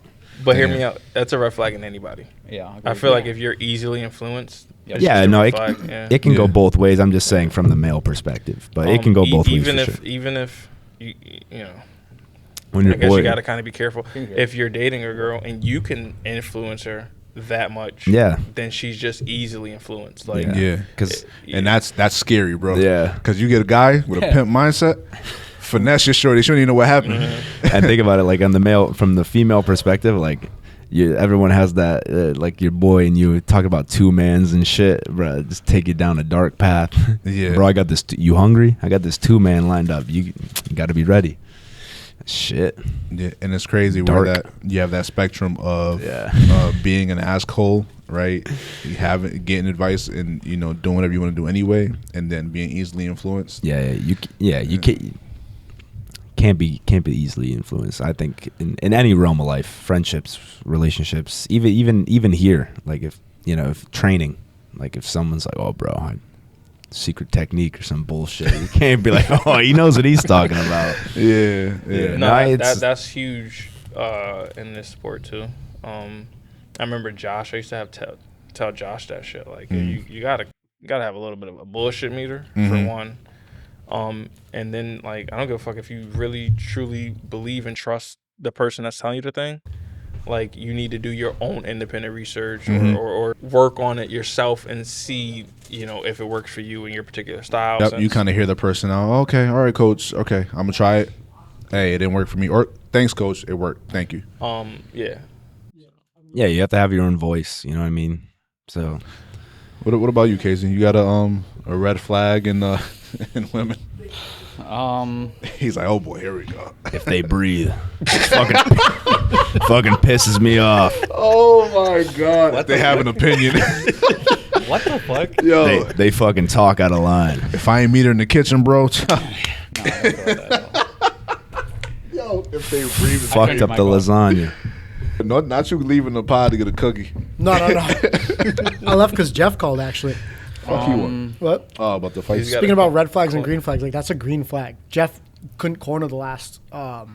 But hear me out. That's a red flag in anybody. Yeah, I feel like if you're easily influenced, it's Yeah, just a no, red it flag, yeah. can go Yeah. both ways. I'm just saying from the male perspective, but it can go both ways. For sure. Even if you know, When I your guess boy, you got to kind of be careful. If you're dating a girl and you can influence her that much, Yeah. then she's just easily influenced. Like, yeah, 'Cause- and that's scary, bro. Yeah. because you get a guy with a pimp mindset, finesse your shorty. She don't even know what happened. and think about it, like on the male, from the female perspective, like everyone has that, like your boy and you talk about two mans and shit, bro. Just take you down a dark path. Yeah. Bro, I got this. You hungry? I got this 2-man lined up. You got to be ready. Shit. Yeah, and it's crazy Dark. where that you have that spectrum of being an asshole, right? You have getting advice and doing whatever you want to do anyway, and then being easily influenced. You can't be easily influenced. I think in any realm of life, friendships, relationships, even here, like if training, like if someone's like, oh bro, secret technique or some bullshit, you can't be like, oh, he knows what he's talking about. Yeah. No, that's huge in this sport too. I remember Josh. I used to have tell Josh that shit. Like you gotta have a little bit of a bullshit meter for one. And then like I don't give a fuck if you really truly believe and trust the person that's telling you the thing. Like you need to do your own independent research or work on it yourself and see, if it works for you in your particular style. Yep, you kind of hear the person out. Okay, all right, coach. Okay, I'm gonna try it. Hey, it didn't work for me. Or thanks, coach. It worked. Thank you. Yeah. Yeah, you have to have your own voice. You know what I mean? So, What about you, Casey? You got a red flag in in women? He's like, oh boy, here we go. if they breathe, fucking pisses me off. Oh my god, they have an opinion. What the fuck? Yo, They fucking talk out of line. if I ain't meet her in the kitchen, bro. Yo, if they breathe, Fucked up the lasagna. not you leaving the pod to get a cookie. No. I left because Jeff called actually. Fuck you up. What? Oh, about the fight. He's got Speaking a- about red flags and green flags, like that's a green flag. Jeff couldn't corner the last The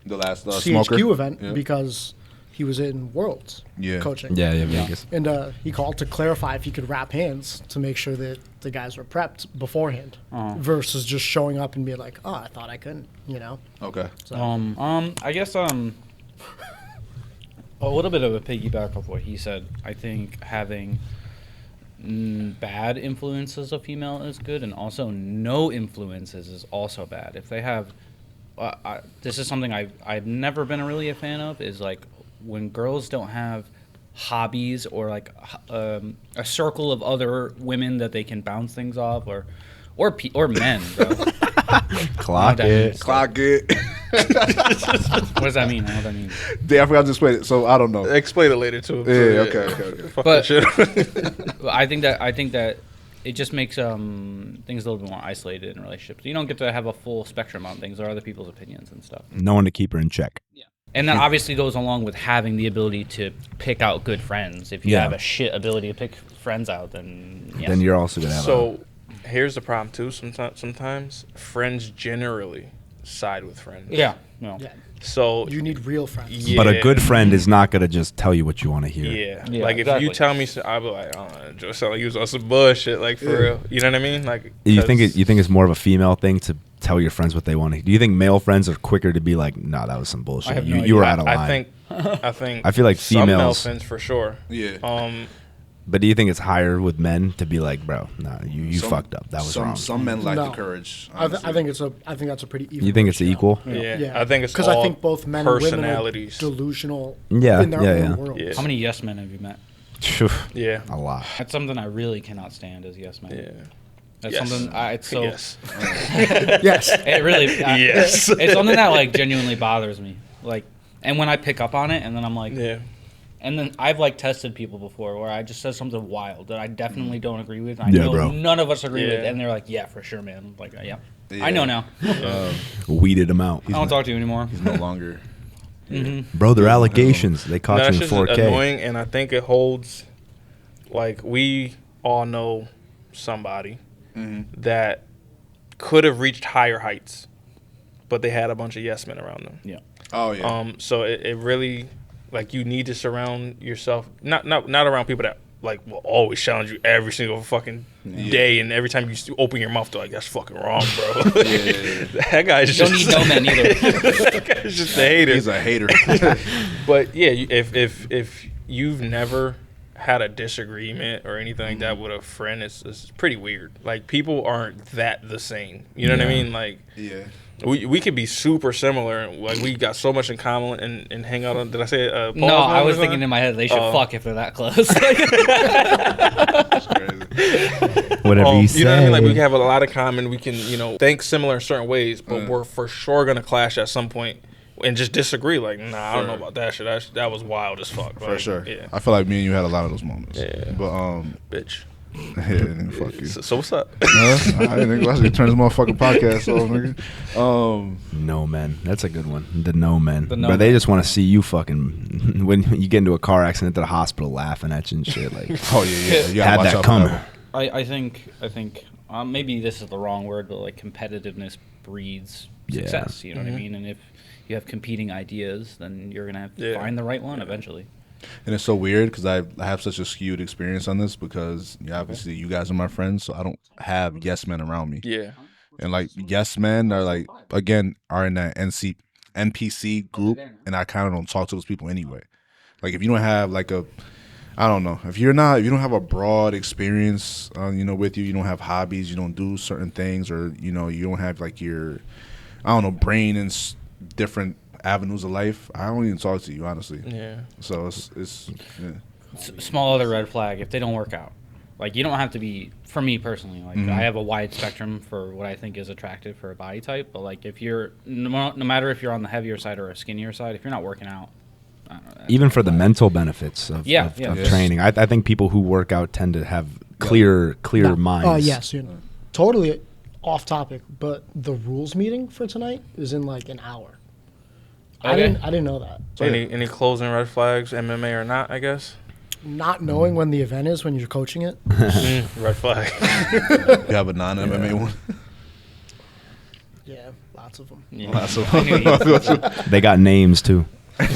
last CHQ smoker event Yeah. because he was in Worlds coaching. Yeah, Vegas. And he called to clarify if he could wrap hands to make sure that the guys were prepped beforehand versus just showing up and being like, oh, I thought I couldn't, Okay. I guess a little bit of a piggyback of what he said. I think having bad influences of female is good, and also no influences is also bad. If they have, this is something I've never been really a fan of, is like when girls don't have hobbies or like a circle of other women that they can bounce things off, or men, bro. Clock it. Clock it. What does that mean? I don't know what that means. Damn, I forgot to explain it. So I don't know. Explain it later to him. Yeah, okay. Fuck But- that shit. I think that it just makes things a little bit more isolated in relationships. You don't get to have a full spectrum on things. There are other people's opinions and stuff. No one to keep her in check. And that obviously goes along with having the ability to pick out good friends. If you Yeah. have a shit ability to pick friends out, then yes. Then you're also gonna have. So here's the problem too. Sometimes friends generally side with friends. yeah, no. Yeah. So You need real friends. yeah, but a good friend is not gonna just tell you what you want to hear. Yeah. Yeah, Like if exactly. you tell me, I'll be like, oh, Joe sound like you was on some bullshit, like for real. You know what I mean? Like You think 'cause- you think it's more of a female thing to tell your friends what they want to hear? Do you think male friends are quicker to be like, nah, that was some bullshit. have no You were idea. out of line. I think I feel like some male females- friends for sure. Yeah. But do you think it's higher with men to be like, bro, nah, you fucked up. That was wrong. Some men lack the No. courage. I think that's a pretty even. You think it's ratio. equal? Yeah. I think it's because all I think both men and women are personalities. delusional Yeah, in their yeah. own world. Yeah. How many yes men have you met? Yeah. A lot. That's something I really cannot stand is yes men. Yeah. That's Yes. something it's so Yes. Yes. it really Yes. it's something that like genuinely bothers me. Like, and when I pick up on it, and then I'm like, Yeah. and then I've like tested people before where I just said something wild that I definitely don't agree with. I Yeah, know bro. none of us agree with, Yeah. and they're like, yeah, for sure, man. I'm like, yeah. I know now. Weeded him out. I don't talk to you anymore. He's no longer. Bro, they're allegations. They caught No, you that's in just 4K. annoying, and I think it holds. Like, we all know somebody that could have reached higher heights, but they had a bunch of yes men around them. Yeah. Oh yeah. So it really, like, you need to surround yourself not around people that like will always challenge you every single fucking day, and every time you open your mouth, they're like, "That's fucking wrong, bro." That guy's Don't just need no men either. that guy's just a hater. He's a hater. But yeah, if you've never had a disagreement or anything like that with a friend, it's pretty weird. Like, people aren't that the same. You know what I mean? Like, Yeah. we could be super similar. Like, we got so much in common and hang out on. Did I say No, Paul's I mom was or thinking something? in my head they should fuck if they're that close. That's crazy. Whatever you say. You know what I mean? Like, we have a lot of common. We can, think similar in certain ways, but we're for sure gonna clash at some point and just disagree. Like, nah, I don't know about that shit. That was wild as fuck. For Like, sure. Yeah, I feel like me and you had a lot of those moments. Yeah. But bitch. yeah, nigga, fuck you. So what's up? Huh? All right, nigga, let's turn this motherfucking podcast off, nigga. No men. That's a good one. The no men. The no But they men. just want to see you fucking when you get into a car accident at the hospital laughing at you and shit. Like, Oh yeah. You gotta had watch that out for coming. one. I think maybe this is the wrong word, but like competitiveness breeds Yeah. success. You know what I mean? And if you have competing ideas, then you're gonna have to Yeah. find the right one eventually. And it's so weird because I have such a skewed experience on this because obviously you guys are my friends, so I don't have yes men around me. Yeah. And like yes men are like are in that NPC group, and I kind of don't talk to those people anyway. Like if you don't have like I don't know, if you don't have a broad experience, with you don't have hobbies, you don't do certain things, or you don't have like your, brain in different avenues of life. I don't even talk to you honestly. Yeah. So it's yeah. Small other red flag if they don't work out. Like you don't have to be. For me personally, like I have a wide spectrum for what I think is attractive for a body type. But like if you're no matter if you're on the heavier side or a skinnier side, if you're not working out. I don't know, that's even a red for the flag. mental benefits of training. I think people who work out tend to have clear minds. Oh yes, totally off topic. But the rules meeting for tonight is in like an hour. I Okay. didn't know that. Any closing red flags, MMA or not? I guess. Not knowing when the event is when you're coaching it. Red flag. You have a non-MMA one. Yeah, lots of them. Yeah. Lots of- I knew you- They got names too. I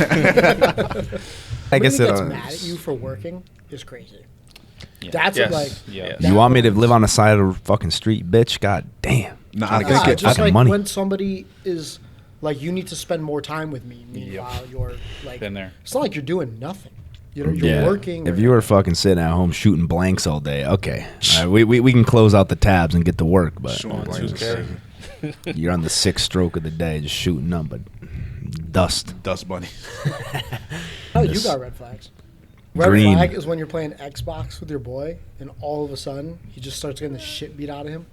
guess Somebody it. gets mad at you for working is crazy. Yeah. That's Yes. like Yeah. You want me to live on the side of the fucking street, bitch? God damn. No, Trying I to think get it- just fucking like money. when somebody is like, you need to spend more time with me. Meanwhile, you're like, Been there. it's not like you're doing nothing. You're working. If you were fucking sitting at home shooting blanks all day, okay, all right, we can close out the tabs and get to work. But Shooting blanks is 2K. crazy. you're on the sixth stroke of the day, just shooting them, but dust. Dust bunny. Oh, you got red flags. Red Green. flag is when you're playing Xbox with your boy, and all of a sudden he just starts getting the shit beat out of him.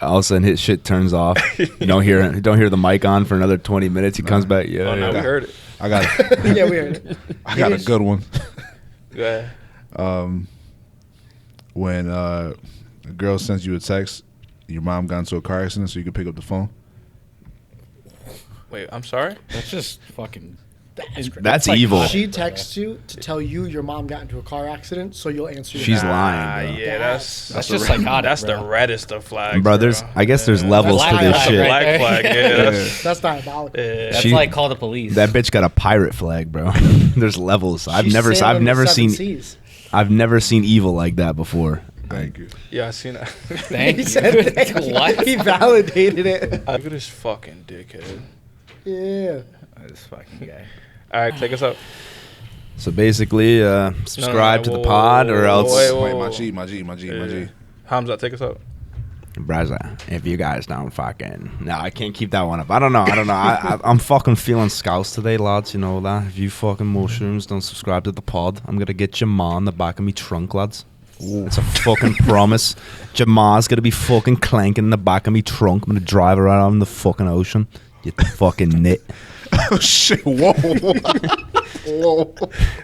All of a sudden, his shit turns off. You don't hear the mic on for another 20 minutes. He comes back. Yeah, Oh no, we yeah. heard it. I got Yeah, we heard it. I got a good one. Yeah. When a girl sends you a text, your mom got into a car accident, so you can pick up the phone. Wait, I'm sorry. That's just fucking. That's crazy. That's like evil. She texts you to tell you your mom got into a car accident, so you'll answer. Your She's phone. lying, bro. Yeah, that's That's just psychotic. that's the bro. reddest of flags. Bro, I guess there's levels to Black this flag, shit. right? Black flag. Yeah. That's diabolical. That's She- like call the police. That bitch got a pirate flag, bro. There's levels. I've She's never sailing the seven seen seas. I've never seen evil like that before. Thank you. Yeah, I seen that. Thank He you. said thank you. What? He validated it. Look at this fucking dickhead. Yeah. This fucking guy. All right, take us up. So basically, subscribe to the pod, or else. wait, My G. Hamza, take us out. Brother, if you guys don't fucking... No, I can't keep that one up. I don't know. I'm fucking feeling scouse today, lads. You know that? If you fucking mushrooms don't subscribe to the pod, I'm going to get Jamal in the back of me trunk, lads. It's a fucking promise. Jamal's going to be fucking clanking in the back of me trunk. I'm going to drive her out in the fucking ocean. You fucking nit. Oh, shit. Whoa. Whoa.